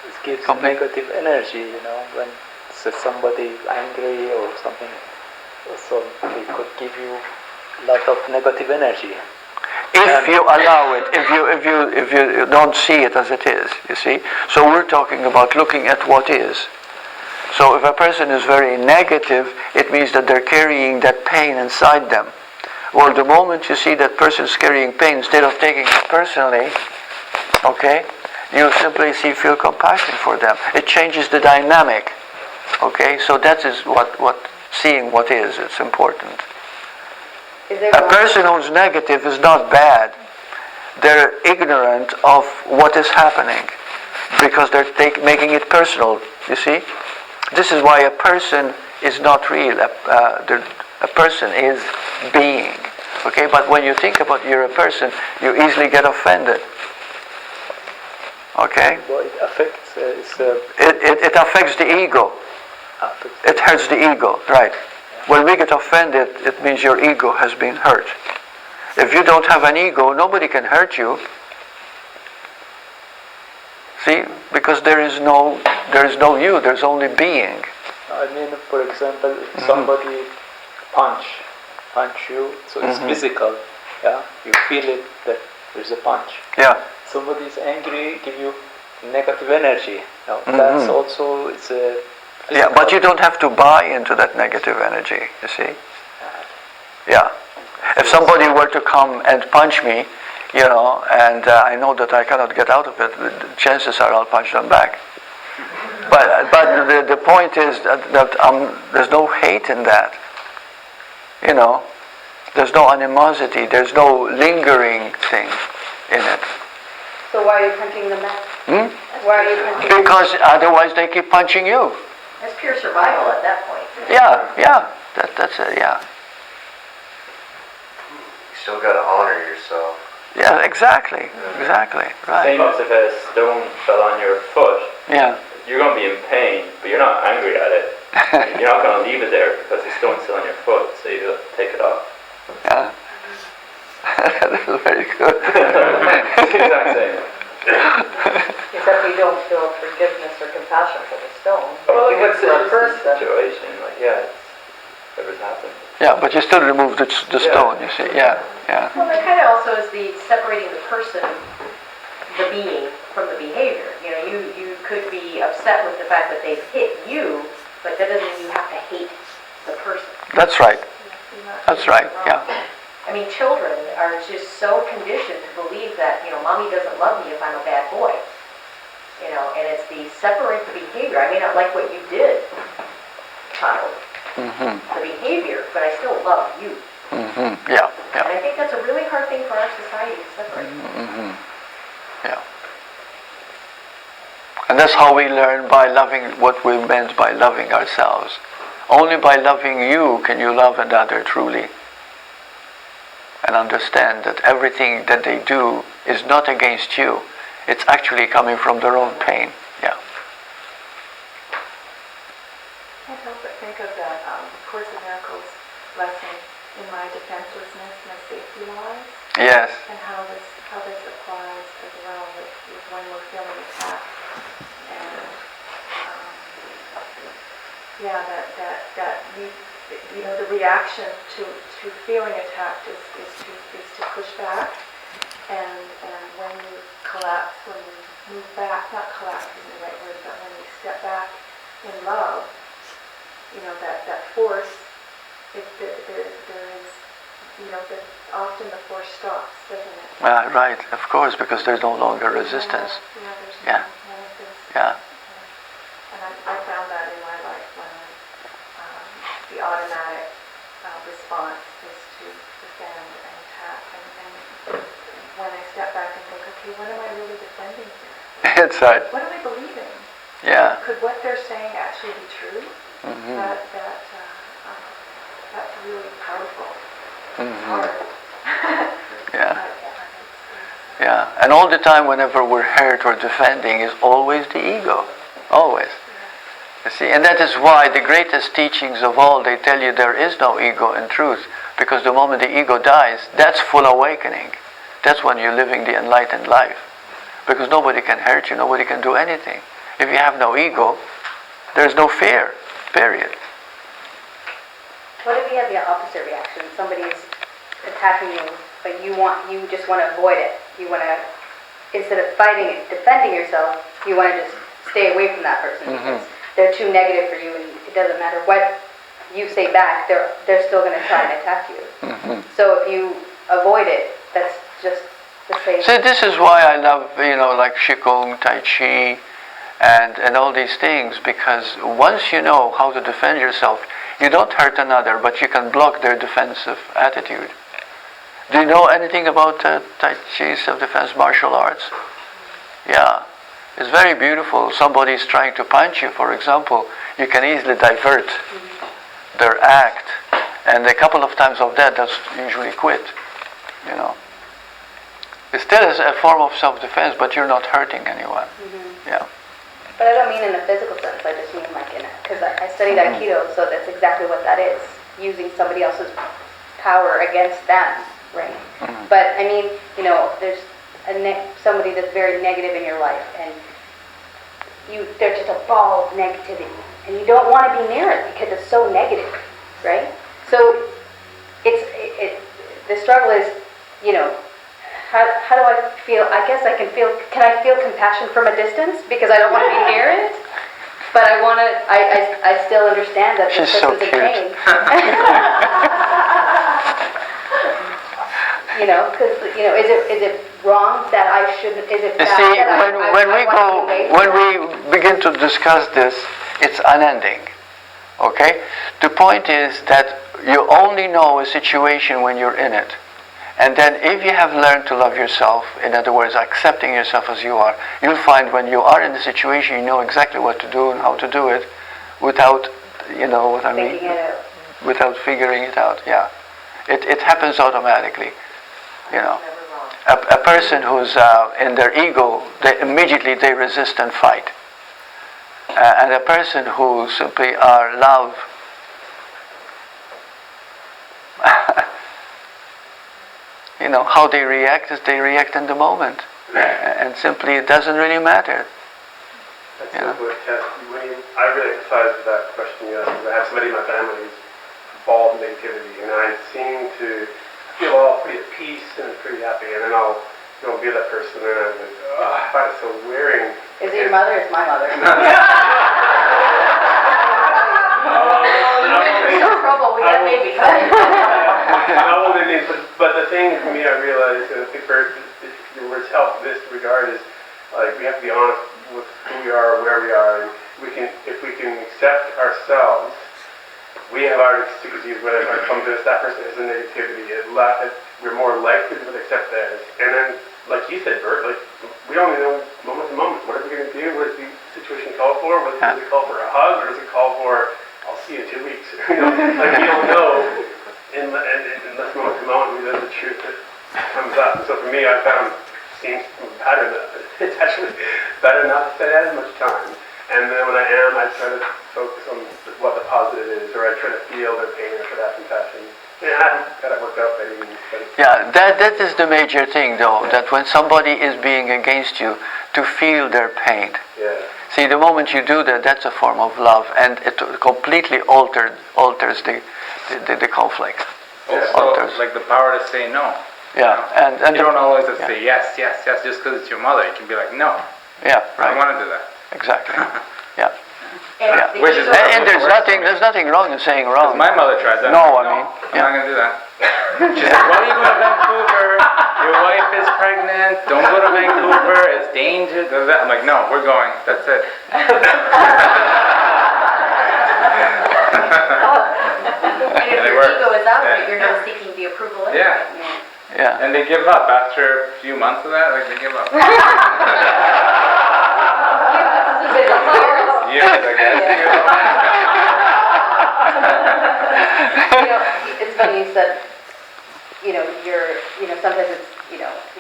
It gives negative energy, when somebody is angry or something, so it could give you a lot of negative energy. If you allow it, if you don't see it as it is, you see. So we're talking about looking at what is. So if a person is very negative, it means that they're carrying that pain inside them. Well, the moment you see that person is carrying pain, instead of taking it personally, okay, you simply feel compassion for them. It changes the dynamic. Okay, so that is what seeing what is. It's important. A person who's negative is not bad. They're ignorant of what is happening because they're making it personal. You see, this is why a person is not real. A person is being. Okay, but when you think about you're a person, you easily get offended. Okay. Well, it affects. It affects the ego. It hurts the ego, right? When we get offended, it means your ego has been hurt. If you don't have an ego, nobody can hurt you. See, because there is no you. There's only being. I mean, for example, if somebody punch you, so it's physical. Yeah, you feel it that there's a punch. Yeah. Somebody is angry, give you negative energy. That's also it's a. Yeah, but you don't have to buy into that negative energy, you see? Yeah. If somebody were to come and punch me, and I know that I cannot get out of it, the chances are I'll punch them back. But the point is that there's no hate in that. There's no animosity, there's no lingering thing in it. So why are you punching them back? Why are you punching them? Because otherwise they keep punching you. That's pure survival at that point. Yeah. That's it, yeah. You still got to honor yourself. Yeah, exactly, right. Same as if a stone fell on your foot. Yeah. You're going to be in pain, but you're not angry at it. You're not going to leave it there because the stone's still on your foot, so you have to take it off. Yeah. That was very good. It's the exact same. Except we don't feel forgiveness or compassion for the stone. Well, We would for a person. Situation, whatever's happened. Yeah, but you still remove the stone, you see. Yeah. Well, that kind of also is the separating the person, the being, from the behavior. You could be upset with the fact that they've hit you, but that doesn't mean you have to hate the person. That's right. Yeah. I mean, children are just so conditioned to believe that, mommy doesn't love me if I'm a bad boy. And it's the separate the behavior. I may not like what you did, child, the behavior, but I still love you. Yeah. And I think that's a really hard thing for our society to separate. Yeah. And that's how we learn by loving what we meant by loving ourselves. Only by loving you can you love another truly. And understand that everything that they do is not against you. It's actually coming from their own pain. Yeah. I can't help but think of that Course in Miracles lesson in my defenselessness, my safety laws. Yes. And how this applies as well with when we're feeling attacked. And that we, the reaction to feeling attacked is to push back. And when you collapse, when you move back, not collapse isn't the right word, but when you step back in love, that force, there is, that often the force stops, doesn't it? Right, of course, because there's no longer resistance. Yeah. Yeah. And I found that in my life when the automatic response is to defend and attack. And when I step back and think, okay, what am I really defending here? That's right. What am I believing? Yeah. Could what they're saying actually be true? Mm-hmm. That's really powerful. Mm-hmm. Hard. Yeah. Yeah. And all the time, whenever we're hurt or defending, is always the ego. Always. You see, and that is why the greatest teachings of all, they tell you there is no ego in truth, because the moment the ego dies, that's full awakening. That's when you're living the enlightened life. Because nobody can hurt you, nobody can do anything. If you have no ego, there's no fear, period. What if you have the opposite reaction? Somebody's attacking you, but you just want to avoid it. You want to, instead of fighting it, defending yourself, you want to just stay away from that person because they're too negative for you, and it doesn't matter what you say back, they're still going to try and attack you. So if you avoid it, that's just the same. See, this is why I love, like Qigong, Tai Chi, and all these things, because once you know how to defend yourself, you don't hurt another, but you can block their defensive attitude. Do you know anything about Tai Chi, self-defense martial arts? Yeah. It's very beautiful. Somebody is trying to punch you, for example. You can easily divert their act. And a couple of times of that, that's usually quit. It still is a form of self-defense, but you're not hurting anyone. Yeah. But I don't mean in a physical sense, I just mean like in it, because I studied Aikido, so that's exactly what that is, using somebody else's power against them, right? But I mean, there's somebody that's very negative in your life, and they're just a ball of negativity, and you don't want to be near it because it's so negative, right? So the struggle is, how do I feel? I guess can I feel compassion from a distance because I don't want to be near it? But I still understand that this person's in pain. Because, is it wrong that I shouldn't, is it bad that when we begin to discuss this, it's unending. Okay? The point is that you only know a situation when you're in it. And then if you have learned to love yourself, in other words, accepting yourself as you are, you'll find when you are in the situation, you know exactly what to do and how to do it without, what I mean? Without figuring it out, yeah. It happens automatically, A person who's in their ego, they resist and fight. And a person who simply are love, how they react is they react in the moment, and simply it doesn't really matter. I really emphasize with that question you asked, because I have somebody in my family who's involved in negativity, and I seem to feel all pretty at peace and pretty happy, and then I'll be that person, and I'm like, I find it so wearing. Is it your mother? It's my mother. No trouble, we got baby. But the thing for me, I realize, and I think your words help in this regard, is like we have to be honest with who we are, where we are, and if we can accept ourselves, we have our insecurities. When I come to us, that person has a negativity. We're more likely to accept theirs. And then, like you said, Bert, we only know moment to moment. What are we going to do? What does the situation call for? Does it call for a hug, or does it call for, I'll see you in 2 weeks? We don't know. In this moment to moment, we know the truth that comes up. And so for me, I found seems better that it's actually better not to spend as much time. And then when I try to focus on what the positive is, or I try to feel their pain or try to have compassion. Yeah, I haven't got it worked out by any means. Yeah, that is the major thing, though, that when somebody is being against you, to feel their pain. Yeah. See, the moment you do that, that's a form of love, and it completely alters the conflict. Also, like the power to say no. Yeah, and you don't always have to say yes, yes, yes, just because it's your mother. You can be like, no. Yeah, right. I don't want to do that. Exactly. Yeah. Yeah. the Which is ego- And there's nothing wrong in saying wrong. My mother tried that. No, I'm I mean, I'm not gonna do that. She's like, why are you going to Vancouver? Your wife is pregnant. Don't go to Vancouver. It's dangerous. I'm like, no, we're going. That's it. And if And it your works. ego is out of Yeah. it, you're not seeking the approval anyway. Yeah. Yeah. And they give up after a few months of that. Like they give up. Years, I guess. It's funny you said, sometimes it's,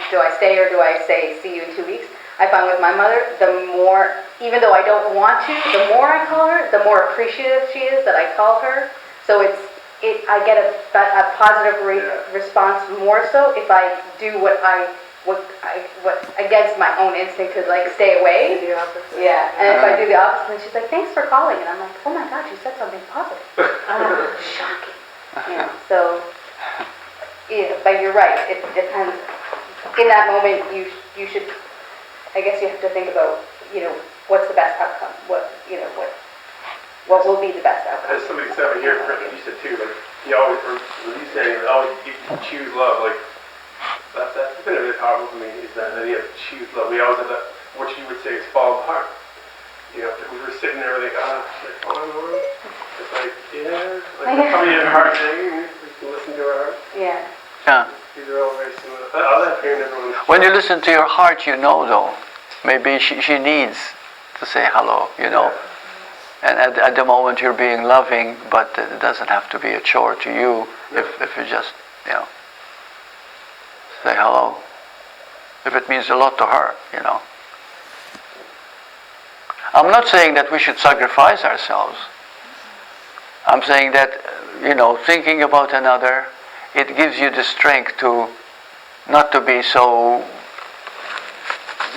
do I stay or do I say see you in 2 weeks? I find with my mother, the more, even though I don't want to, the more I call her, the more appreciative she is that I call her. So I get a positive response more so if I do what against my own instinct to like stay away. Do the opposite. Yeah, and if I do the opposite, then she's like, thanks for calling, and I'm like, oh my God, you said something positive. Shocking. So, but you're right. It depends. In that moment, you should. I guess you have to think about, what's the best outcome. What will be the best outcome. As somebody said over here, you said too, like, you always, or what you said, you choose love, like, that's been a bit powerful for me, is that idea of choose love. We always have that, what you would say is follow the heart. We were sitting there, we're like, should I follow the heart? It's like, yeah, like, probably in a hard thing, we can listen to our heart. Yeah. Yeah. These are all very similar. I like hearing everyone. When you listen to your heart, though, maybe she needs to say hello, And at the moment you're being loving, but it doesn't have to be a chore to you if you just, say hello. If it means a lot to her, I'm not saying that we should sacrifice ourselves. I'm saying that, thinking about another, it gives you the strength to not to be so,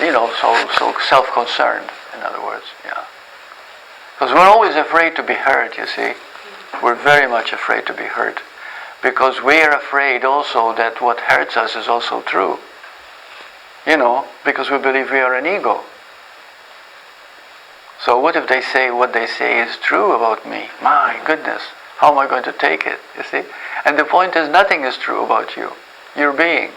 so self-concerned, in other words, Because we're always afraid to be hurt, you see. We're very much afraid to be hurt. Because we are afraid also that what hurts us is also true. Because we believe we are an ego. So what if they say what they say is true about me? My goodness, how am I going to take it, you see? And the point is, nothing is true about you. Your being.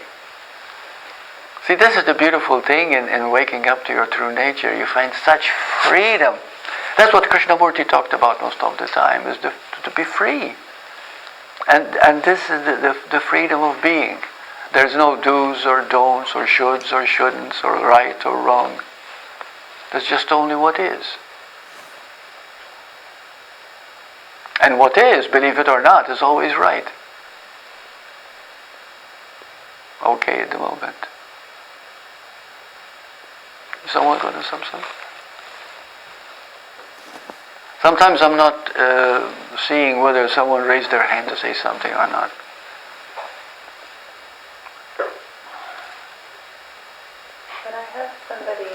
See, this is the beautiful thing in waking up to your true nature. You find such freedom. That's what Krishnamurti talked about most of the time, is to be free. And this is the freedom of being. There's no do's or don'ts or shoulds or shouldn'ts or right or wrong. There's just only what is. And what is, believe it or not, is always right. Okay at the moment. Is someone going to say something? Sometimes I'm not seeing whether someone raised their hand to say something or not. When I have somebody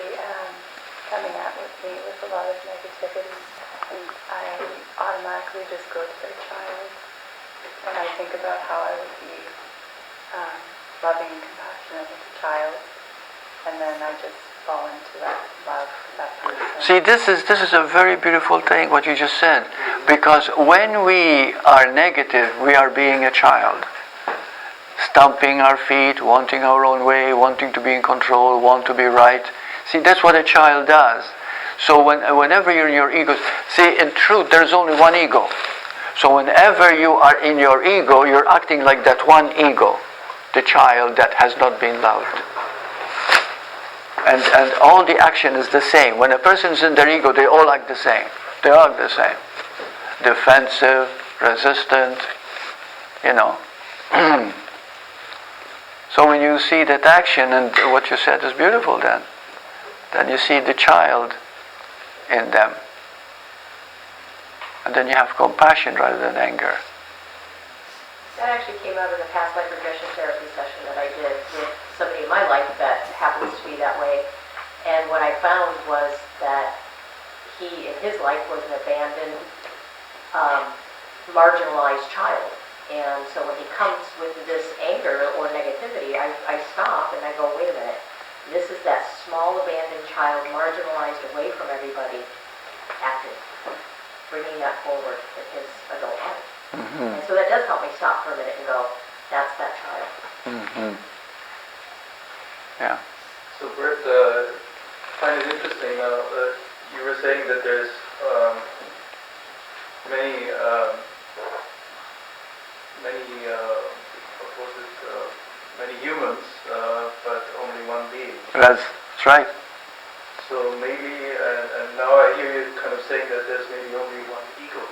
coming at with me with a lot of negativity, and I automatically just go to their child, and I think about how I would be loving and compassionate with the child, and then I just fall into that love for that person. See, this is a very beautiful thing, what you just said. Because when we are negative, we are being a child. Stomping our feet, wanting our own way, wanting to be in control, want to be right. See, that's what a child does. So whenever you're in your ego, see, in truth, there's only one ego. So whenever you are in your ego, you're acting like that one ego, the child that has not been loved. And all the action is the same. When a person's in their ego, they all act the same. They all act the same. Defensive, resistant, So when you see that action, and what you said is beautiful then you see the child in them. And then you have compassion rather than anger. That actually came out in a past life regression therapy session that I did with somebody in my life that happens to be that way. And what I found was that he, in his life, was an abandoned, marginalized child. And so when he comes with this anger or negativity, I stop and I go, wait a minute. This is that small abandoned child, marginalized away from everybody, acting. bringing that forward in his adult life. And so that does help me stop for a minute and go, that's that child. Yeah. So Bert, I find it interesting now that you were saying that there's many humans, but only one being. That's right. So maybe, and now I hear you kind of saying that there's maybe only one ego.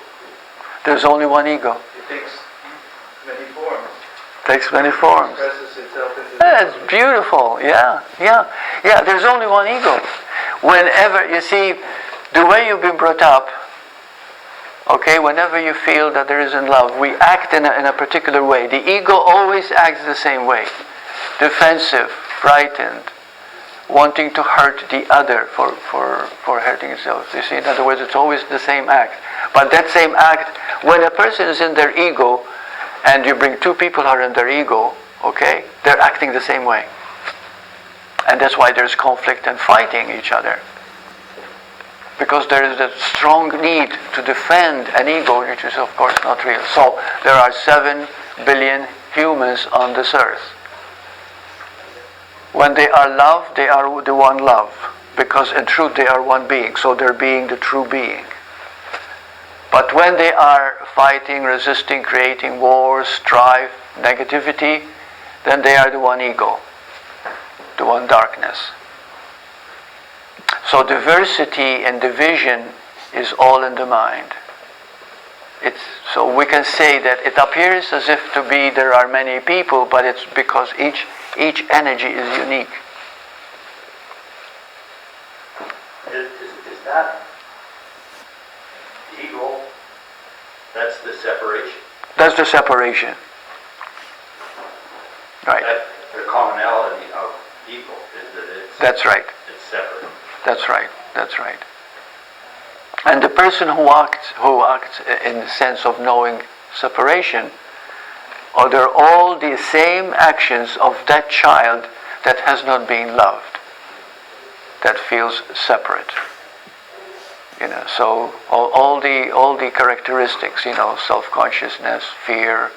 There's only one ego. It takes many forms. Takes many forms. Expresses itself in It's beautiful. Yeah. There's only one ego. Whenever you see the way you've been brought up, okay, whenever you feel that there isn't love, we act in a particular way. The ego always acts the same way. Defensive, frightened, wanting to hurt the other for hurting itself. You see, in other words, it's always the same act. But that same act, when a person is in their ego, and you bring two people who are in their ego, okay, they're acting the same way. And that's why there's conflict and fighting each other. Because there is a strong need to defend an ego, which is of course not real. So there are 7 billion humans on this earth. When they are love, they are the one love. Because in truth they are one being. So they're being the true being. But when they are fighting, resisting, creating wars, strife, negativity, then they are the one ego. The one darkness. So diversity and division is all in the mind. So we can say that it appears as if to be there are many people, but it's because each energy is unique. Is that ego? That's the separation. That's the separation. Right. The commonality of ego is that it's. That's right. It's separate. That's right. That's right. And the person who acts in the sense of knowing separation, or they're all the same actions of that child that has not been loved, that feels separate. So all the characteristics, self-consciousness, fear,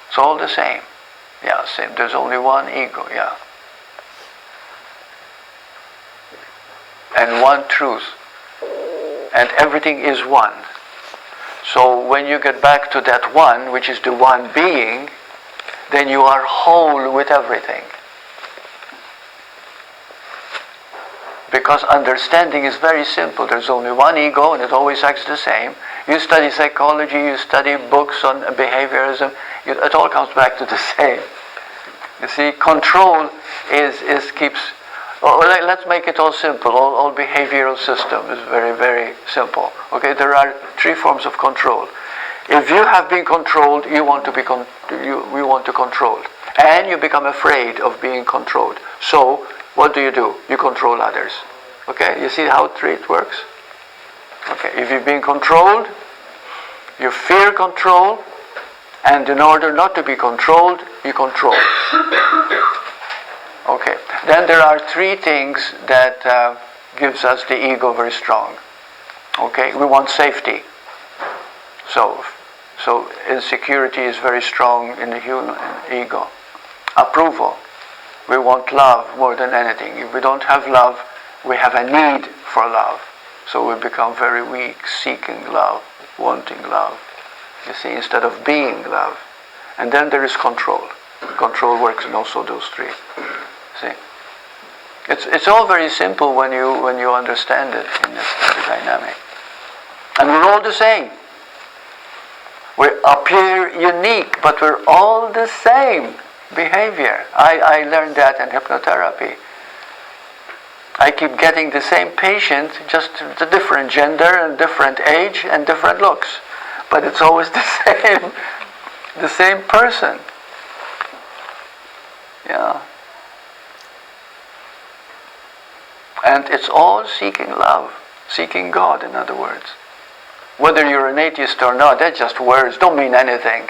it's all the same. Yeah, same. There's only one ego. Yeah. And one truth. And everything is one. So when you get back to that one, which is the one being, then you are whole with everything. Because understanding is very simple. There's only one ego and it always acts the same. You study psychology, you study books on behaviorism, it all comes back to the same. You see, control keeps. Let's make it all simple. All behavioral system is very, very simple. Okay, there are 3 forms of control. If you have been controlled, you want to be we want to control, and you become afraid of being controlled. So what do? You control others. Okay, you see how it works? Okay, if you've been controlled, you fear control, and in order not to be controlled, you control. Okay, then there are 3 things that gives us the ego very strong. Okay, we want safety. So insecurity is very strong in the human ego. Approval. We want love more than anything. If we don't have love, we have a need for love. So we become very weak, seeking love, wanting love. You see, instead of being love. And then there is control. Control works in also those 3. See? It's all very simple when you understand it in this dynamic. And we're all the same. We appear unique, but we're all the same behavior. I learned that in hypnotherapy. I keep getting the same patient, just a different gender and different age and different looks. But it's always the same person. Yeah. And it's all seeking love, seeking God, in other words. Whether you're an atheist or not, they're just words, don't mean anything.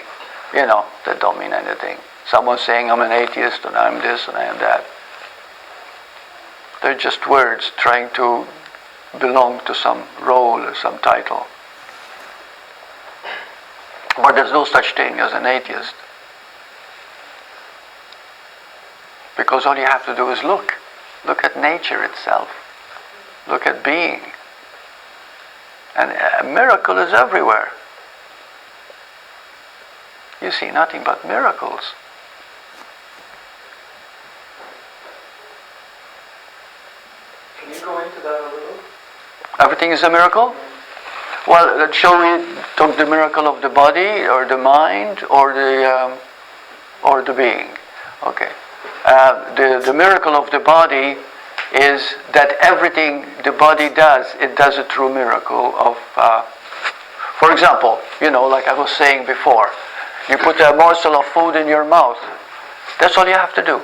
That don't mean anything. Someone saying I'm an atheist and I'm this and I am that. They're just words trying to belong to some role or some title. But there's no such thing as an atheist. Because all you have to do is look. Look at nature itself. Look at being. And a miracle is everywhere. You see nothing but miracles. Can you go into that a little? Everything is a miracle? Well, shall we talk the miracle of the body, or the mind, or the being? Okay. The miracle of the body is that everything the body does, it does it through miracle of, for example, like I was saying before, you put a morsel of food in your mouth. That's all you have to do.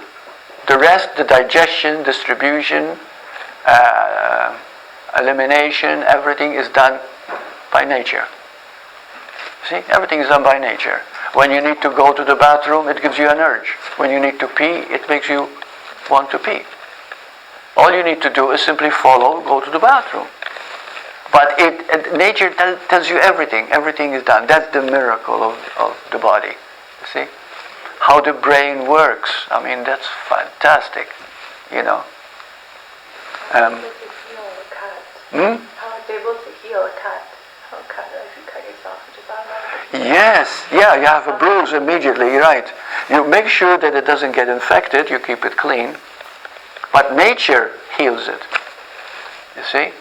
The rest, the digestion, distribution, elimination, everything is done by nature. See, everything is done by nature. When you need to go to the bathroom, it gives you an urge. When you need to pee, it makes you want to pee. All you need to do is simply follow, go to the bathroom. But nature tells you everything. Everything is done. That's the miracle of the body. You see? How the brain works. I mean, that's fantastic. How it's able to heal a cut. How a cut, if you cut yourself, which is automatic. Yes, yeah, you have a bruise immediately, right. You make sure that it doesn't get infected, you keep it clean. But nature heals it. You see?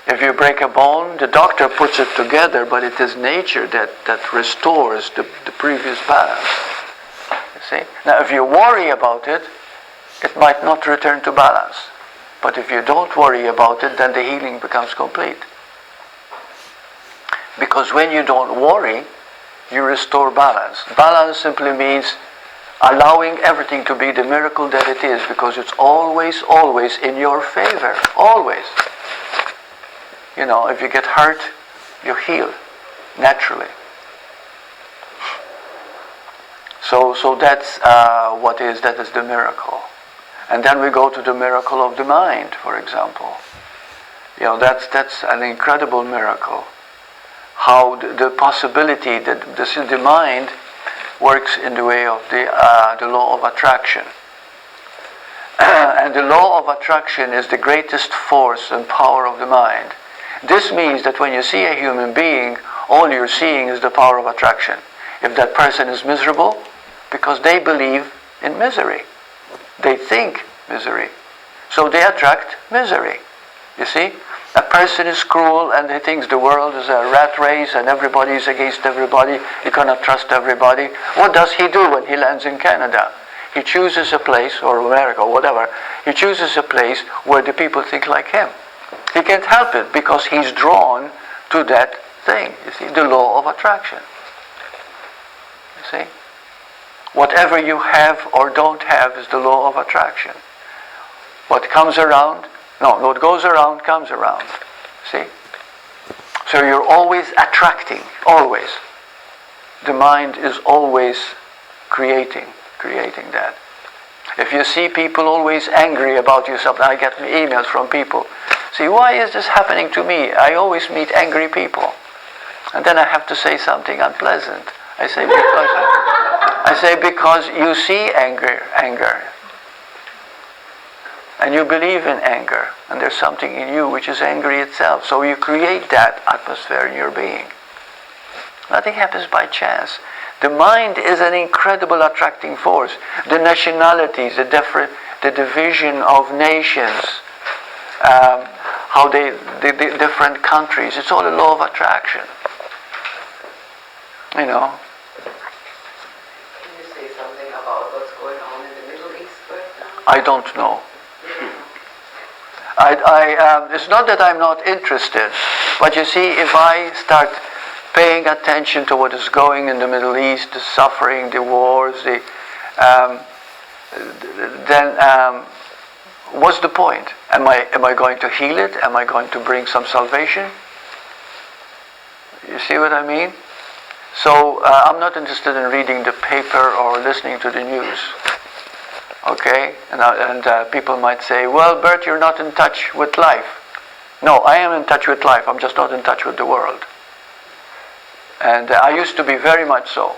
If you break a bone, the doctor puts it together, but it is nature that restores the previous balance. You see? Now, if you worry about it, it might not return to balance. But if you don't worry about it, then the healing becomes complete. Because when you don't worry, you restore balance. Balance simply means allowing everything to be the miracle that it is, because it's always, always in your favor. Always. If you get hurt, you heal naturally. So that's that is the miracle. And then we go to the miracle of the mind, for example. That's an incredible miracle. How the possibility that the mind works in the way of the law of attraction. And the law of attraction is the greatest force and power of the mind. This means that when you see a human being, all you're seeing is the power of attraction. If that person is miserable, because they believe in misery. They think misery. So they attract misery. You see? A person is cruel and he thinks the world is a rat race and everybody is against everybody. You cannot trust everybody. What does he do when he lands in Canada? He chooses a place, or America, or whatever. He chooses a place where the people think like him. He can't help it because he's drawn to that thing. You see, the law of attraction. You see? Whatever you have or don't have is the law of attraction. What comes around, what goes around comes around. See? So you're always attracting, always. The mind is always creating that. If you see people always angry about you, I get emails from people. See, why is this happening to me? I always meet angry people. And then I have to say something unpleasant. I say because you see anger. And you believe in anger. And there's something in you which is angry itself. So you create that atmosphere in your being. Nothing happens by chance. The mind is an incredible attracting force. The nationalities, the division of nations, how the different countries, it's all a law of attraction. Can you say something about what's going on in the Middle East right now? I don't know. It's not that I'm not interested, but you see, if I start paying attention to what is going in the Middle East, the suffering, the wars, then what's the point? Am I going to heal it? Am I going to bring some salvation? You see what I mean? So I'm not interested in reading the paper or listening to the news. Okay? And people might say, well, Bert, you're not in touch with life. No, I am in touch with life. I'm just not in touch with the world. And I used to be very much so.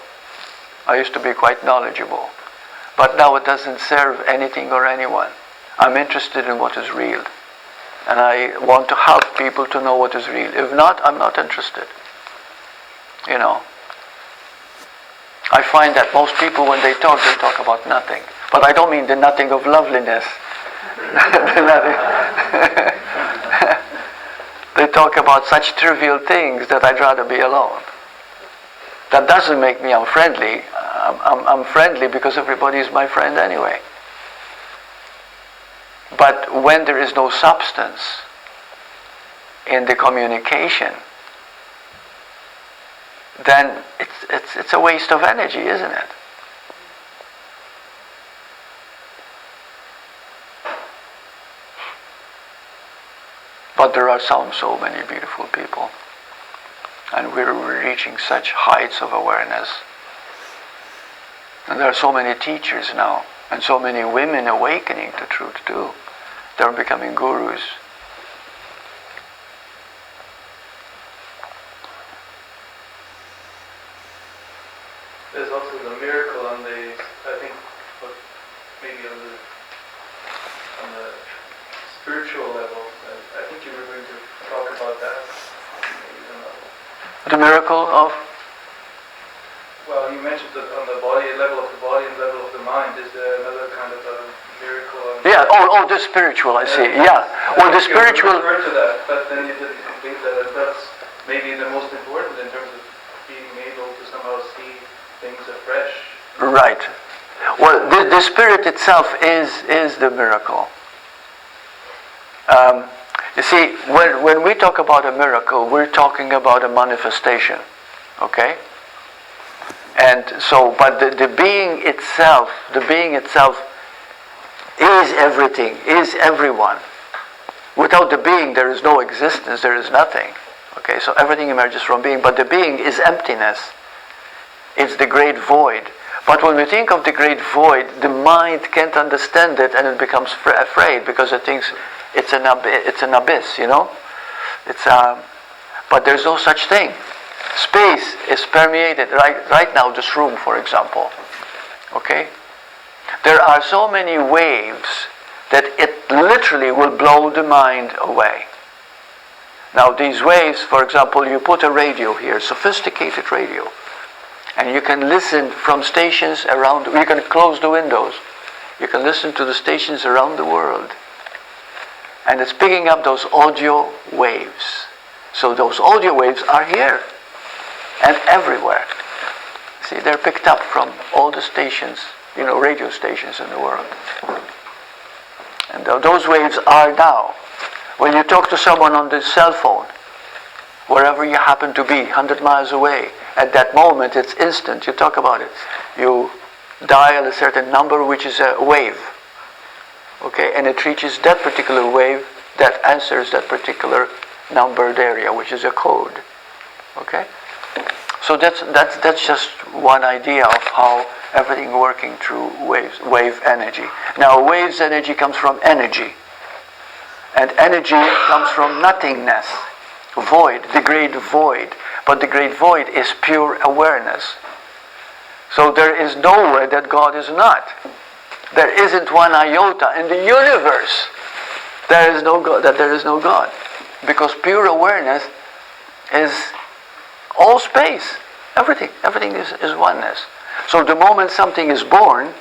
I used to be quite knowledgeable. But now it doesn't serve anything or anyone. I'm interested in what is real. And I want to help people to know what is real. If not, I'm not interested. You know. I find that most people, when they talk about nothing. But I don't mean the nothing of loveliness. They talk about such trivial things that I'd rather be alone. That doesn't make me unfriendly. I'm friendly because everybody is my friend anyway. But when there is no substance in the communication, then it's a waste of energy, isn't it? But there are so many beautiful people. And we're reaching such heights of awareness. And there are so many teachers now, and so many women awakening to truth too. They're becoming gurus. There's also the miracle on the, I think, maybe on the spiritual level. I think you were going to talk about that. The miracle of? Well, you mentioned that on the body level of the body and level of the mind. Is there another kind of a miracle? Yeah. The spiritual. I see. Yeah. Well, the spiritual. You referred to that, but then you didn't complete that. That's maybe the most important in terms of being able to somehow see things afresh. Right. Well, the spirit itself is the miracle. You see, when we talk about a miracle, we're talking about a manifestation, okay? And so, but the being itself is everything, is everyone. Without the being, there is no existence, there is nothing. Okay, so everything emerges from being, but the being is emptiness. It's the great void. But when we think of the great void, the mind can't understand it, and it becomes afraid because it thinks it's an abyss, you know. But there's no such thing. Space is permeated right now. This room, for example. Okay, there are so many waves that it literally will blow the mind away. Now, these waves, for example, you put a radio here, sophisticated radio. And you can listen from stations around, you can close the windows. You can listen to the stations around the world. And it's picking up those audio waves. So those audio waves are here and everywhere. See, they're picked up from all the stations, radio stations in the world. And those waves are now. When you talk to someone on the cell phone, wherever you happen to be, 100 miles away, at that moment it's instant. You talk about it. You dial a certain number, which is a wave. Okay, and it reaches that particular wave that answers that particular numbered area, which is a code. Okay? So that's just one idea of how everything working through waves, wave energy. Now, waves energy comes from energy. And energy comes from nothingness. Void, the great void. But the great void is pure awareness. So there is nowhere that God is not. There isn't one iota in the universe. There is no God, that there is no God. Because pure awareness is all space. Everything is oneness. So the moment something is born,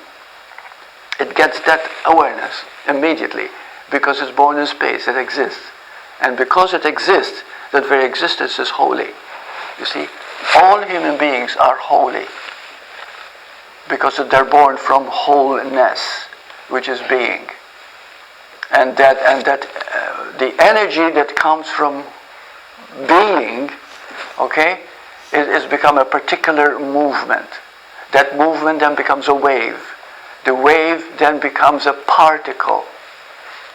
it gets that awareness immediately. Because it's born in space, it exists. And because it exists, that very existence is holy. You see, all human beings are holy. Because they're born from wholeness, which is being. And that the energy that comes from being, okay, is become a particular movement. That movement then becomes a wave. The wave then becomes a particle,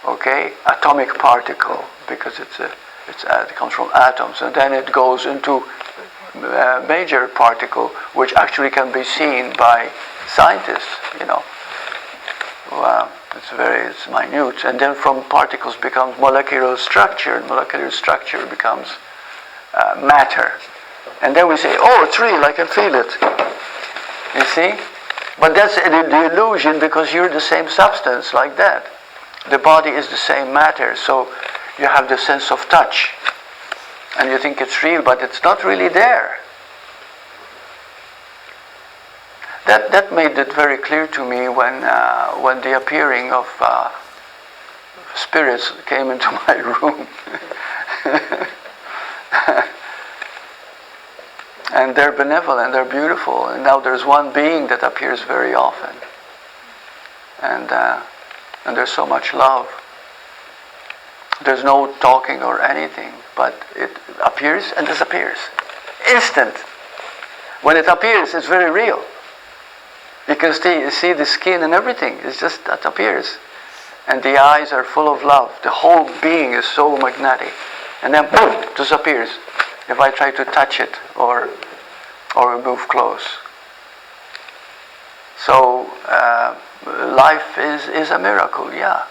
okay, atomic particle, because it comes from atoms, and then it goes into a major particle, which actually can be seen by scientists, It's minute, and then from particles becomes molecular structure, and molecular structure becomes matter. And then we say, oh, it's real, I can feel it. You see? But that's the illusion, because you're the same substance like that. The body is the same matter, so you have the sense of touch. And you think it's real, but it's not really there. That made it very clear to me when the appearing of spirits came into my room. And they're benevolent, they're beautiful. And now there's one being that appears very often. And there's so much love. There's no talking or anything, but it appears and disappears. Instant. When it appears, it's very real. You can see the skin and everything. It's just that appears. And the eyes are full of love. The whole being is so magnetic. And then boom, disappears. If I try to touch it or move close. So life is a miracle, yeah.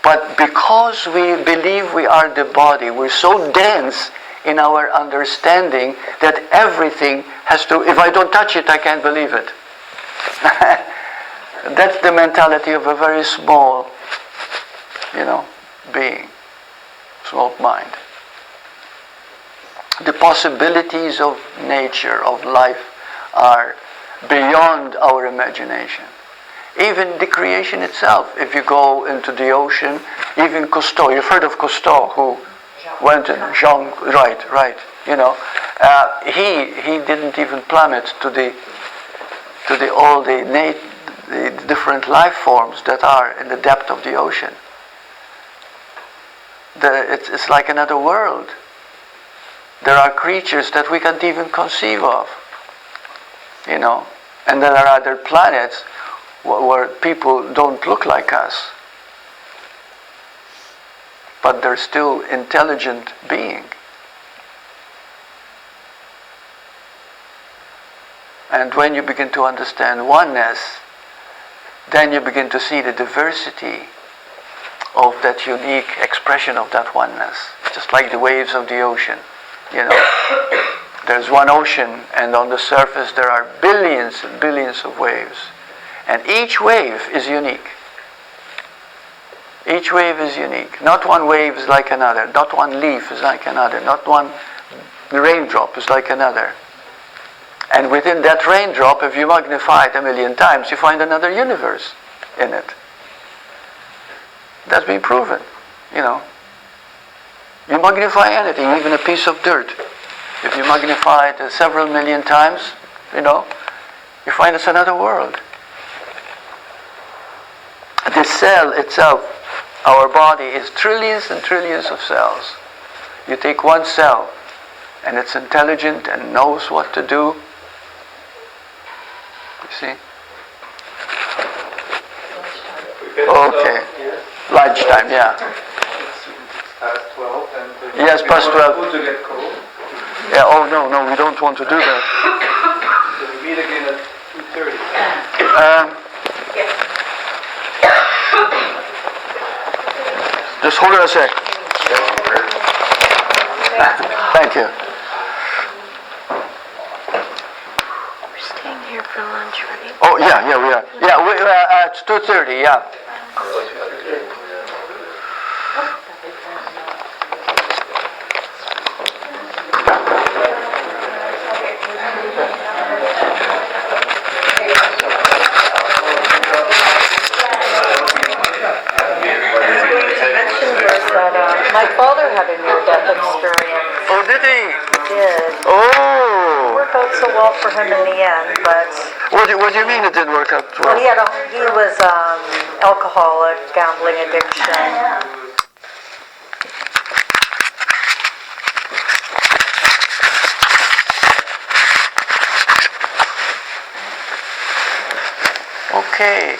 But because we believe we are the body, we're so dense in our understanding that everything has to, if I don't touch it, I can't believe it. That's the mentality of a very small, being, small mind. The possibilities of nature, of life, are beyond our imagination. Even the creation itself, if you go into the ocean, even Cousteau, you've heard of Cousteau, who went in, Jean, right, he didn't even plummet to all the different life forms that are in the depth of the ocean. It's like another world. There are creatures that we can't even conceive of, and there are other planets where people don't look like us, but they're still intelligent being. And when you begin to understand oneness, then you begin to see the diversity of that unique expression of that oneness, just like the waves of the ocean. There's one ocean, and on the surface there are billions and billions of waves. And each wave is unique. Each wave is unique. Not one wave is like another. Not one leaf is like another. Not one raindrop is like another. And within that raindrop, if you magnify it 1,000,000 times, you find another universe in it. That's been proven, You magnify anything, even a piece of dirt. If you magnify it several million times, you find it's another world. The cell itself, our body, is trillions and trillions of cells. You take one cell, and it's intelligent and knows what to do. You see? Okay. Lunchtime, yeah. It's past 12, and yes, past 12. To get cold. Yeah. Oh no, we don't want to do that. So we meet again at 2:30. Just hold it a sec. Thank you. We're staying here for lunch, right? Oh yeah, we are. Yeah, it's 2:30. Yeah. My father had a near-death experience. Oh, did he? He did. Oh. It worked out so well for him in the end, but... What do you mean it didn't work out well? Well, he was alcoholic, gambling addiction. Okay.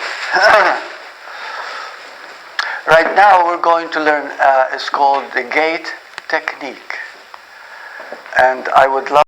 Right now we're going to learn, it's called the gate technique. And I would love